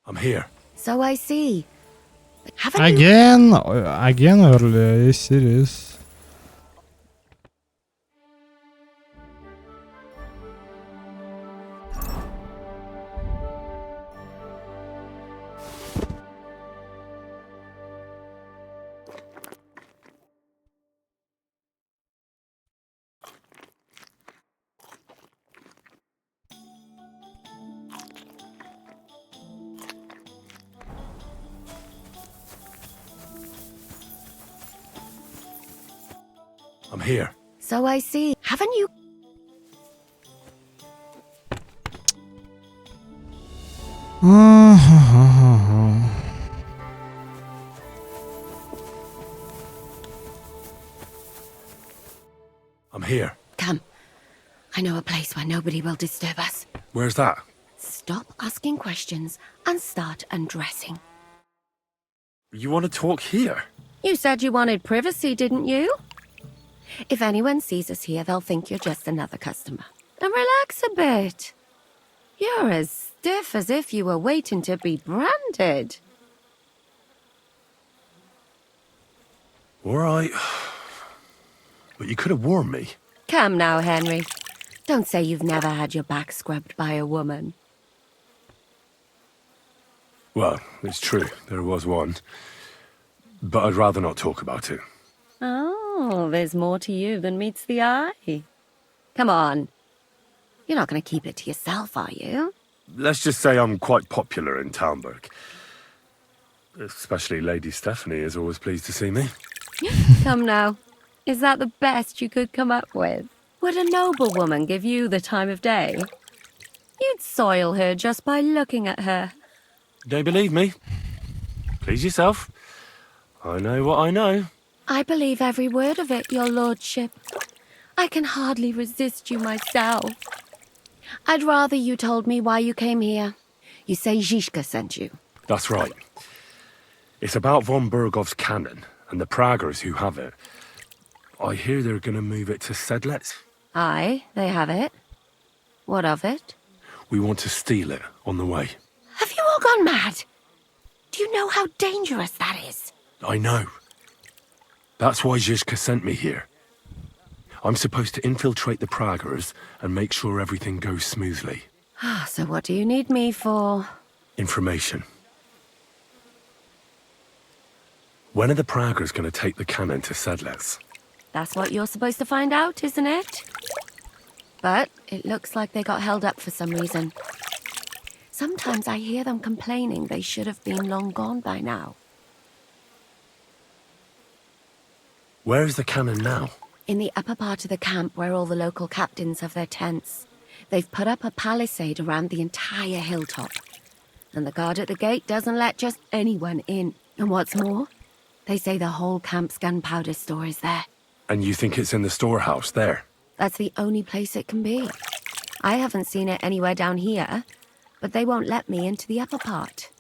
I'm here. So I see. But haven't you... Again early, are you serious? I'm here. So I see. Haven't you... I'm here. Come. I know a place where nobody will disturb us. Where's that? Stop asking questions and start undressing. You want to talk here? You said you wanted privacy, didn't you? If anyone sees us here, they'll think you're just another customer. And relax a bit. You're as stiff as if you were waiting to be branded. All right. But you could have warned me. Come now, Henry. Don't say you've never had your back scrubbed by a woman. Well, it's true. There was one. But I'd rather not talk about it. Oh, there's more to you than meets the eye. Come on. You're not going to keep it to yourself, are you? Let's just say I'm quite popular in Talmberg. Especially Lady Stephanie is always pleased to see me. Come now. Is that the best you could come up with? Would a noblewoman give you the time of day? You'd soil her just by looking at her. Don't believe me? Please yourself. I know what I know. I believe every word of it, your lordship. I can hardly resist you myself. I'd rather you told me why you came here. You say Zizka sent you. That's right. It's about von Bergov's cannon and the Praggers who have it. I hear they're going to move it to Sedlec. Aye, they have it. What of it? We want to steal it on the way. Have you all gone mad? Do you know how dangerous that is? I know. That's why Zizka sent me here. I'm supposed to infiltrate the Praggers and make sure everything goes smoothly. So what do you need me for? Information. When are the Praggers going to take the cannon to Sedlec? That's what you're supposed to find out, isn't it? But it looks like they got held up for some reason. Sometimes I hear them complaining they should have been long gone by now. Where is the cannon now? In the upper part of the camp where all the local captains have their tents. They've put up a palisade around the entire hilltop. And the guard at the gate doesn't let just anyone in. And what's more, they say the whole camp's gunpowder store is there. And you think it's in the storehouse there? That's the only place it can be. I haven't seen it anywhere down here, but they won't let me into the upper part.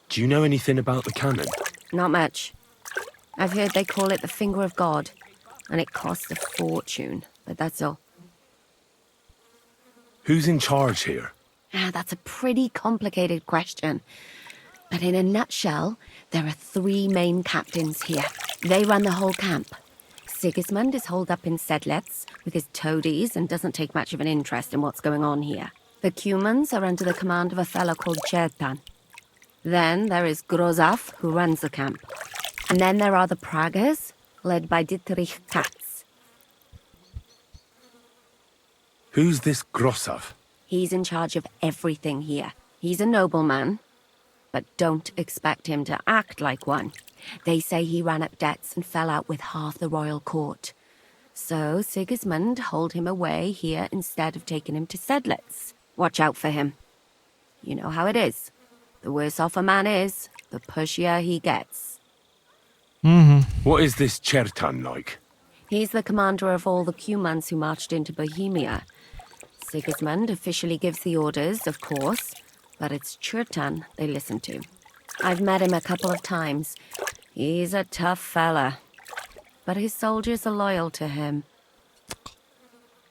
Do you know anything about the cannon? Not much. I've heard they call it the Finger of God, and it costs a fortune, but that's all. Who's in charge here? That's a pretty complicated question. But in a nutshell, there are 3 main captains here. They run the whole camp. Sigismund is holed up in Sedlec with his toadies and doesn't take much of an interest in what's going on here. The Cumans are under the command of a fellow called Chertan. Then there is Grozaf, who runs the camp. And then there are the Praggers, led by Dietrich Katz. Who's this Grossav? He's in charge of everything here. He's a nobleman, but don't expect him to act like one. They say he ran up debts and fell out with half the royal court. So Sigismund holed him away here instead of taking him to Sedlec. Watch out for him. You know how it is. The worse off a man is, the pushier he gets. What is this Chertan like? He's the commander of all the Cumans who marched into Bohemia. Sigismund officially gives the orders, of course, but it's Chertan they listen to. I've met him a couple of times. He's a tough fella, but his soldiers are loyal to him.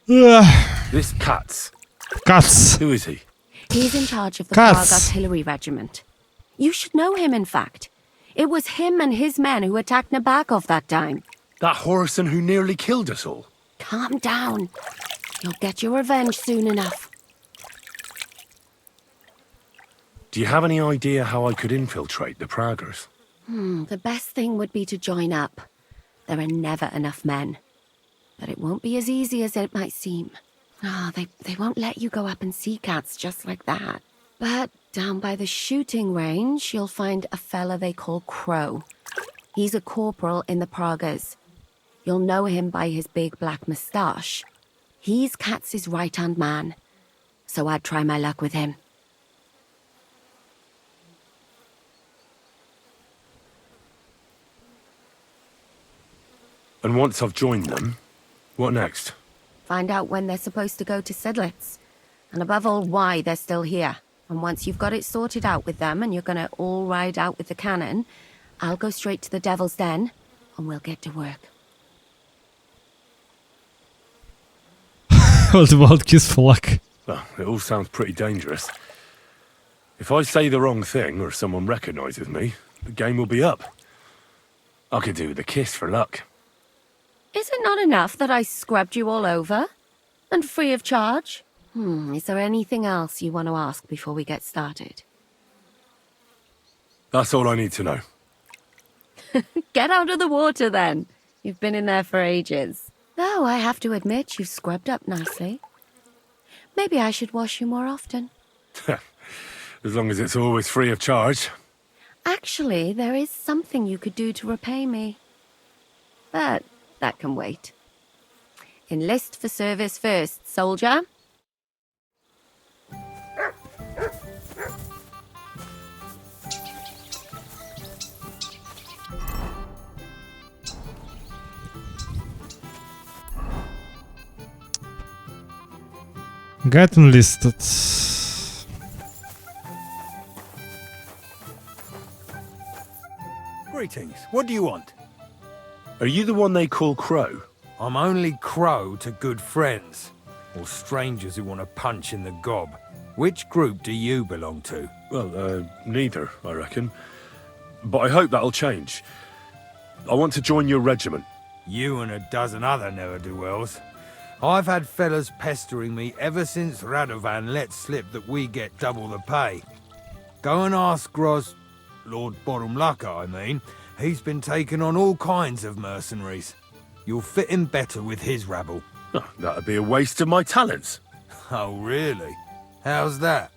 This Katz. Katz. Who is he? He's in charge of the Katz. Prague Artillery Regiment. You should know him, in fact. It was him and his men who attacked Nabokov that time. That Horison who nearly killed us all. Calm down. You'll get your revenge soon enough. Do you have any idea how I could infiltrate the Praggers? The best thing would be to join up. There are never enough men. But it won't be as easy as it might seem. They won't let you go up and see cats just like that. But down by the shooting range, you'll find a fella they call Crow. He's a corporal in the Pragas. You'll know him by his big black moustache. He's Katz's right-hand man, so I'd try my luck with him. And once I've joined them, what next? Find out when they're supposed to go to Sedlitz, and above all, why they're still here. And once you've got it sorted out with them and you're gonna all ride out with the cannon, I'll go straight to the Devil's Den, and we'll get to work. What about kiss for luck? Well, it all sounds pretty dangerous. If I say the wrong thing or someone recognizes me, the game will be up. I could do the kiss for luck. Is it not enough that I scrubbed you all over? And free of charge? Is there anything else you want to ask before we get started? That's all I need to know. Get out of the water then. You've been in there for ages. Though I have to admit you've scrubbed up nicely. Maybe I should wash you more often. As long as it's always free of charge. Actually, there is something you could do to repay me. But that can wait. Enlist for service first, soldier. Get enlisted. Greetings. What do you want? Are you the one they call Crow? I'm only Crow to good friends, or strangers who want to punch in the gob. Which group do you belong to? Well, neither, I reckon. But I hope that'll change. I want to join your regiment. You and a dozen other ne'er-do-wells. I've had fellas pestering me ever since Radovan let slip that we get double the pay. Go and ask Lord Borumlaka, I mean. He's been taking on all kinds of mercenaries. You'll fit in better with his rabble. Oh, that'd be a waste of my talents. Oh, really? How's that?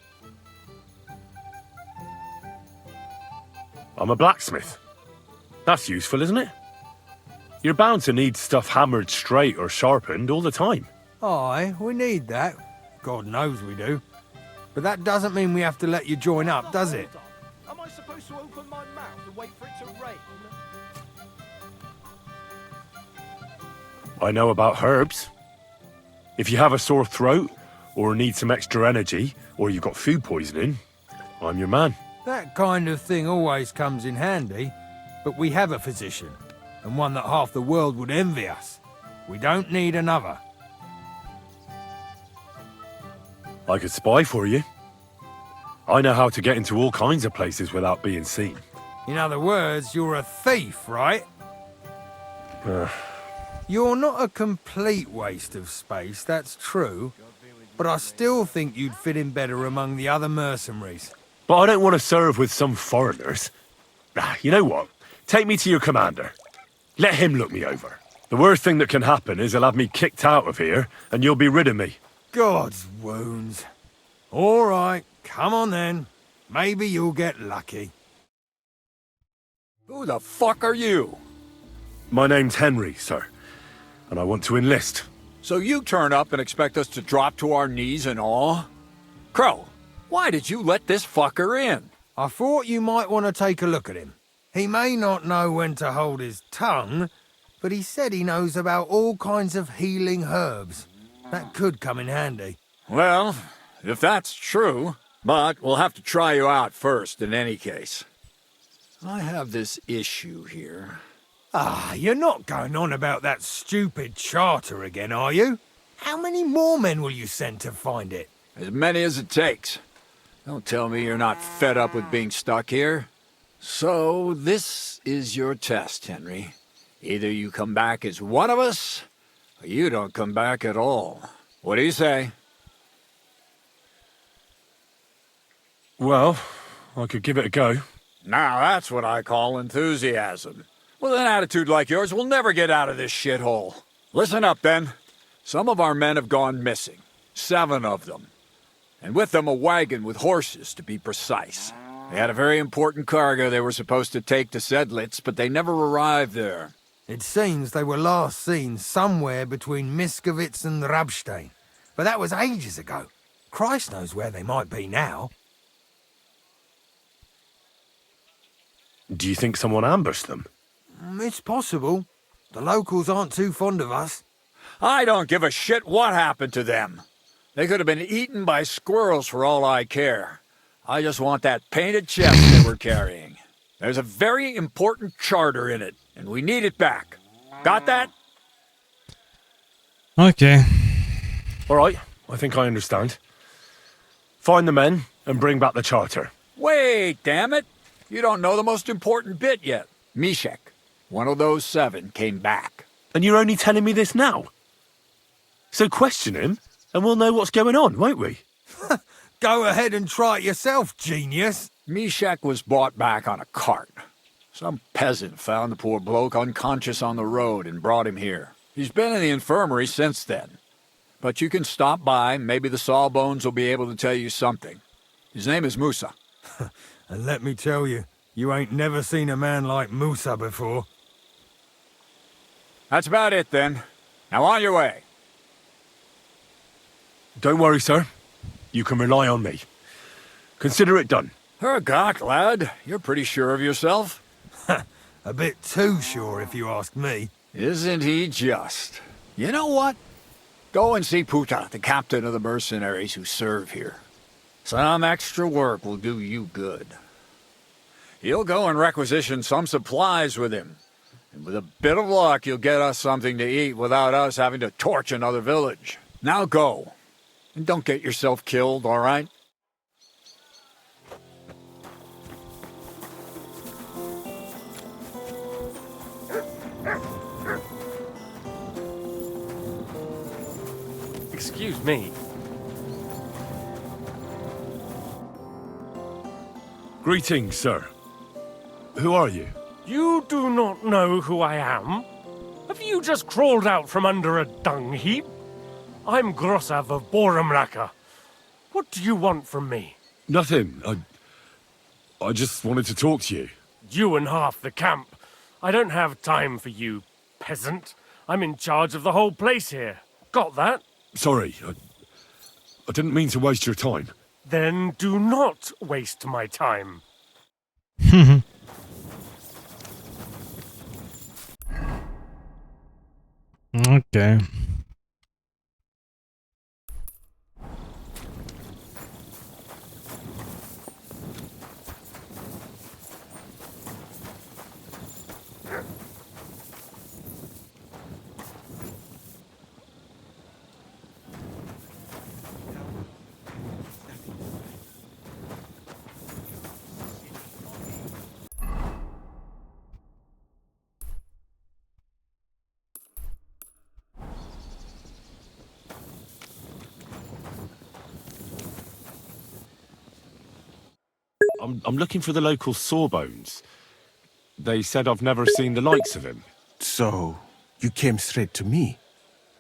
I'm a blacksmith. That's useful, isn't it? You're bound to need stuff hammered straight or sharpened all the time. Aye, we need that. God knows we do. But that doesn't mean we have to let you join up, does it? Am I supposed to open my mouth and wait for it to rain? I know about herbs. If you have a sore throat, or need some extra energy, or you've got food poisoning, I'm your man. That kind of thing always comes in handy. But we have a physician, and one that half the world would envy us. We don't need another. I could spy for you. I know how to get into all kinds of places without being seen. In other words, you're a thief, right? You're not a complete waste of space, that's true. But I still think you'd fit in better among the other mercenaries. But I don't want to serve with some foreigners. You know what? Take me to your commander. Let him look me over. The worst thing that can happen is he'll have me kicked out of here, and you'll be rid of me. God's wounds. All right, come on then. Maybe you'll get lucky. Who the fuck are you? My name's Henry, sir, and I want to enlist. So you turn up and expect us to drop to our knees in awe? Crow, why did you let this fucker in? I thought you might want to take a look at him. He may not know when to hold his tongue, but he said he knows about all kinds of healing herbs. That could come in handy. Well, if that's true, but we'll have to try you out first in any case. I have this issue here. Ah, you're not going on about that stupid charter again, are you? How many more men will you send to find it? As many as it takes. Don't tell me you're not fed up with being stuck here. So, this is your test, Henry. Either you come back as one of us, or you don't come back at all. What do you say? Well, I could give it a go. Now that's what I call enthusiasm. With an attitude like yours, we'll never get out of this shithole. Listen up, then. Some of our men have gone missing. 7 of them. And with them a wagon with horses, to be precise. They had a very important cargo they were supposed to take to Sedlitz, but they never arrived there. It seems they were last seen somewhere between Miskovitz and Rabstein. But that was ages ago. Christ knows where they might be now. Do you think someone ambushed them? It's possible. The locals aren't too fond of us. I don't give a shit what happened to them. They could have been eaten by squirrels for all I care. I just want that painted chest they were carrying. There's a very important charter in it, and we need it back. Got that? Okay. All right, I think I understand. Find the men and bring back the charter. Wait, damn it. You don't know the most important bit yet. Mishek, one of those 7, came back. And you're only telling me this now? So question him, and we'll know what's going on, won't we? Go ahead and try it yourself, genius. Mishek was brought back on a cart. Some peasant found the poor bloke unconscious on the road and brought him here. He's been in the infirmary since then. But you can stop by, maybe the Sawbones will be able to tell you something. His name is Musa. And let me tell you, you ain't never seen a man like Musa before. That's about it then. Now on your way. Don't worry, sir. You can rely on me. Consider it done. Hergott, lad. You're pretty sure of yourself. A bit too sure, if you ask me. Isn't he just? You know what? Go and see Puta, the captain of the mercenaries who serve here. Some extra work will do you good. He'll go and requisition some supplies with him. And with a bit of luck, you'll get us something to eat without us having to torch another village. Now go. And don't get yourself killed, all right? Excuse me. Greetings, sir. Who are you? You do not know who I am? Have you just crawled out from under a dung heap? I'm Grossav of Borumraka. What do you want from me? Nothing. I just wanted to talk to you. You and half the camp. I don't have time for you, peasant. I'm in charge of the whole place here. Got that? Sorry, I didn't mean to waste your time. Then do not waste my time. Okay. I'm looking for the local Sawbones. They said I've never seen the likes of him. So, you came straight to me.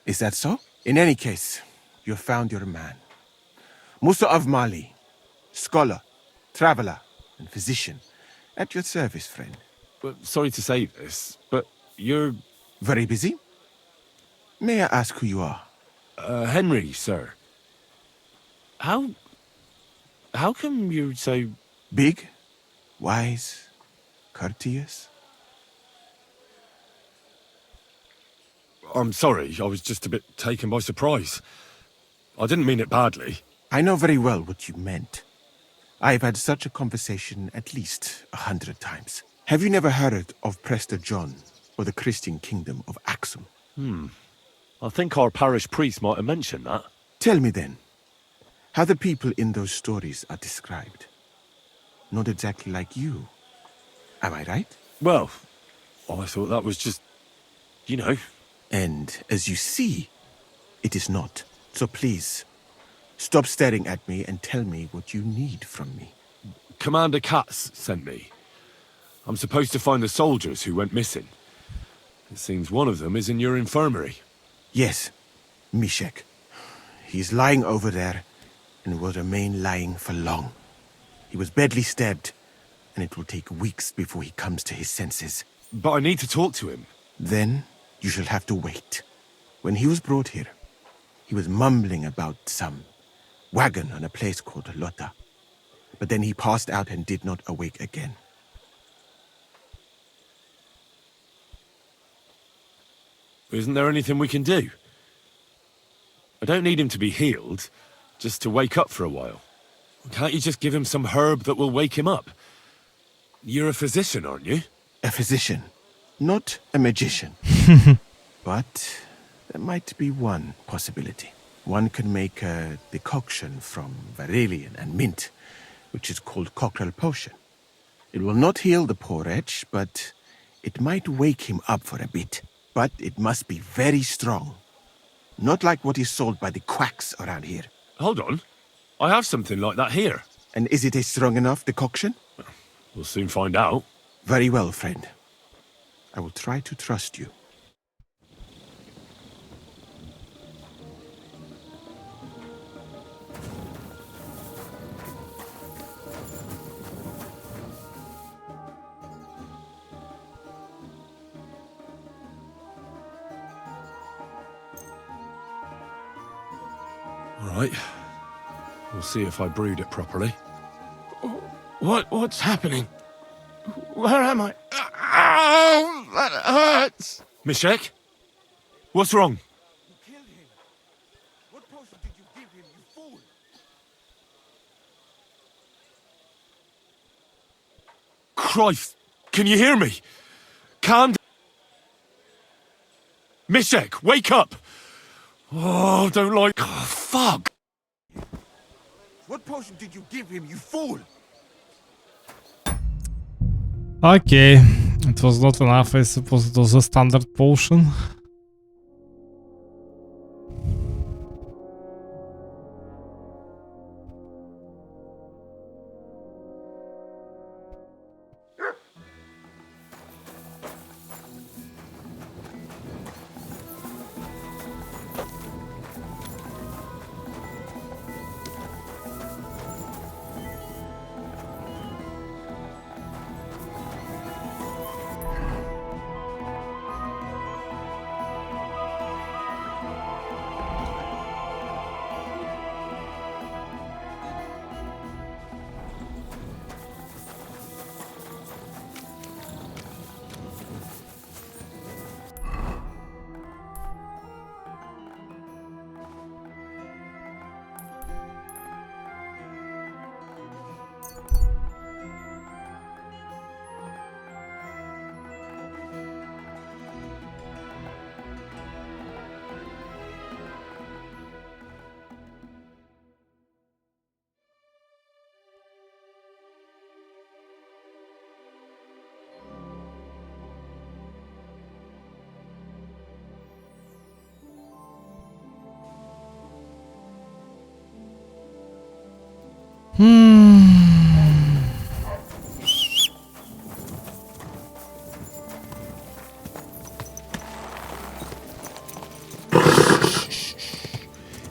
Is that so? In any case, you have found your man. Musa of Mali, scholar, traveler, and physician. At your service, friend. But sorry to say this, but you're... Very busy? May I ask who you are? Henry, sir. How come you're so... Big, wise, courteous? I'm sorry, I was just a bit taken by surprise. I didn't mean it badly. I know very well what you meant. I've had such a conversation at least 100 times. Have you never heard of Prester John or the Christian kingdom of Axum? I think our parish priest might have mentioned that. Tell me then, how the people in those stories are described. Not exactly like you. Am I right? Well, I thought that was just, you know. And as you see, it is not. So please, stop staring at me and tell me what you need from me. Commander Katz sent me. I'm supposed to find the soldiers who went missing. It seems one of them is in your infirmary. Yes, Mishek. He's lying over there and will remain lying for long. He was badly stabbed and it will take weeks before he comes to his senses. But I need to talk to him. Then you shall have to wait. When he was brought here, he was mumbling about some wagon on a place called Lota. But then he passed out and did not awake again. Isn't there anything we can do? I don't need him to be healed, just to wake up for a while. Can't you just give him some herb that will wake him up? You're a physician, aren't you? A physician, not a magician. But there might be one possibility. One can make a decoction from Varelian and mint, which is called cockerel potion. It will not heal the poor wretch, but it might wake him up for a bit. But it must be very strong. Not like what is sold by the quacks around here. Hold on. I have something like that here. And is it a strong enough decoction? We'll soon find out. Very well, friend. I will try to trust you. All right. We'll see if I brewed it properly. What's happening? Where am I? Ow! That hurts! Mishek? What's wrong? You killed him. What potion did you give him, you fool? Christ! Can you hear me? Calm down. Mishek, wake up! Oh, don't like... Oh, fuck! What potion did you give him, you fool? Okay, it was not enough. I suppose it was a standard potion.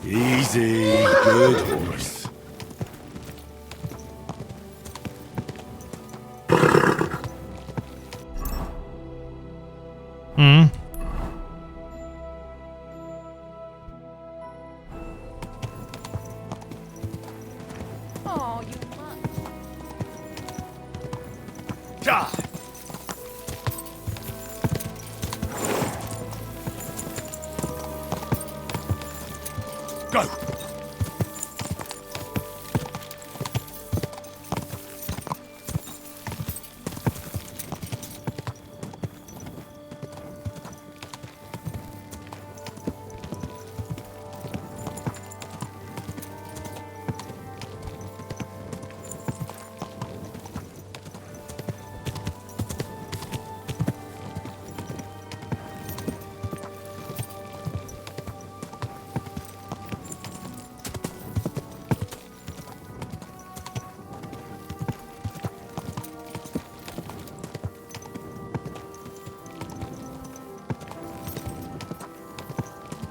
Easy, good horse. Oh, you Ah! Go!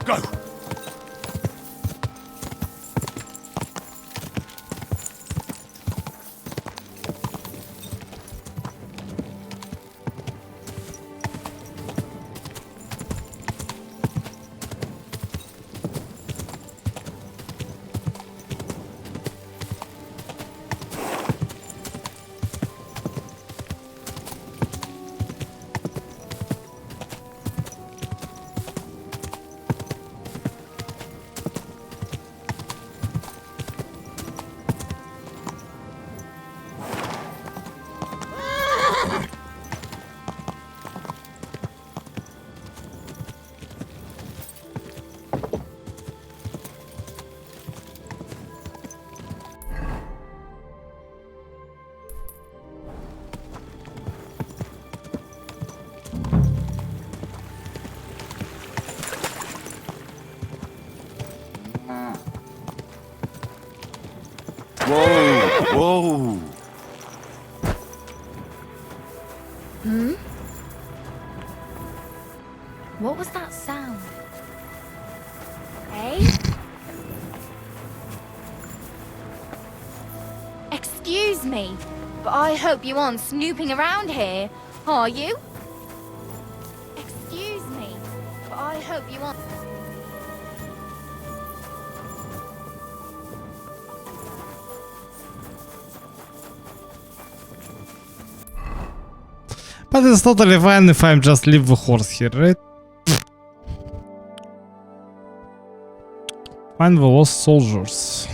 Go! Hmm? What was that sound? Hey? Excuse me, but I hope you aren't snooping around here, are you? Excuse me, but I hope you aren't... But it's totally fine if I just leave the horse here, right? Find the lost soldiers.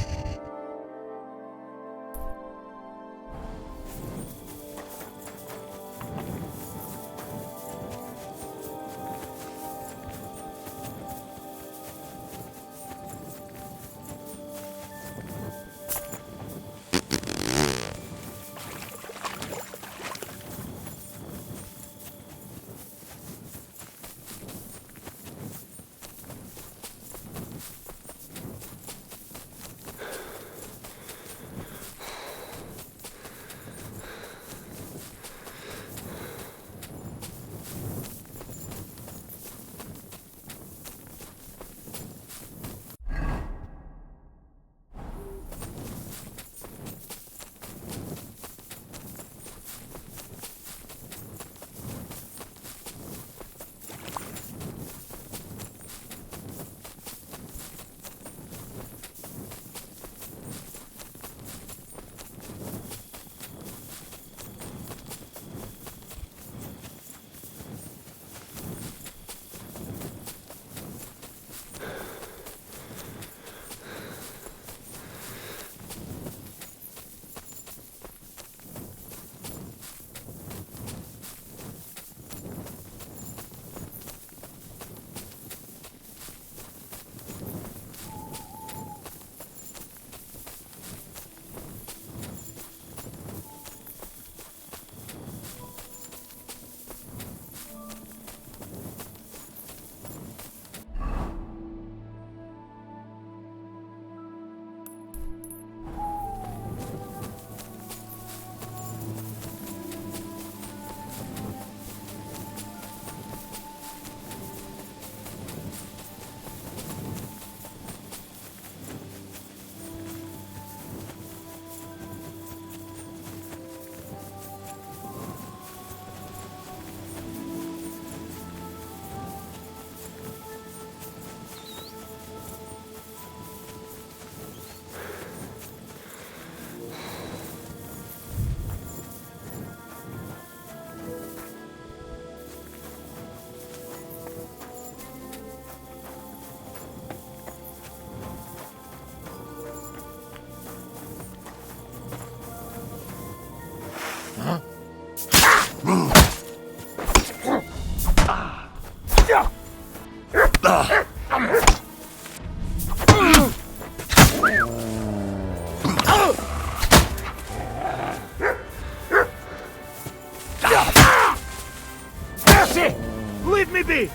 Mercy! Leave me be!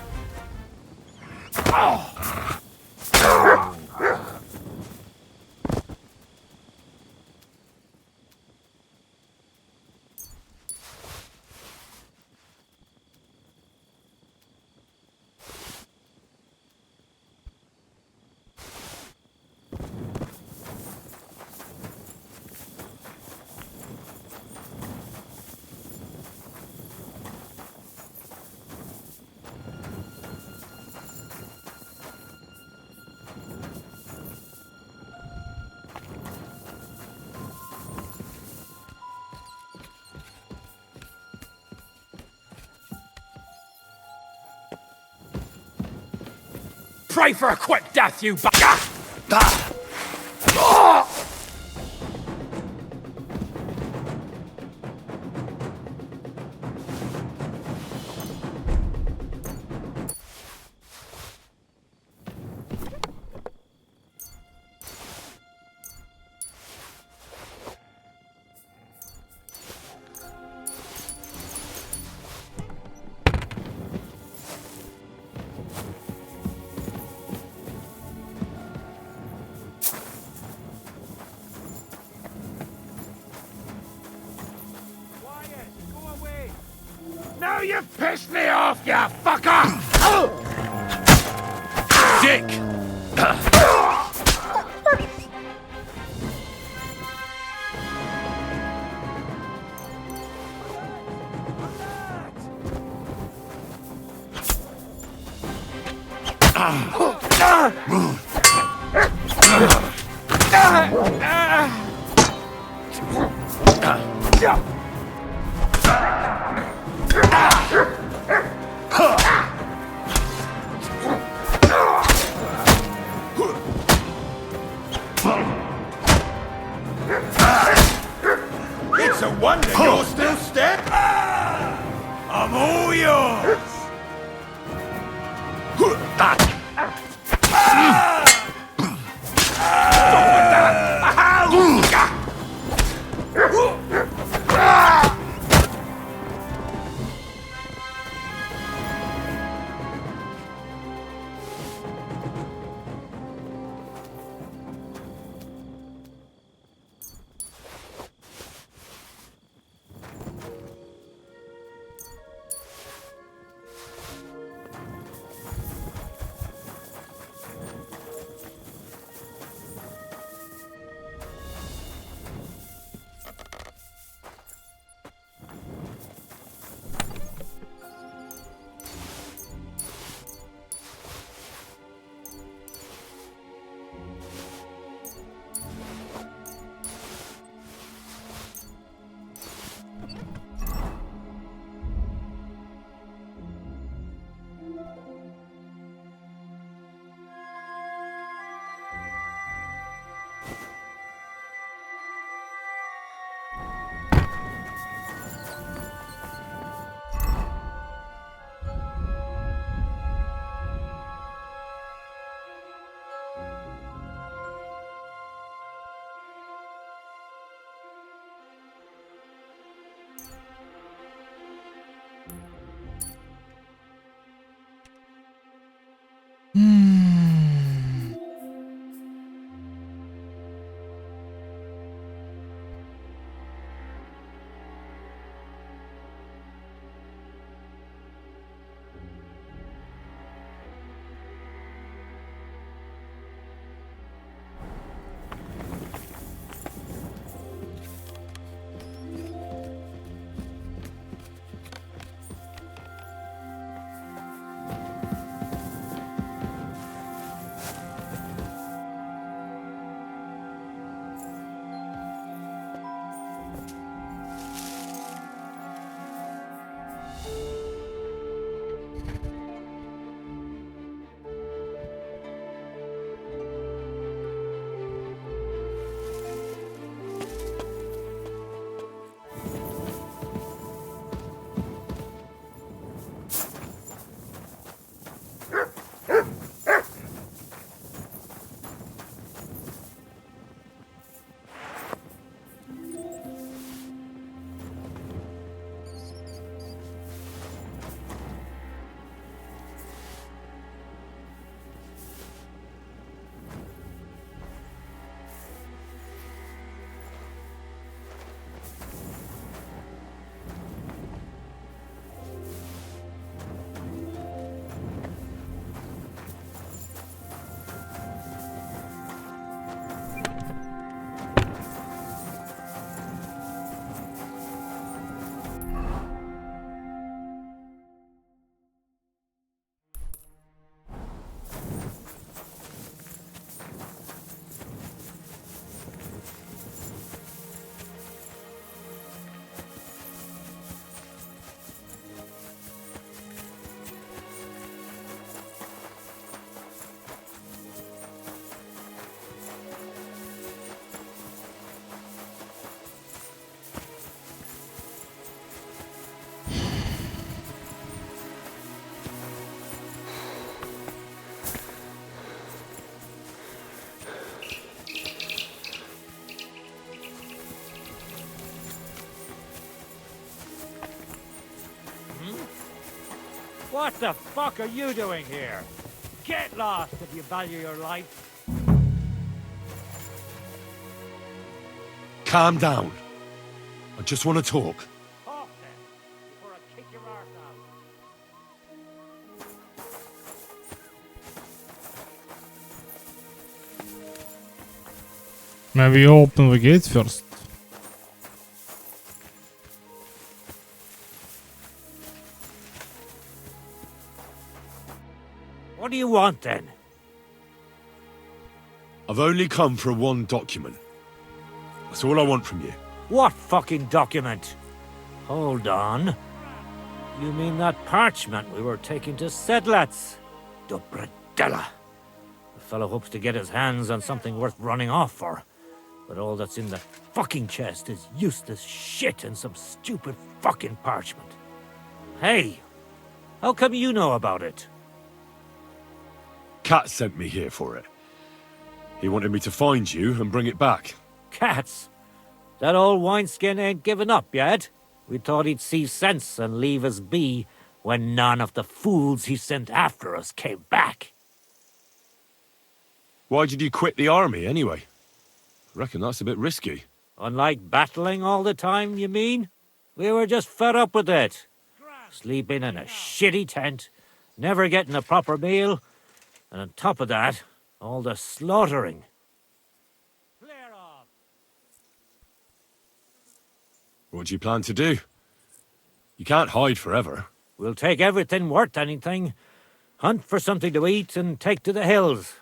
Pray for a quick death, you Now you've pissed me off, you fucker! Dick! It's a wonder you're still standing! I'm all yours! What the fuck are you doing here? Get lost if you value your life. Calm down. I just want to talk. Talk then, before I kick your arse out. Maybe you open the gate first. What do you want then? I've only come for one document. That's all I want from you. What fucking document? Hold on. You mean that parchment we were taking to Sedlets? Dobredella. The fellow hopes to get his hands on something worth running off for. But all that's in the fucking chest is useless shit and some stupid fucking parchment. Hey, how come you know about it? Cat sent me here for it. He wanted me to find you and bring it back. Cats? That old wineskin ain't given up yet. We thought he'd see sense and leave us be when none of the fools he sent after us came back. Why did you quit the army, anyway? I reckon that's a bit risky. Unlike battling all the time, you mean? We were just fed up with it. Sleeping in a shitty tent, never getting a proper meal, and on top of that, all the slaughtering. What do you plan to do? You can't hide forever. We'll take everything worth anything, hunt for something to eat, and take to the hills.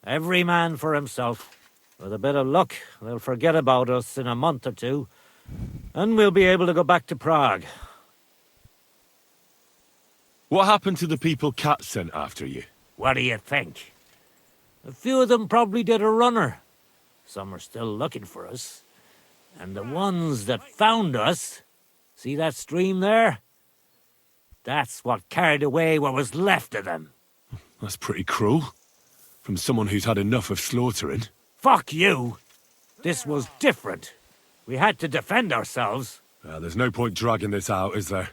Every man for himself. With a bit of luck, they'll forget about us in a month or two, and we'll be able to go back to Prague. What happened to the people Cat sent after you? What do you think? A few of them probably did a runner. Some are still looking for us. And the ones that found us, see that stream there? That's what carried away what was left of them. That's pretty cruel. From someone who's had enough of slaughtering. Fuck you! This was different. We had to defend ourselves. There's no point dragging this out, is there?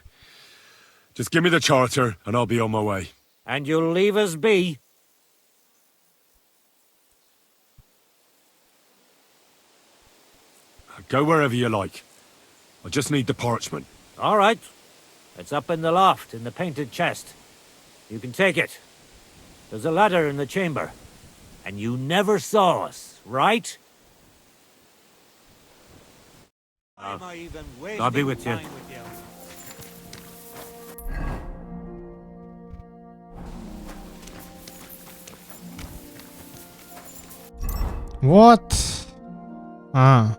Just give me the charter and I'll be on my way. And you'll leave us be? Go wherever you like. I just need the parchment. All right. It's up in the loft, in the painted chest. You can take it. There's a ladder in the chamber. And you never saw us, right? I'll be with you. What? Ah.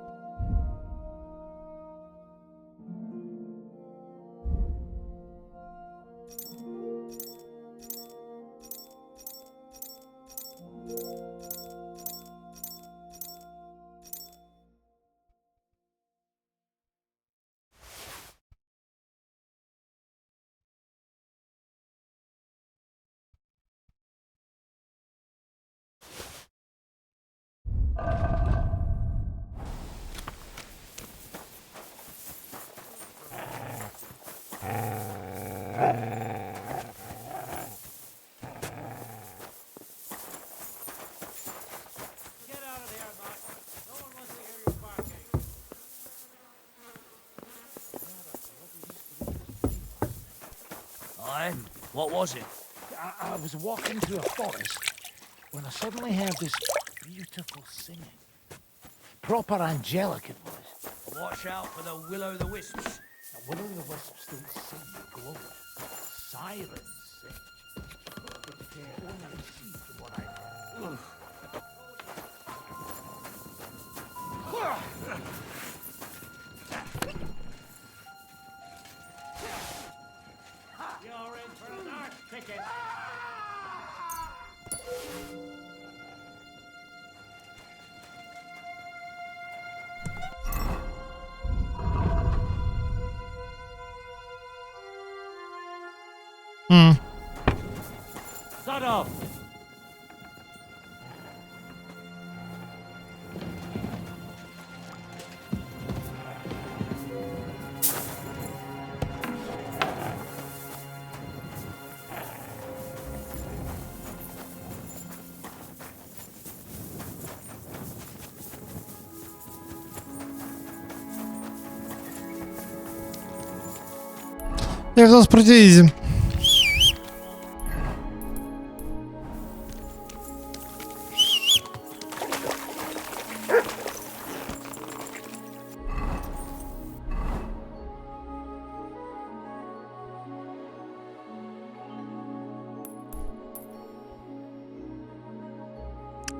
What was it? I was walking through a forest when I suddenly heard this beautiful singing. Proper angelic it was. Watch out for the will-o'-the-wisps. Now, will-o'-the-wisps don't sing, they glow. Sirens sing. But they only see from what I've heard. You're in for a dark ticket. Zadov! Yeah, that was pretty easy.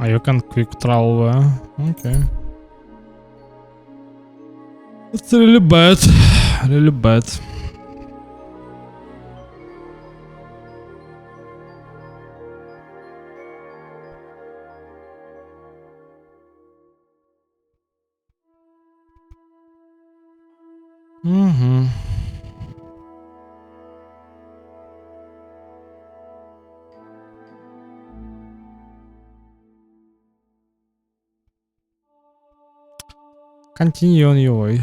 You can quick travel there. Okay. It's really bad. Really bad. Mm-hmm. Continue on your way.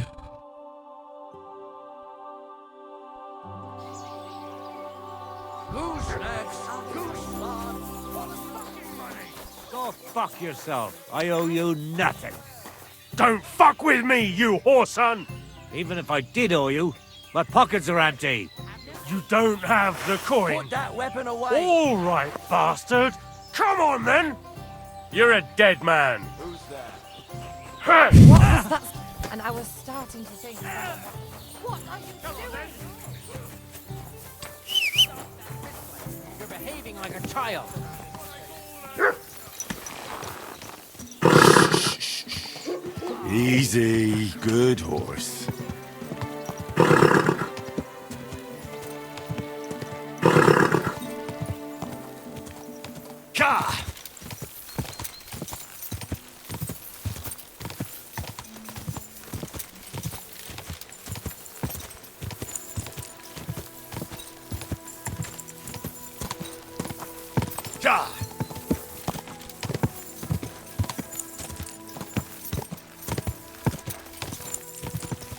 Who's next? Go fuck yourself. I owe you nothing. Don't fuck with me, you whoreson! Even if I did owe you, my pockets are empty. You don't have the coin. Put that weapon away. All right, bastard. Come on, then. You're a dead man. Who's that? Hey! What was that? And I was starting to think, what are you doing? You're behaving like a child. Easy, good horse. Ka! Ka!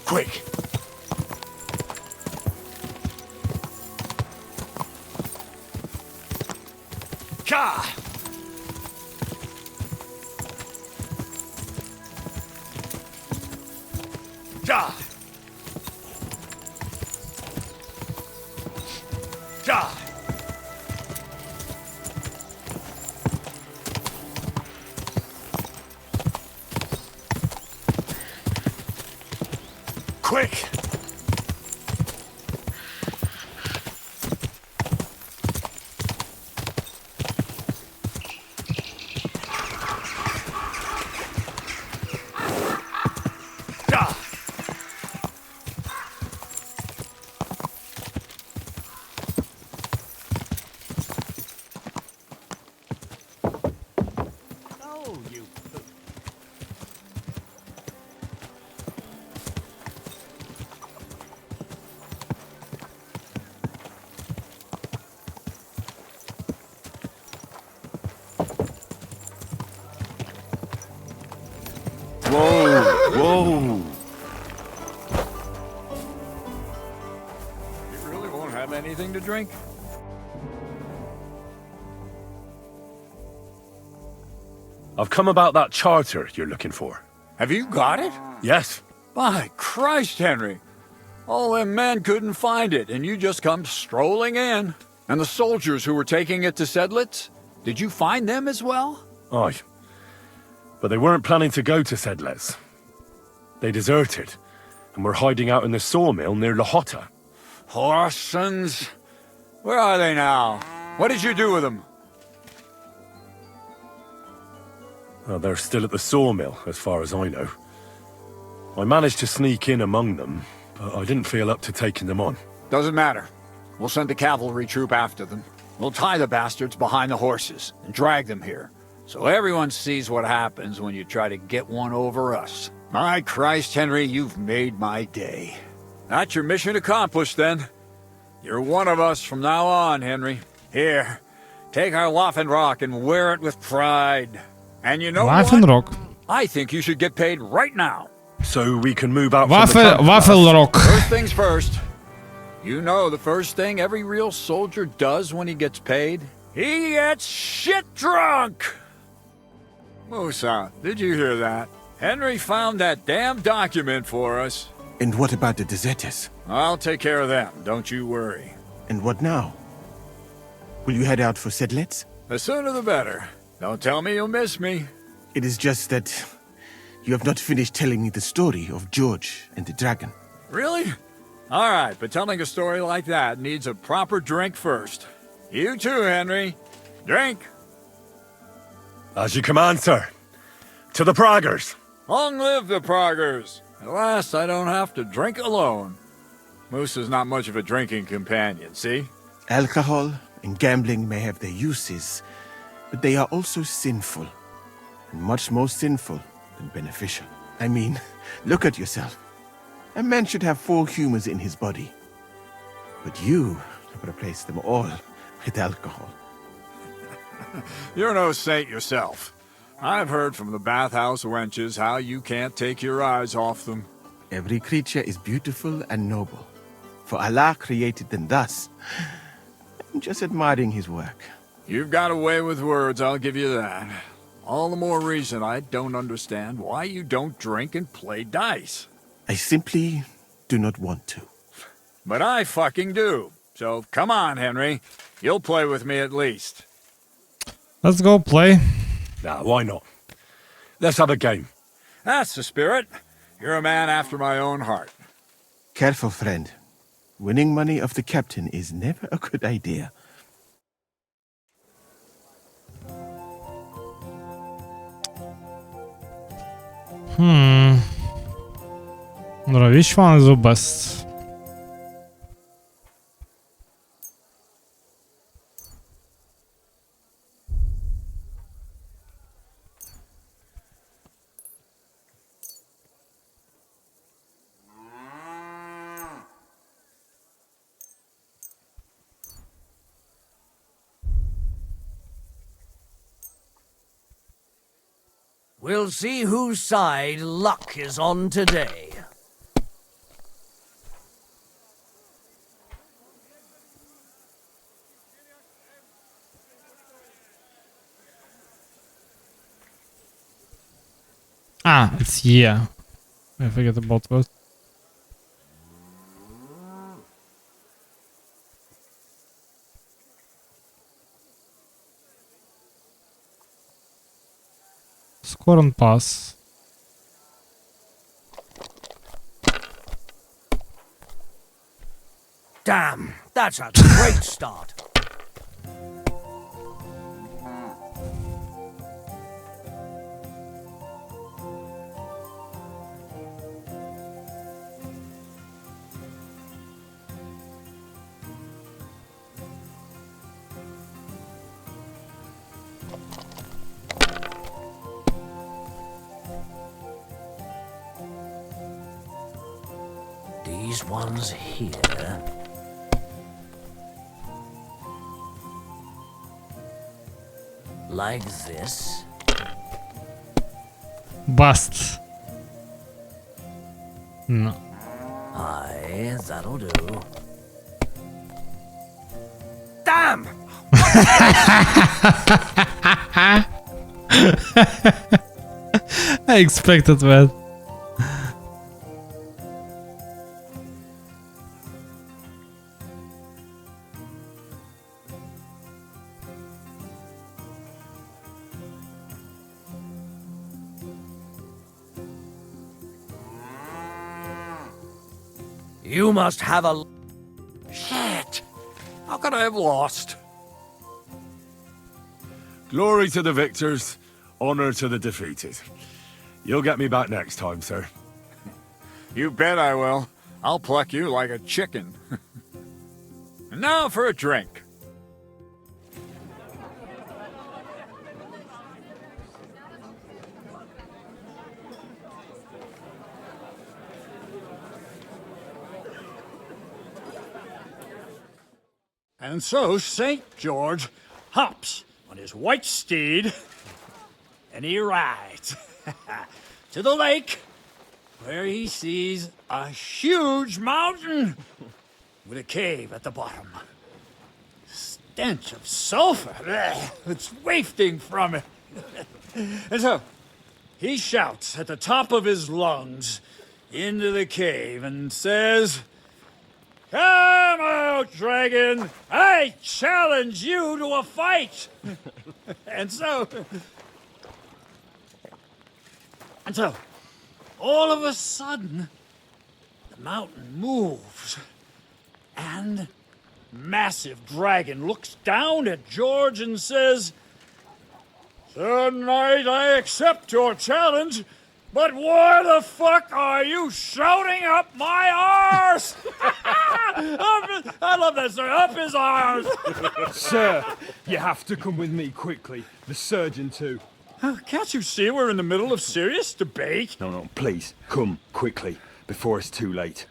Quick! Ka! Ka! Ka! Quick! Da! Oh, you. Whoa, whoa. You really won't have anything to drink? I've come about that charter you're looking for. Have you got it? Yes. By Christ, Henry. All them men couldn't find it, and you just come strolling in. And the soldiers who were taking it to Sedlitz, did you find them as well? Aye. But they weren't planning to go to Sedlitz. They deserted, and were hiding out in the sawmill near Lahota. Horsons. Where are they now? What did you do with them? Well, they're still at the sawmill, as far as I know. I managed to sneak in among them, but I didn't feel up to taking them on. Doesn't matter. We'll send a cavalry troop after them. We'll tie the bastards behind the horses and drag them here, so everyone sees what happens when you try to get one over us. My Christ, Henry, you've made my day. That's your mission accomplished, then. You're one of us from now on, Henry. Here, take our Waffenrock and wear it with pride. And you know Waffenrock. I think you should get paid right now. So we can move out from the camp. Waffelrock. First things first. You know the first thing every real soldier does when he gets paid? He gets shit drunk! Musa, did you hear that? Henry found that damn document for us. And what about the deserters? I'll take care of them, don't you worry. And what now? Will you head out for Sedlitz? The sooner the better. Don't tell me you'll miss me. It is just that you have not finished telling me the story of George and the dragon. Really? All right, but telling a story like that needs a proper drink first. You too, Henry. Drink. As you command, sir. To the Praggers. Long live the Praggers! At last I don't have to drink alone. Moose is not much of a drinking companion, see? Alcohol and gambling may have their uses, but they are also sinful. And much more sinful than beneficial. I mean, look at yourself. A man should have 4 humors in his body. But you have replaced them all with alcohol. You're no saint yourself. I've heard from the bathhouse wenches how you can't take your eyes off them. Every creature is beautiful and noble. For Allah created them thus. I'm just admiring his work. You've got a way with words, I'll give you that. All the more reason I don't understand why you don't drink and play dice. I simply do not want to. But I fucking do. So come on, Henry. You'll play with me at least. Let's go play. Nah, why not? Let's have a game. That's the spirit. You're a man after my own heart. Careful, friend. Winning money of the captain is never a good idea. Bro, which one is the best? We'll see whose side luck is on today. Ah, it's yeah. I forget about that. Score and pass. Damn, that's a great start. These ones here. Like this. Bust. No. Aye, that'll do. Damn! I expected that. You must have a... Shit! How could I have lost? Glory to the victors, honor to the defeated. You'll get me back next time, sir. You bet I will. I'll pluck you like a chicken. And now for a drink. And so St. George hops on his white steed, and he rides to the lake, where he sees a huge mountain with a cave at the bottom. Stench of sulfur, it's wafting from it. And so he shouts at the top of his lungs into the cave and says, "Come out, dragon! I challenge you to a fight!" And so, all of a sudden, the mountain moves, and massive dragon looks down at George and says, Sir Knight, I accept your challenge, but why the fuck are you shouting up my arse? I love that, sir. Up his arse. Sir, you have to come with me quickly. The surgeon too. Can't you see we're in the middle of serious debate? No, please, come quickly, before it's too late.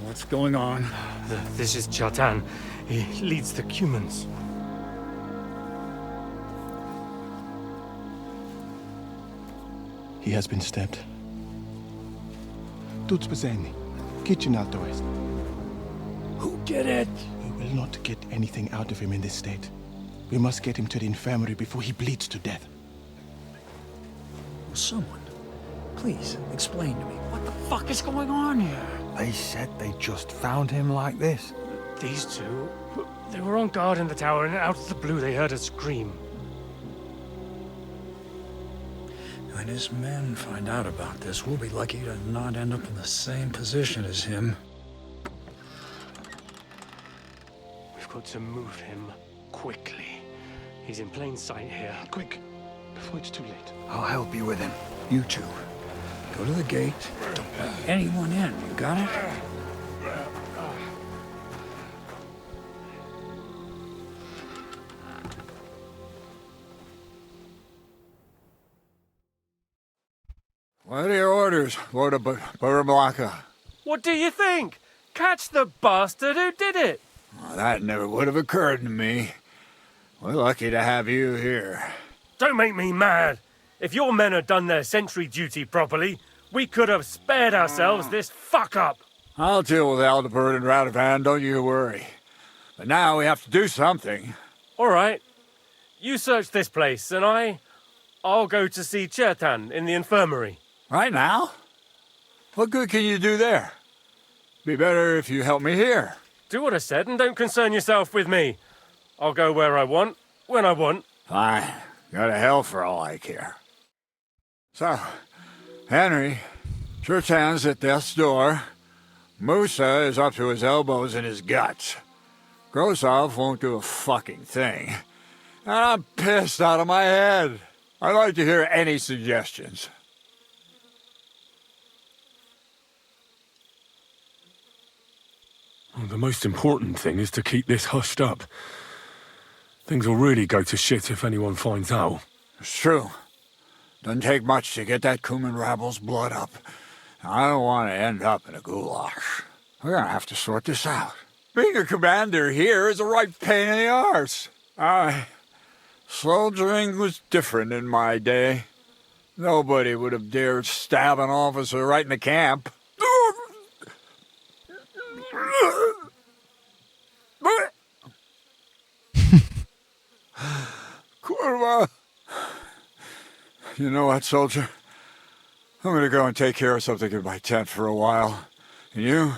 What's going on? This is Chatan. He leads the Cumans. He has been stabbed. Tuts Bazeni, kitchen out the west. Who did it? We will not get anything out of him in this state. We must get him to the infirmary before he bleeds to death. Someone, please explain to me what the fuck is going on here. They said they just found him like this. These two, they were on guard in the tower, and out of the blue they heard a scream. When his men find out about this, we'll be lucky to not end up in the same position as him. We've got to move him quickly. He's in plain sight here. Quick, before it's too late. I'll help you with him. You two. Go to the gate. Don't let anyone in. You got it? What are your orders, Lord of Buramlaka? What do you think? Catch the bastard who did it! Well, that never would have occurred to me. We're lucky to have you here. Don't make me mad! If your men had done their sentry duty properly, we could have spared ourselves this fuck-up! I'll deal with Aldebert and Radovan, don't you worry. But now we have to do something. Alright. You search this place, and I'll go to see Chertan in the infirmary. Right now? What good can you do there? Be better if you help me here. Do what I said and don't concern yourself with me. I'll go where I want, when I want. Fine. Go to hell for all I care. So, Henry, Chertan's at death's door. Musa is up to his elbows in his guts. Grosov won't do a fucking thing. And I'm pissed out of my head. I'd like to hear any suggestions. Well, the most important thing is to keep this hushed up. Things will really go to shit if anyone finds out. It's true. Doesn't take much to get that Cuman rabble's blood up. I don't want to end up in a goulash. We're gonna have to sort this out. Being a commander here is a right pain in the arse. Soldiering was different in my day. Nobody would have dared stab an officer right in the camp. Kurva! You know what, soldier? I'm gonna go and take care of something in my tent for a while. And you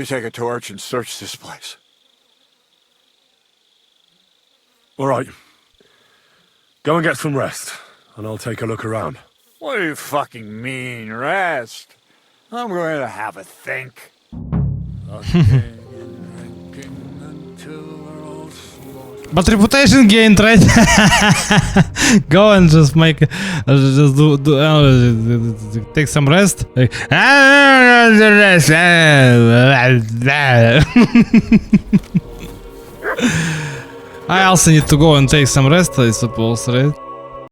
take a torch and search this place. All right. Go and get some rest, and I'll take a look around. What do you fucking mean, rest? I'm going to have a think. But reputation gained, right? Go and just make, just take some rest. Like, I also need to go and take some rest, I suppose, right?